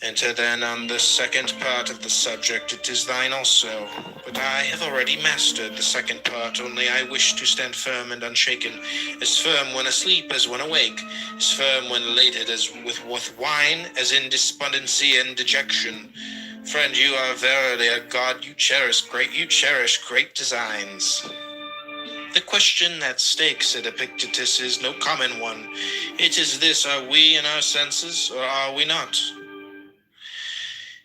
Enter then on the second part of the subject. It is thine also, but I have already mastered the second part, only I wish to stand firm and unshaken, as firm when asleep as when awake, as firm when elated as with wine, as in despondency and dejection. Friend, you are verily a god, you cherish great designs. The question at stake, said Epictetus, is no common one. It is this, are we in our senses, or are we not?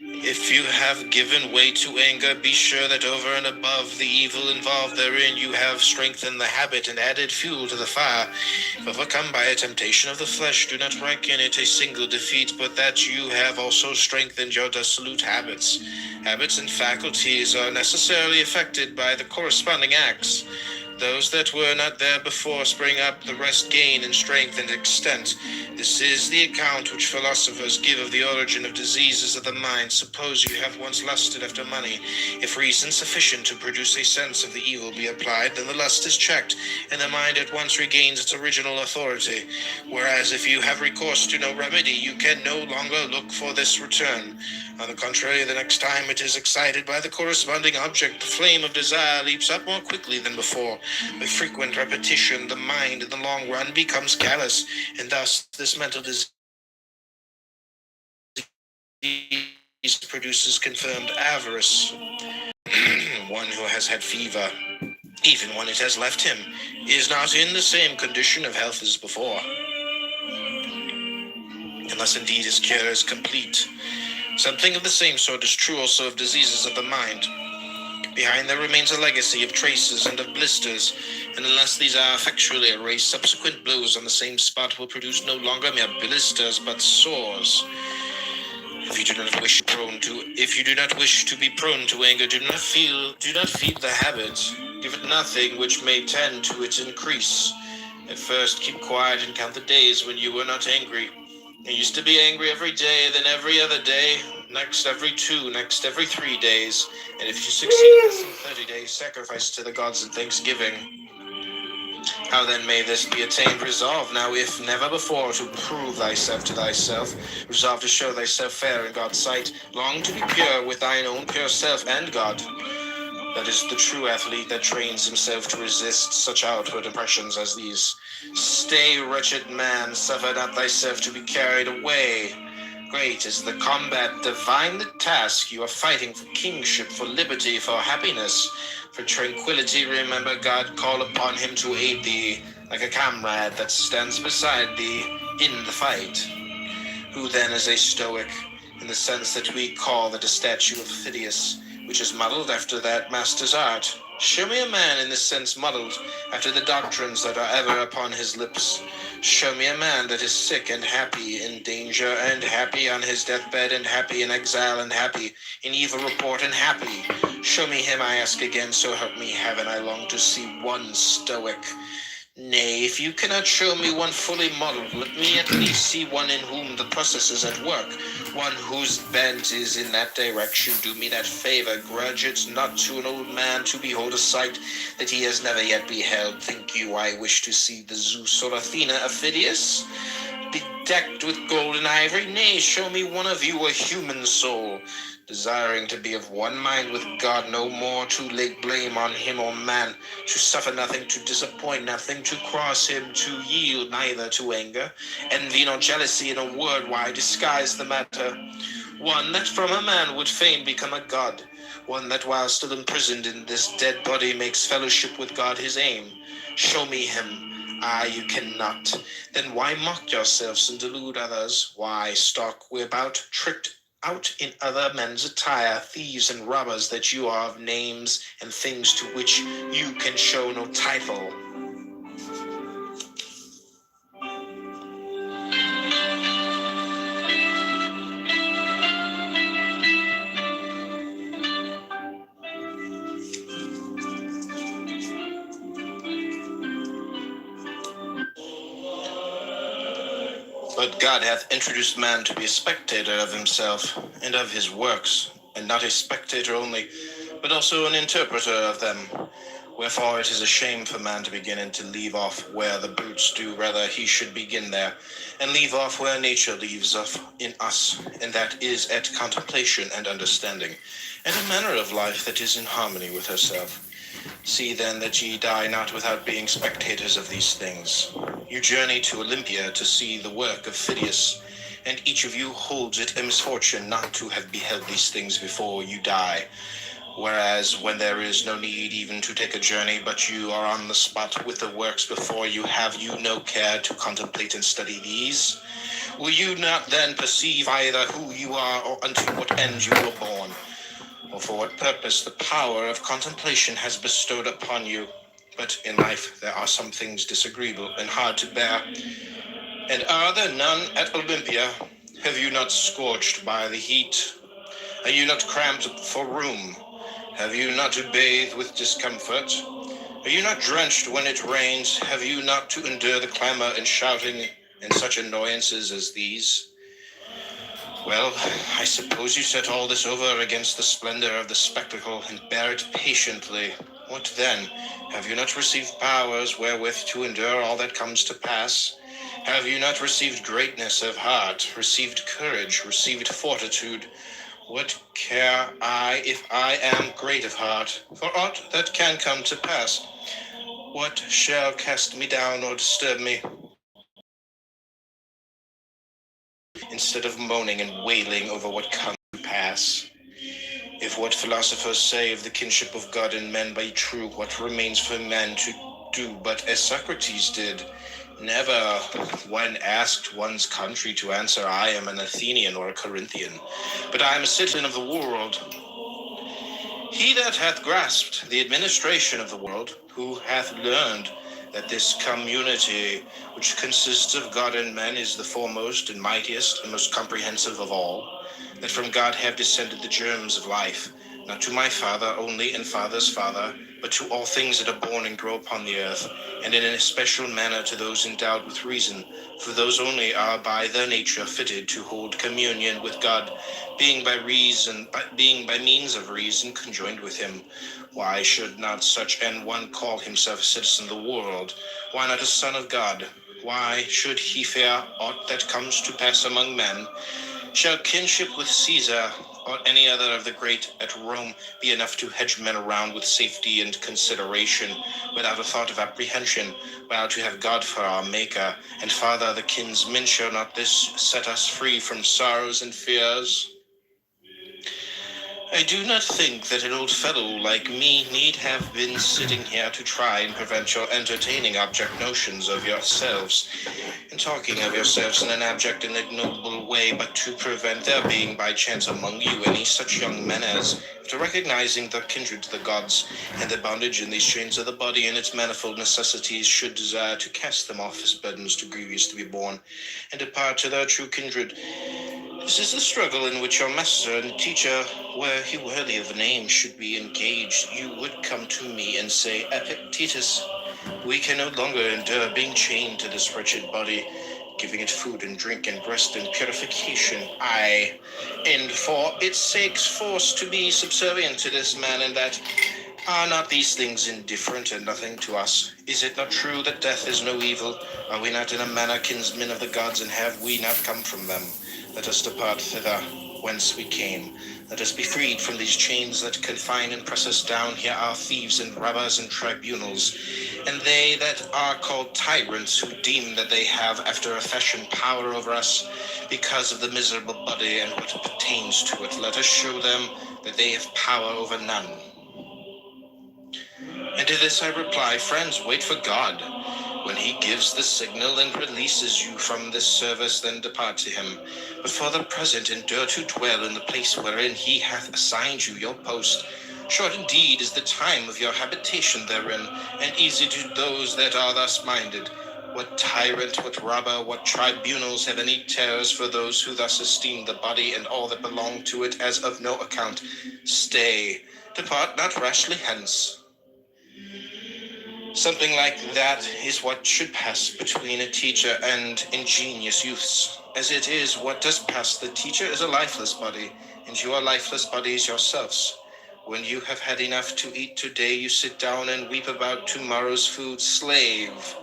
If you have given way to anger, be sure that over and above the evil involved therein, you have strengthened the habit and added fuel to the fire. If overcome by a temptation of the flesh, do not reckon it a single defeat, but that you have also strengthened your dissolute habits. Habits and faculties are necessarily affected by the corresponding acts. Those that were not there before spring up, the rest gain in strength and extent. This is the account which philosophers give of the origin of diseases of the mind. Suppose you have once lusted after money. If reason sufficient to produce a sense of the evil be applied, then the lust is checked, and the mind at once regains its original authority. Whereas if you have recourse to no remedy, you can no longer look for this return. On the contrary, the next time it is excited by the corresponding object, the flame of desire leaps up more quickly than before. By frequent repetition, the mind in the long run becomes callous, and thus this mental disease produces confirmed avarice. One who has had fever, even when it has left him, is not in the same condition of health as before, unless indeed his cure is complete. Something of the same sort is true also of diseases of the mind. Behind there remains a legacy of traces and of blisters, and unless these are effectually erased, subsequent blows on the same spot will produce no longer mere blisters, but sores. If you do not wish to be prone to anger, do not feed the habit. Give it nothing which may tend to its increase. At first keep quiet and count the days when you were not angry. You used to be angry every day, then every other day, next every 2, next every 3 days, and if you succeed in this in 30 days, sacrifice to the gods in thanksgiving. How then may this be attained? Resolve now, if never before, to prove thyself to thyself. Resolve to show thyself fair in God's sight. Long to be pure with thine own pure self and God. That is the true athlete that trains himself to resist such outward impressions as these. Stay, wretched man, suffer not thyself to be carried away. Great is the combat, divine the task. You are fighting for kingship, for liberty, for happiness, for tranquility. Remember God, call upon him to aid thee, like a comrade that stands beside thee in the fight. Who then is a Stoic, in the sense that we call that a statue of Phidias, which is modeled after that master's art? Show me a man in this sense modeled after the doctrines that are ever upon his lips. Show me a man that is sick and happy in danger, and happy on his deathbed, and happy in exile, and happy in evil report, and happy. Show me him, I ask again, so help me heaven, I long to see one Stoic. Nay, if you cannot show me one fully modeled, let me at least see one in whom the process is at work, one whose bent is in that direction. Do me that favor, grudge it not to an old man to behold a sight that he has never yet beheld. Think you I wish to see the Zeus or Athena of Phidias, bedecked with gold and ivory? Nay, show me one of you a human soul, desiring to be of one mind with God, no more to lay blame on him or man, to suffer nothing, to disappoint nothing, to cross him, to yield neither to anger, envy, nor jealousy. In a word, why disguise the matter? One that from a man would fain become a god, one that while still imprisoned in this dead body makes fellowship with God his aim. Show me him. Ah, you cannot. Then why mock yourselves and delude others? Why stalk we about, tricked out in other men's attire, thieves and robbers that you are of names and things to which you can show no title? But God hath introduced man to be a spectator of himself and of his works, and not a spectator only, but also an interpreter of them. Wherefore it is a shame for man to begin and to leave off where the brutes do. Rather he should begin there, and leave off where nature leaves off in us, and that is at contemplation and understanding, and a manner of life that is in harmony with herself. See then that ye die not without being spectators of these things. You journey to Olympia to see the work of Phidias, and each of you holds it a misfortune not to have beheld these things before you die. Whereas when there is no need even to take a journey, but you are on the spot with the works before you, have you no care to contemplate and study these? Will you not then perceive either who you are or unto what end you were born, or for what purpose the power of contemplation has bestowed upon you? But in life there are some things disagreeable and hard to bear. And are there none at Olympia? Have you not scorched by the heat? Are you not cramped for room? Have you not to bathe with discomfort? Are you not drenched when it rains? Have you not to endure the clamor and shouting and such annoyances as these? Well, I suppose you set all this over against the splendor of the spectacle and bear it patiently. What then? Have you not received powers wherewith to endure all that comes to pass? Have you not received greatness of heart, received courage, received fortitude? What care I if I am great of heart, for aught that can come to pass? What shall cast me down or disturb me? Instead of moaning and wailing over what comes to pass. If what philosophers say of the kinship of God and men be true, what remains for men to do but as Socrates did? Never, when asked one's country, to answer, I am an Athenian or a Corinthian, but I am a citizen of the world. He that hath grasped the administration of the world, who hath learned that this community, which consists of God and men, is the foremost and mightiest and most comprehensive of all, that from God have descended the germs of life, not to my father only and father's father, but to all things that are born and grow upon the earth, and in an especial manner to those endowed with reason, for those only are by their nature fitted to hold communion with God, being by means of reason conjoined with him. Why should not such an one call himself a citizen of the world? Why not a son of God? Why should he fear aught that comes to pass among men? Shall kinship with Caesar or any other of the great at Rome be enough to hedge men around with safety and consideration, without a thought of apprehension, while to have God for our Maker, and Father the kinsmen, shall not this set us free from sorrows and fears? I do not think that an old fellow like me need have been sitting here to try and prevent your entertaining abject notions of yourselves, and talking of yourselves in an abject and ignoble way, but to prevent there being by chance among you any such young men as, after recognizing their kindred to the gods, and their bondage in these chains of the body and its manifold necessities, should desire to cast them off as burdens too grievous to be borne, and depart to their true kindred. This is the struggle in which your master and teacher, were he worthy of the name, should be engaged. You would come to me and say, Epictetus, we can no longer endure being chained to this wretched body, giving it food and drink and rest and purification, aye, and for its sakes forced to be subservient to this man and that. Are not these things indifferent and nothing to us? Is it not true that death is no evil? Are we not in a manner kinsmen of the gods, and have we not come from them? Let us depart thither whence we came. Let us be freed from these chains that confine and press us down. Here are thieves and robbers and tribunals, and they that are called tyrants, who deem that they have after a fashion power over us, because of the miserable body and what pertains to it. Let us show them that they have power over none. And to this I reply, friends, wait for God. When he gives the signal and releases you from this service, then depart to him. But for the present endure to dwell in the place wherein he hath assigned you your post. Short indeed is the time of your habitation therein, and easy to those that are thus minded. What tyrant, what robber, what tribunals have any terrors for those who thus esteem the body and all that belong to it as of no account? Stay, depart not rashly hence. Something like that is what should pass between a teacher and ingenious youths. As it is, what does pass? The teacher is a lifeless body, and you are lifeless bodies yourselves. When you have had enough to eat today, you sit down and weep about tomorrow's food. Slave!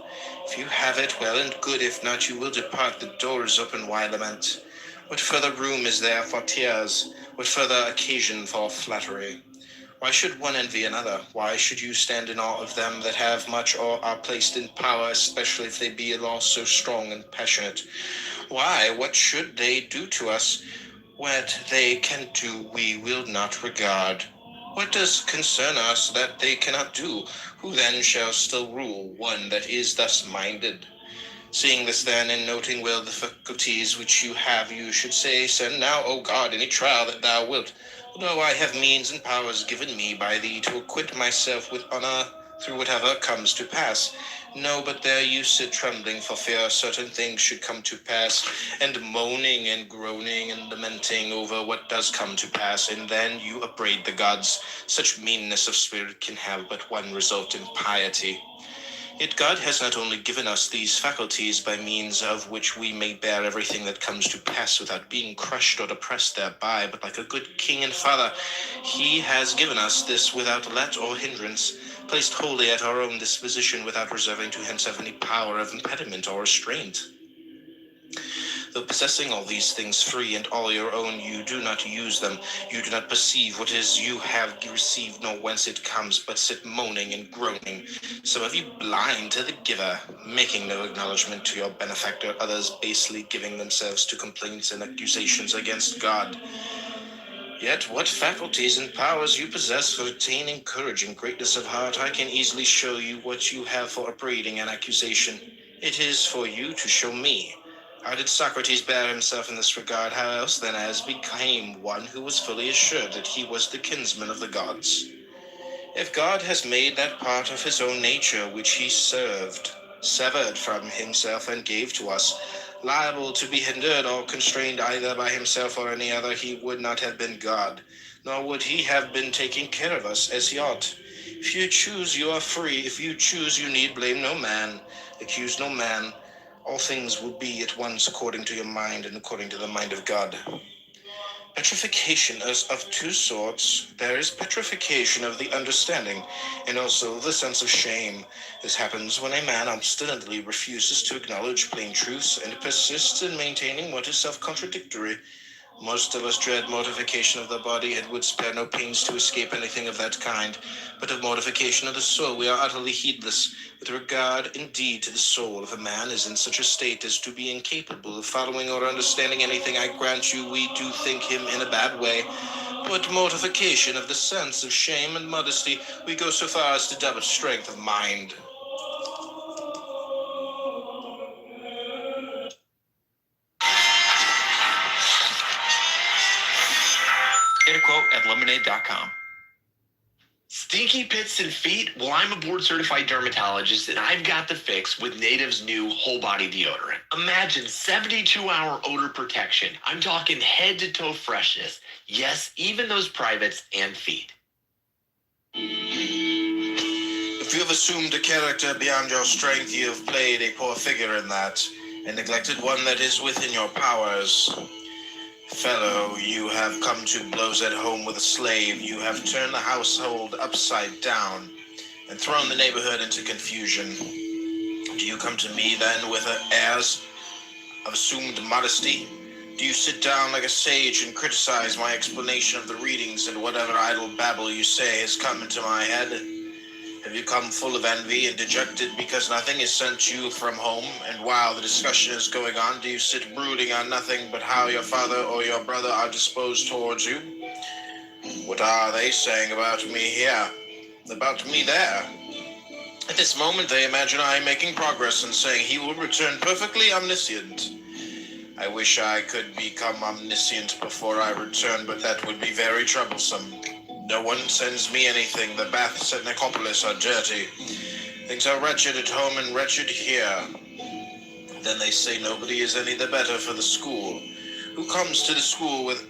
If you have it, well and good. If not, you will depart. The door is open. Why lament? What further room is there for tears? What further occasion for flattery? Why should one envy another? Why should you stand in awe of them that have much or are placed in power, especially if they be at all so strong and passionate? Why, what should they do to us? What they can do we will not regard. What does concern us that they cannot do? Who then shall still rule one that is thus minded? Seeing this then, and noting well the faculties which you have, you should say, send now, O God, any trial that thou wilt. Although I have means and powers given me by thee to acquit myself with honor through whatever comes to pass. No, but there you sit trembling for fear certain things should come to pass, and moaning and groaning and lamenting over what does come to pass, and then you upbraid the gods. Such meanness of spirit can have but one result, in piety. Yet God has not only given us these faculties by means of which we may bear everything that comes to pass without being crushed or depressed thereby, but like a good king and father, he has given us this without let or hindrance, placed wholly at our own disposition without reserving to himself any power of impediment or restraint. Though possessing all these things free and all your own, you do not use them. You do not perceive what is you have received, nor whence it comes, but sit moaning and groaning, some of you blind to the giver, making no acknowledgement to your benefactor, others basely giving themselves to complaints and accusations against God. Yet what faculties and powers you possess for attaining courage and greatness of heart, I can easily show you. What you have for upbraiding and accusation, it is for you to show me. How did Socrates bear himself in this regard? How else then as became one who was fully assured that he was the kinsman of the gods? If God has made that part of his own nature which he served, severed from himself and gave to us, liable to be hindered or constrained either by himself or any other, he would not have been God, nor would he have been taking care of us as he ought. If you choose, you are free. If you choose, you need blame no man, accuse no man. All things will be at once according to your mind and according to the mind of God. Petrification is of two sorts. There is petrification of the understanding, and also the sense of shame. This happens when a man obstinately refuses to acknowledge plain truths and persists in maintaining what is self-contradictory. Most of us dread mortification of the body and would spare no pains to escape anything of that kind. But of mortification of the soul we are utterly heedless. With regard, indeed, to the soul, if a man is in such a state as to be incapable of following or understanding anything, I grant you we do think him in a bad way. But mortification of the sense of shame and modesty, we go so far as to doubt strength of mind. Get a quote at lemonade.com. Stinky pits and feet? Well, I'm a board certified dermatologist and I've got the fix with Native's new whole body deodorant. Imagine 72-hour odor protection. I'm talking head to toe freshness. Yes, even those privates and feet. If you have assumed a character beyond your strength, you have played a poor figure in that, and neglected one that is within your powers. Fellow, you have come to blows at home with a slave. You have turned the household upside down and thrown the neighborhood into confusion. Do you come to me then with airs of assumed modesty? Do you sit down like a sage and criticize my explanation of the readings and whatever idle babble you say has come into my head? Have you come full of envy and dejected because nothing is sent you from home, and while the discussion is going on, do you sit brooding on nothing but how your father or your brother are disposed towards you? What are they saying about me here? About me there? At this moment they imagine I am making progress and saying he will return perfectly omniscient. I wish I could become omniscient before I return, but that would be very troublesome. No one sends me anything. The baths at Nicopolis are dirty. Things are wretched at home and wretched here. Then they say nobody is any the better for the school. Who comes to the school with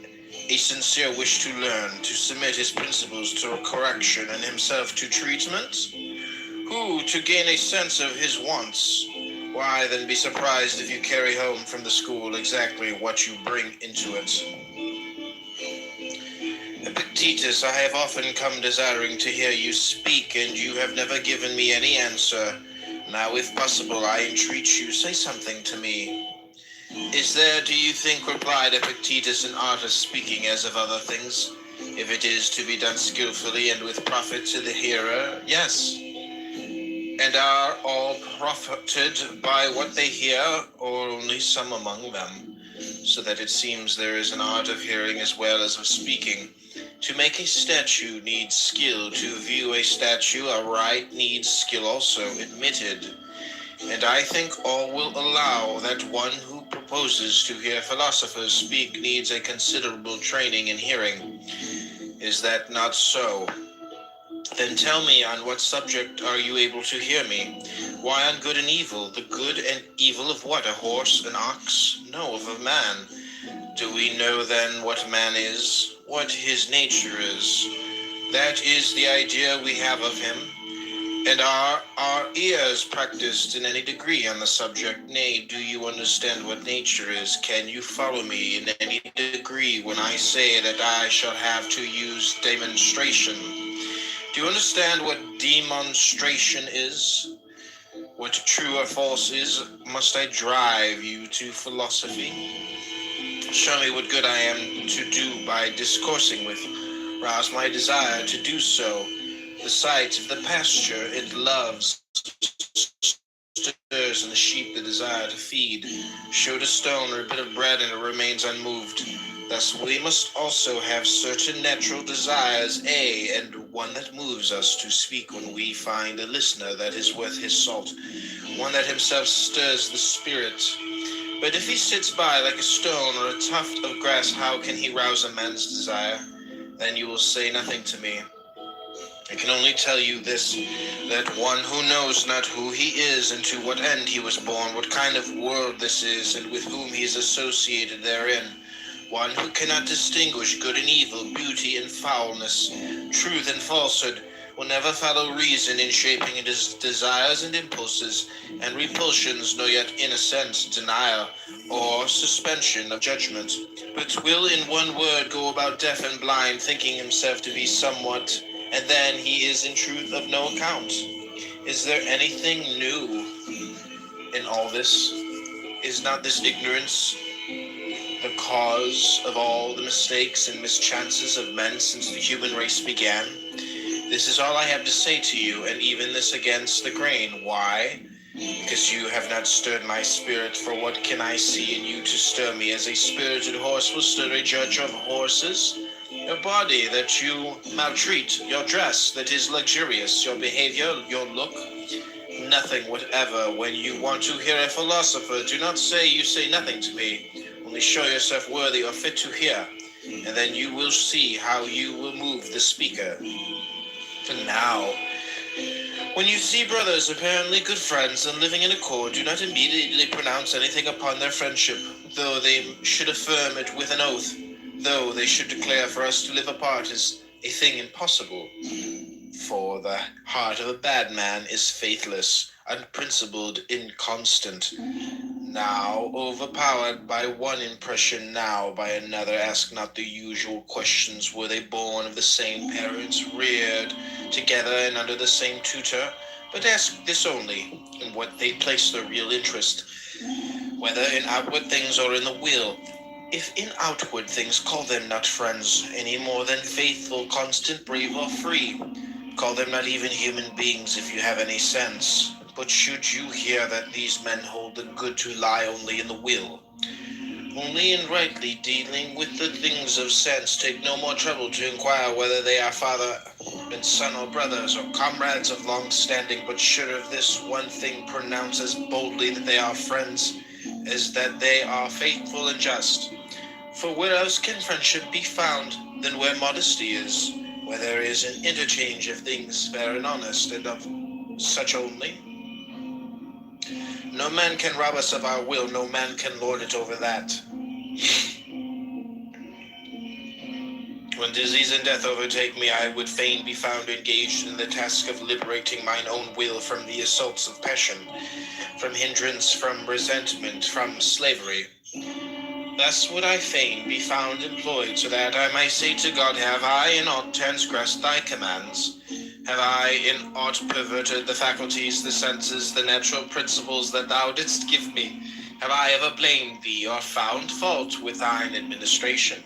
a sincere wish to learn, to submit his principles to a correction and himself to treatment? Who, to gain a sense of his wants? Why, then be surprised if you carry home from the school exactly what you bring into it. Epictetus, I have often come desiring to hear you speak, and you have never given me any answer. Now, if possible, I entreat you, say something to me. Is there, do you think, replied Epictetus, an art of speaking as of other things? If it is to be done skillfully and with profit to the hearer, yes. And are all profited by what they hear, or only some among them? So that it seems there is an art of hearing as well as of speaking. To make a statue needs skill, to view a statue aright needs skill also, admitted. And I think all will allow that one who proposes to hear philosophers speak needs a considerable training in hearing. Is that not so? Then tell me, on what subject are you able to hear me? Why on good and evil? The good and evil of what? A horse, an ox? No, of a man. Do we know then what man is? What his nature is? That is the idea we have of him. And are our ears practiced in any degree on the subject? Nay, do you understand what nature is? Can you follow me in any degree when I say that I shall have to use demonstration? Do you understand what demonstration is? What true or false is? Must I drive you to philosophy? Show me what good I am to do by discoursing with. Rouse my desire to do so. The sight of the pasture it loves stirs in the sheep the desire to feed. Showed a stone or a bit of bread and it remains unmoved. Thus we must also have certain natural desires, and one that moves us to speak when we find a listener that is worth his salt, one that himself stirs the spirit. But if he sits by like a stone or a tuft of grass, how can he rouse a man's desire? Then you will say nothing to me. I can only tell you this, that one who knows not who he is and to what end he was born, what kind of world this is, and with whom he is associated therein, one who cannot distinguish good and evil, beauty and foulness, truth and falsehood, will never follow reason in shaping his desires and impulses and repulsions, nor yet, in a sense, denial or suspension of judgment, but will in one word go about deaf and blind, thinking himself to be somewhat, and then he is in truth of no account. Is there anything new in all this? Is not this ignorance the cause of all the mistakes and mischances of men since the human race began. This is all I have to say to you, and even this against the grain. Why? Because you have not stirred my spirit, for what can I see in you to stir me? As a spirited horse will stir a judge of horses? Your body that you maltreat, your dress that is luxurious, your behavior, your look, nothing whatever. When you want to hear a philosopher, do not say you say nothing to me. Only show yourself worthy or fit to hear, and then you will see how you will move the speaker. And now, when you see brothers apparently good friends and living in accord, do not immediately pronounce anything upon their friendship, though they should affirm it with an oath, though they should declare for us to live apart is a thing impossible. For the heart of a bad man is faithless, unprincipled, inconstant. Now overpowered by one impression, now by another. Ask not the usual questions. Were they born of the same parents, reared together and under the same tutor? But ask this only, in what they place their real interest, whether in outward things or in the will. If in outward things, call them not friends, any more than faithful, constant, brave, or free. Call them not even human beings if you have any sense. But should you hear that these men hold the good to lie only in the will, only in rightly dealing with the things of sense, take no more trouble to inquire whether they are father and son or brothers or comrades of long standing, but sure of this one thing, pronounce as boldly that they are friends as that they are faithful and just. For where else can friendship be found than where modesty is, where there is an interchange of things fair and honest, and of such only? No man can rob us of our will, no man can lord it over that. When disease and death overtake me, I would fain be found engaged in the task of liberating mine own will from the assaults of passion, from hindrance, from resentment, from slavery. Thus would I fain be found employed, so that I may say to God, have I in aught transgressed thy commands? Have I in aught perverted the faculties, the senses, the natural principles that thou didst give me? Have I ever blamed thee or found fault with thine administration?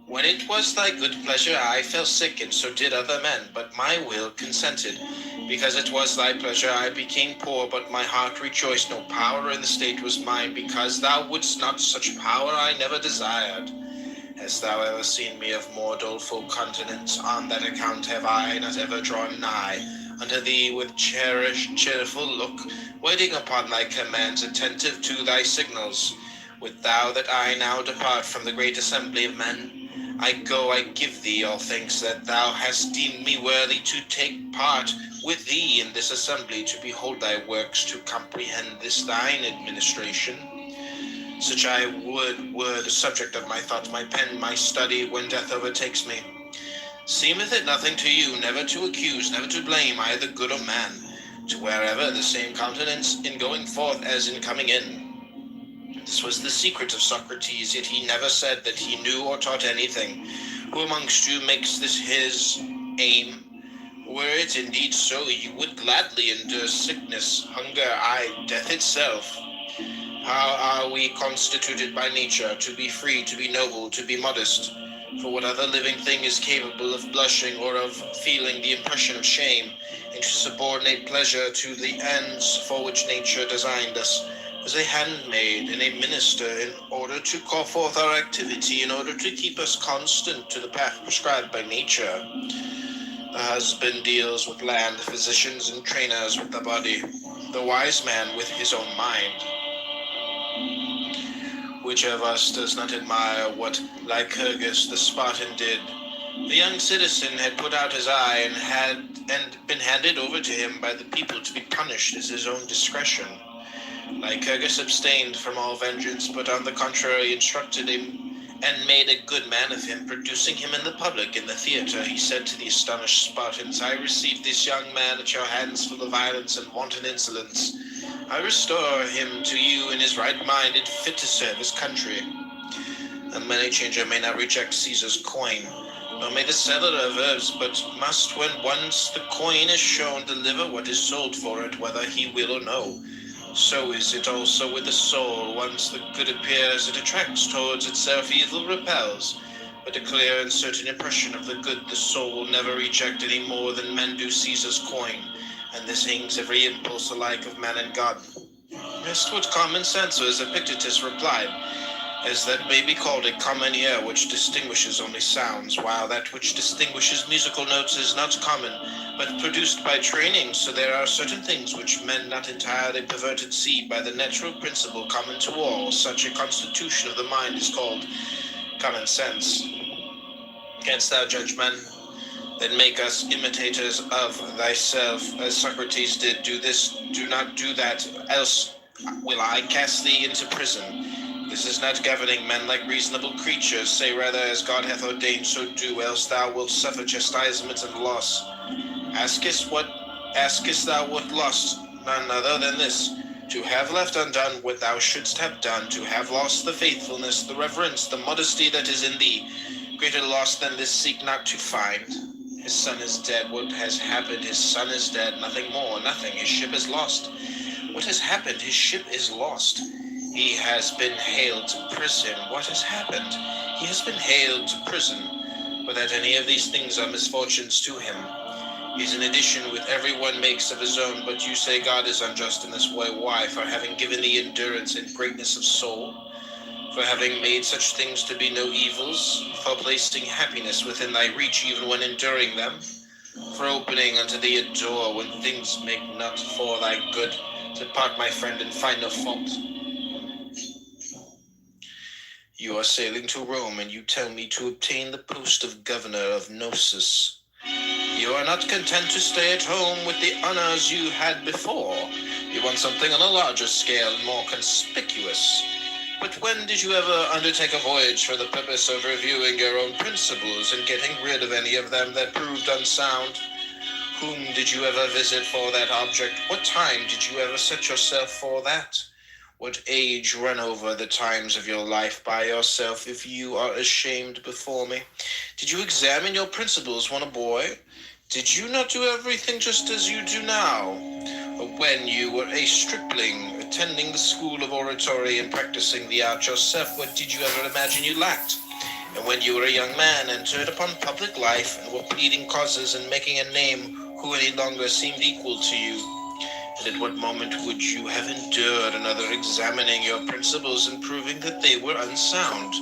When it was thy good pleasure, I fell sick, and so did other men, but my will consented. Because it was thy pleasure, I became poor, but my heart rejoiced. No power in the state was mine, because thou wouldst not such power I never desired. Hast thou ever seen me of more doleful countenance? On that account have I not ever drawn nigh unto thee with cheerful look, waiting upon thy commands, attentive to thy signals. Wilt thou that I now depart from the great assembly of men? I go, I give thee all thanks that thou hast deemed me worthy to take part with thee in this assembly, to behold thy works, to comprehend this thine administration. Such I were the subject of my thought, my pen, my study, when death overtakes me. Seemeth it nothing to you, never to accuse, never to blame, either good or man, to wear ever the same countenance in going forth as in coming in? This was the secret of Socrates, yet he never said that he knew or taught anything. Who amongst you makes this his aim? Were it indeed so, you would gladly endure sickness, hunger, aye, death itself. How are we constituted by nature, to be free, to be noble, to be modest? For what other living thing is capable of blushing or of feeling the impression of shame, and to subordinate pleasure to the ends for which nature designed us, as a handmaid and a minister, in order to call forth our activity, in order to keep us constant to the path prescribed by nature? The husband deals with land, the physicians and trainers with the body, the wise man with his own mind. Which of us does not admire what Lycurgus the Spartan did? The young citizen had put out his eye and been handed over to him by the people to be punished as his own discretion. Lycurgus abstained from all vengeance, but on the contrary instructed him and made a good man of him. Producing him in the public, in the theatre, he said to the astonished Spartans, I received this young man at your hands full of violence and wanton insolence. I restore him to you in his right mind and fit to serve his country. A money changer may not reject Caesar's coin, nor may the seller of herbs, but must, when once the coin is shown, deliver what is sold for it, whether he will or no. So is it also with the soul. Once the good appears, it attracts towards itself, evil repels. But a clear and certain impression of the good the soul will never reject any more than men do Caesar's coin, and this hangs every impulse alike of man and God. As to what common sense was, Epictetus replied, as that may be called a common ear which distinguishes only sounds, while that which distinguishes musical notes is not common, but produced by training. So there are certain things which men not entirely perverted see by the natural principle common to all. Such a constitution of the mind is called common sense. Canst thou judge men? Then make us imitators of thyself, as Socrates did. Do this, do not do that, else will I cast thee into prison. This is not governing men like reasonable creatures. Say rather, as God hath ordained, so do, else thou wilt suffer chastisement and loss. Askest thou what lost? None other than this, to have left undone what thou shouldst have done, to have lost the faithfulness, the reverence, the modesty that is in thee. Greater loss than this seek not to find. His son is dead. What has happened? His son is dead. Nothing more, nothing. His ship is lost. What has happened? His ship is lost. He has been haled to prison. What has happened? He has been haled to prison. But that any of these things are misfortunes to him. He's an addition with every one makes of his own, but you say God is unjust in this way. Why? For having given thee endurance and greatness of soul? For having made such things to be no evils? For placing happiness within thy reach even when enduring them? For opening unto thee a door when things make not for thy good? Depart, my friend, and find no fault. You are sailing to Rome, and you tell me to obtain the post of governor of Gnosis. You are not content to stay at home with the honors you had before. You want something on a larger scale and more conspicuous. But when did you ever undertake a voyage for the purpose of reviewing your own principles and getting rid of any of them that proved unsound? Whom did you ever visit for that object? What time did you ever set yourself for that? What age run over the times of your life by yourself, if you are ashamed before me? Did you examine your principles when a boy? Did you not do everything just as you do now? Or when you were a stripling, attending the school of oratory and practicing the art yourself, what did you ever imagine you lacked? And when you were a young man, entered upon public life, and were pleading causes and making a name, who any longer seemed equal to you? And at what moment would you have endured another examining your principles and proving that they were unsound?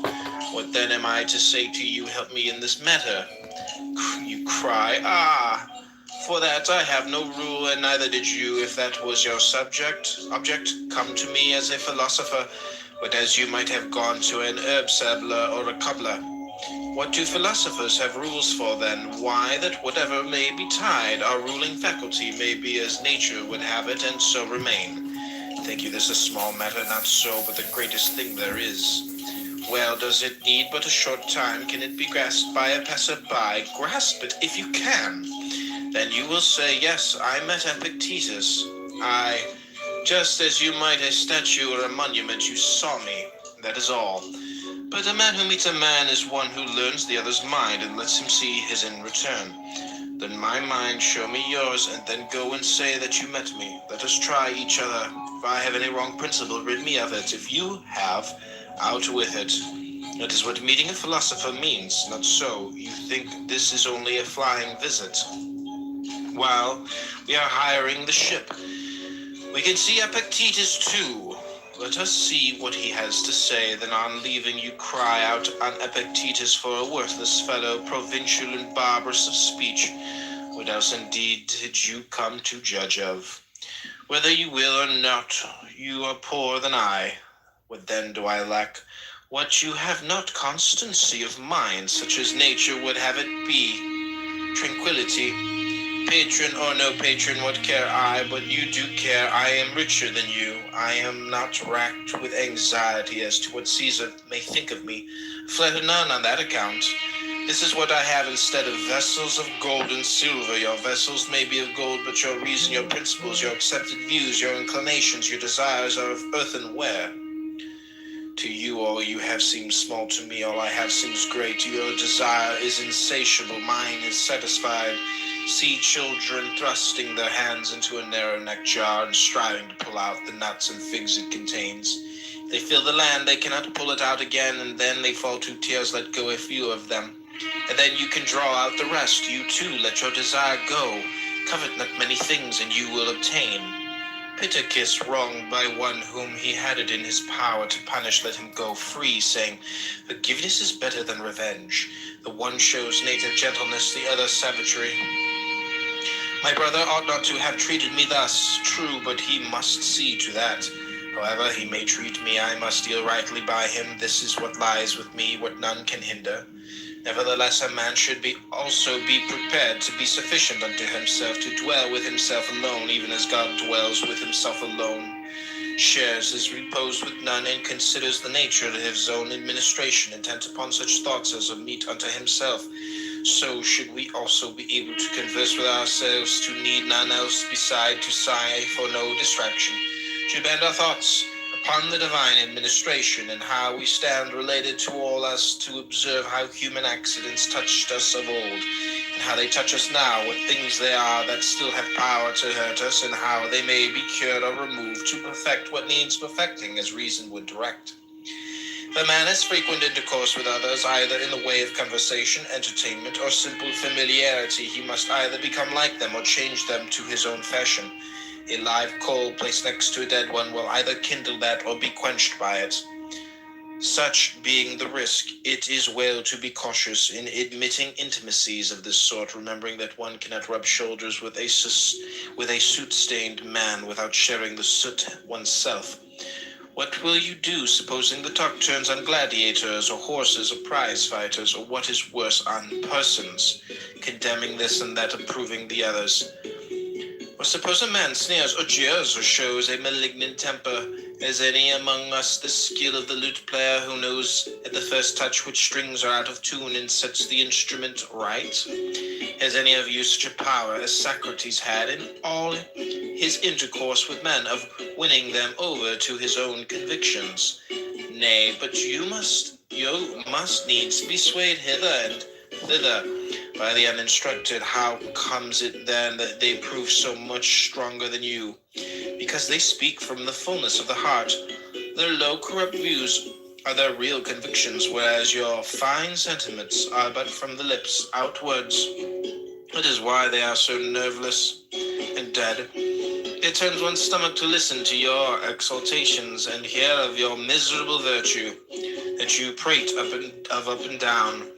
What then am I to say to you, help me in this matter? You cry, ah! For that I have no rule, and neither did you, if that was your object, come to me as a philosopher, but as you might have gone to an herb saddler or a cobbler. What do philosophers have rules for then? Why, that whatever may be tied, our ruling faculty may be as nature would have it, and so remain. Think you this a small matter? Not so, but the greatest thing there is. Well, does it need but a short time? Can it be grasped by a passer-by? Grasp it if you can. Then you will say, yes, I met Epictetus. I, just as you might a statue or a monument, you saw me. That is all. But a man who meets a man is one who learns the other's mind and lets him see his in return. Then my mind, show me yours, and then go and say that you met me. Let us try each other. If I have any wrong principle, rid me of it. If you have, out with it. That is what meeting a philosopher means. Not so. You think this is only a flying visit. While we are hiring the ship, we can see Epictetus too. Let us see what he has to say, then on leaving you cry out on Epictetus for a worthless fellow, provincial and barbarous of speech. What else indeed did you come to judge of? Whether you will or not, you are poorer than I. What then do I lack? What you have not, constancy of mind, such as nature would have it be. Tranquility. Patron or no patron, what care I? But you do care. I am richer than you. I am not racked with anxiety as to what Caesar may think of me. Flatter none on that account. This is what I have instead of vessels of gold and silver. Your vessels may be of gold, but your reason, your principles, your accepted views, your inclinations, your desires are of earthenware. To you all you have seems small, to me all I have seems great. Your desire is insatiable, mine is satisfied. See children thrusting their hands into a narrow-necked jar and striving to pull out the nuts and figs it contains. They fill the land, they cannot pull it out again, and then they fall to tears, let go a few of them. And then you can draw out the rest, you too, let your desire go. Covet not many things, and you will obtain. Pittacus, wronged by one whom he had it in his power to punish, let him go free, saying, forgiveness is better than revenge. The one shows native gentleness, the other savagery. My brother ought not to have treated me thus, true, but he must see to that. However he may treat me, I must deal rightly by him. This is what lies with me, what none can hinder. Nevertheless, a man should also be prepared to be sufficient unto himself, to dwell with himself alone, even as God dwells with himself alone, shares his repose with none, and considers the nature of his own administration, intent upon such thoughts as are meet unto himself. So should we also be able to converse with ourselves, to need none else beside, to sigh for no distraction, to bend our thoughts upon the divine administration, and how we stand related to all us, to observe how human accidents touched us of old, and how they touch us now, what things they are that still have power to hurt us, and how they may be cured or removed, to perfect what needs perfecting, as reason would direct. If a man has frequent intercourse with others, either in the way of conversation, entertainment, or simple familiarity, he must either become like them or change them to his own fashion. A live coal placed next to a dead one will either kindle that or be quenched by it. Such being the risk, it is well to be cautious in admitting intimacies of this sort, remembering that one cannot rub shoulders with a soot-stained man without sharing the soot oneself. What will you do, supposing the talk turns on gladiators, or horses, or prize fighters, or what is worse, on persons, condemning this and that, approving the others? Or suppose a man sneers, or jeers, or shows a malignant temper. Has any among us the skill of the lute player, who knows at the first touch which strings are out of tune and sets the instrument right? Has any of you such a power as Socrates had in all his intercourse with men, of winning them over to his own convictions? Nay, but you must needs be swayed hither and thither by the uninstructed. How comes it then that they prove so much stronger than you? Because they speak from the fullness of the heart. Their low, corrupt views are their real convictions, whereas your fine sentiments are but from the lips outwards. That is why they are so nerveless and dead. It turns one's stomach to listen to your exaltations and hear of your miserable virtue, that you prate up and down.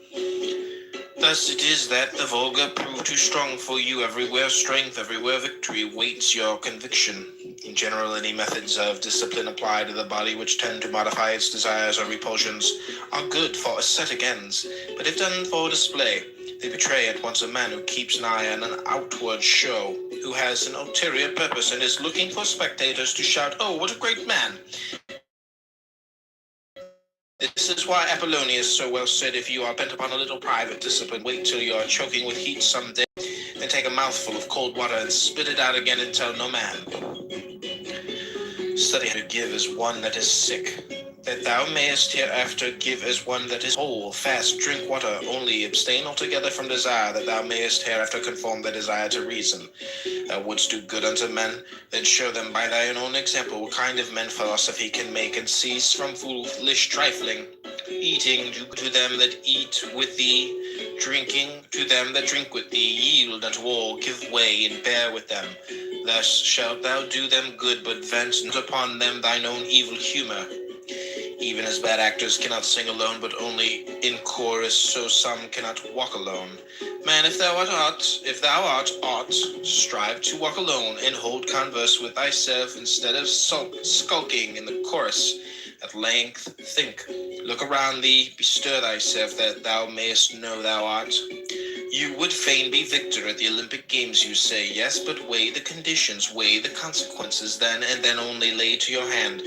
Thus it is that the vulgar prove too strong for you. Everywhere strength, everywhere victory waits your conviction. In general, any methods of discipline applied to the body which tend to modify its desires or repulsions are good for ascetic ends, but if done for display, they betray at once a man who keeps an eye on an outward show, who has an ulterior purpose and is looking for spectators to shout, "Oh, what a great man!" This is why Apollonius so well said, if you are bent upon a little private discipline, wait till you are choking with heat some day, then take a mouthful of cold water and spit it out again and tell no man. Study how to give as one that is sick, that thou mayest hereafter give as one that is whole. Fast, drink water, only abstain altogether from desire, that thou mayest hereafter conform thy desire to reason. Thou wouldst do good unto men, then show them by thine own example what kind of men philosophy can make, and cease from foolish trifling. Eating to them that eat with thee, drinking to them that drink with thee, yield unto all, give way, and bear with them. Thus shalt thou do them good, but vent not upon them thine own evil humor. Even as bad actors cannot sing alone, but only in chorus, so some cannot walk alone. Man, if thou art aught, strive to walk alone, and hold converse with thyself, instead of skulking in the chorus. At length think, look around thee, bestir thyself, that thou mayest know thou art. You would fain be victor at the Olympic Games, you say. Yes, but weigh the conditions, weigh the consequences, then, and then only lay to your hand.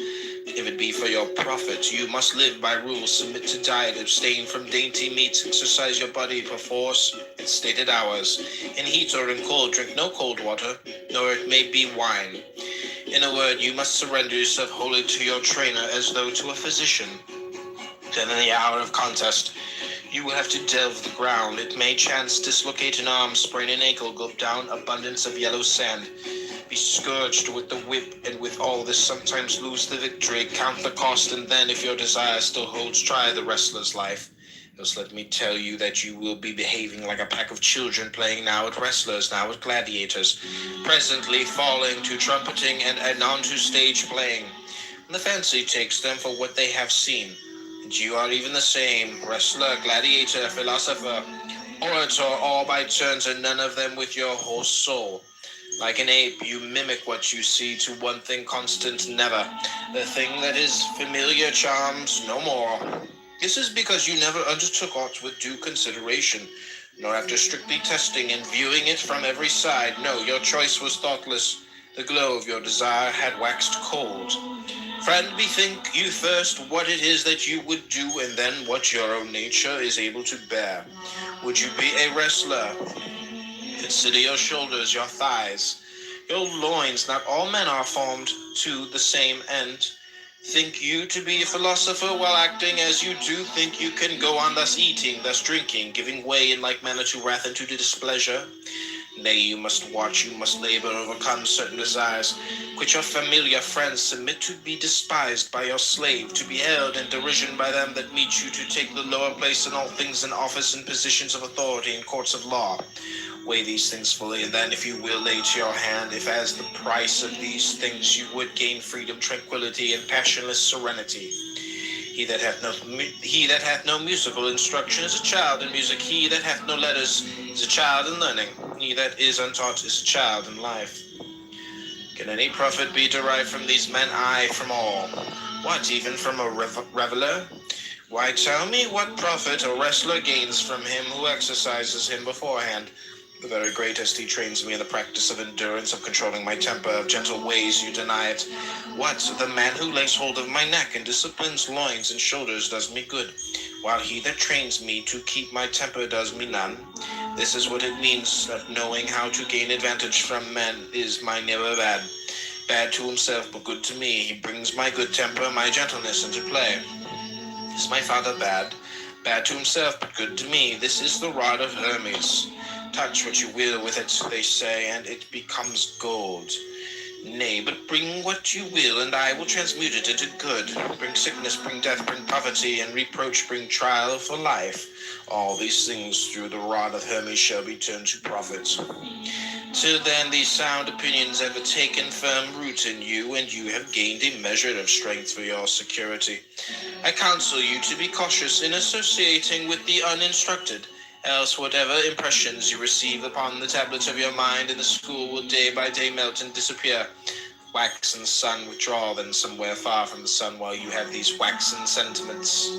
If it be for your profit, you must live by rules, submit to diet, abstain from dainty meats, exercise your body perforce at stated hours. In heat or in cold, drink no cold water, nor it may be wine. In a word, you must surrender yourself wholly to your trainer, as though to a physician. Then in the hour of contest, You will have to delve the ground. It may chance dislocate an arm, sprain an ankle, gulp down abundance of yellow sand. Be scourged with the whip, and with all this sometimes lose the victory. Count the cost, and then, if your desire still holds, try the wrestler's life. Else let me tell you that you will be behaving like a pack of children, playing now at wrestlers, now at gladiators, presently falling to trumpeting and anon to stage playing. And the fancy takes them for what they have seen. And you are even the same, wrestler, gladiator, philosopher, orator, all by turns, and none of them with your whole soul. Like an ape, you mimic what you see, to one thing constant, never. The thing that is familiar charms no more. This is because you never undertook aught with due consideration, nor after strictly testing and viewing it from every side. No, your choice was thoughtless. The glow of your desire had waxed cold. Friend, bethink you first what it is that you would do, and then what your own nature is able to bear. Would you be a wrestler? Consider your shoulders, your thighs, your loins. Not all men are formed to the same end. Think you to be a philosopher while acting as you do? Think you can go on thus eating, thus drinking, giving way in like manner to wrath and to displeasure? Nay, you must watch, you must labor, overcome certain desires. Quit your familiar friends, submit to be despised by your slave, to be held in derision by them that meet you, to take the lower place in all things, in office and positions of authority in courts of law. Weigh these things fully, and then, if you will, lay to your hand, if as the price of these things you would gain freedom, tranquility, and passionless serenity. He that hath no musical instruction is a child in music. He that hath no letters is a child in learning. He that is untaught is a child in life. Can any profit be derived from these men? Aye, from all. What, even from a reveler? Why, tell me what profit a wrestler gains from him who exercises him beforehand. The very greatest, he trains me in the practice of endurance, of controlling my temper, of gentle ways, you deny it. What, the man who lays hold of my neck and disciplines loins and shoulders does me good, while he that trains me to keep my temper does me none? This is what it means, that knowing how to gain advantage from men is my neighbor bad. Bad to himself, but good to me. He brings my good temper, my gentleness into play. Is my father bad? Bad to himself, but good to me. This is the rod of Hermes. Touch what you will with it, they say, and it becomes gold. Nay, but bring what you will, and I will transmute it into good. Bring sickness, bring death, bring poverty, and reproach, bring trial for life. All these things through the rod of Hermes shall be turned to profit. Till then, these sound opinions have taken firm root in you, and you have gained a measure of strength for your security. I counsel you to be cautious in associating with the uninstructed. Else whatever impressions you receive upon the tablets of your mind in the school will day by day melt and disappear. Wax and sun withdraw then somewhere far from the sun while you have these waxen sentiments.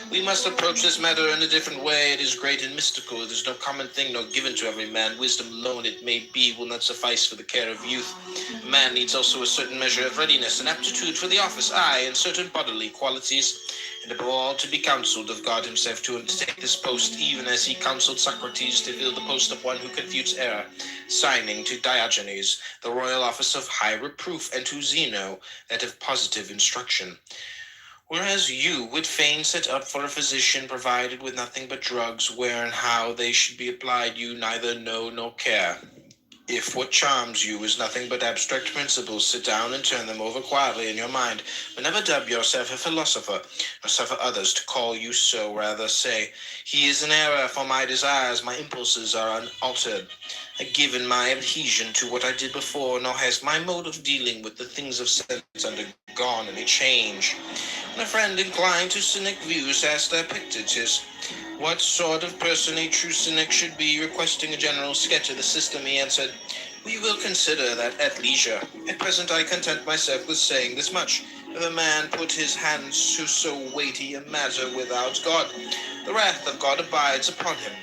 We must approach this matter in a different way. It is great and mystical. It is no common thing nor given to every man. Wisdom alone, it may be, will not suffice for the care of youth. A man needs also a certain measure of readiness and aptitude for the office, aye, and certain bodily qualities. And above all, to be counseled of God himself to undertake this post, even as he counseled Socrates to fill the post of one who confutes error, signing to Diogenes the royal office of high reproof, and to Zeno that of positive instruction. Whereas you would fain set up for a physician provided with nothing but drugs, where and how they should be applied you neither know nor care. If what charms you is nothing but abstract principles, sit down and turn them over quietly in your mind, but never dub yourself a philosopher, nor suffer others to call you so. Rather say, he is in error, for my desires, my impulses are unaltered. I give in my adhesion to what I did before, nor has my mode of dealing with the things of sense undergone any change. When a friend inclined to cynic views asked Epictetus what sort of person a true cynic should be, requesting a general sketch of the system, he answered, we will consider that at leisure. At present I content myself with saying this much. If a man put his hands to so weighty a matter without God, the wrath of God abides upon him.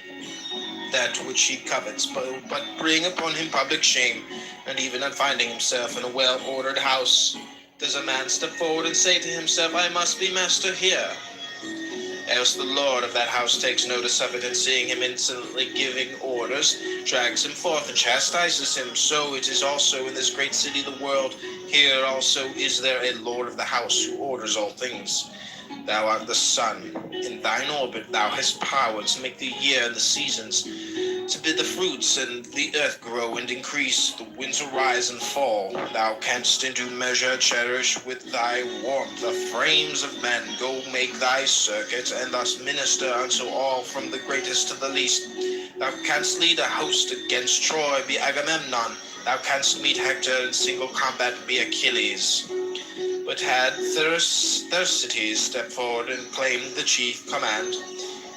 That which he covets, but bring upon him public shame, and even on finding himself in a well-ordered house, does a man step forward and say to himself, I must be master here? Else the lord of that house takes notice of it, and seeing him insolently giving orders, drags him forth and chastises him. So it is also in this great city, the world. Here also is there a lord of the house who orders all things. Thou art the sun. In thine orbit thou hast power to make the year and the seasons, to bid the fruits and the earth grow and increase, the winds arise and fall. Thou canst in due measure cherish with thy warmth the frames of men. Go make thy circuit, and thus minister unto all, from the greatest to the least. Thou canst lead a host against Troy, be Agamemnon. Thou canst meet Hector in single combat, be Achilles. But had Thersites stepped forward and claimed the chief command,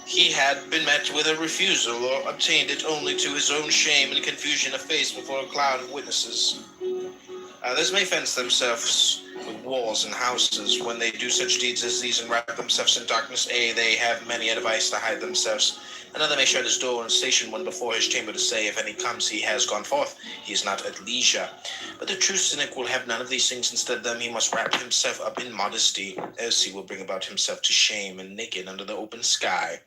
he had been met with a refusal, or obtained it only to his own shame and confusion of face before a cloud of witnesses. Others may fence themselves with walls and houses. When they do such deeds as these and wrap themselves in darkness, they have many a device to hide themselves. Another may shut his door and station one before his chamber to say, if any comes, he has gone forth, he is not at leisure. But the true cynic will have none of these things. Instead of them, he must wrap himself up in modesty, else he will bring about himself to shame, and naked under the open sky.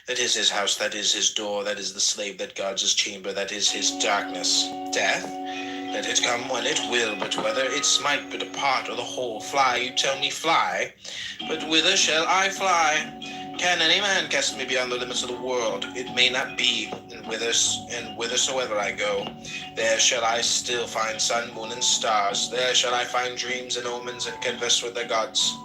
That is his house, that is his door, that is the slave that guards his chamber, that is his darkness. Death? Let it come when it will, but whether it smite but a part or the whole, fly, you tell me, fly. But whither shall I fly? Can any man cast me beyond the limits of the world? It may not be, and whithersoever I go, there shall I still find sun, moon, and stars. There shall I find dreams and omens and converse with the gods.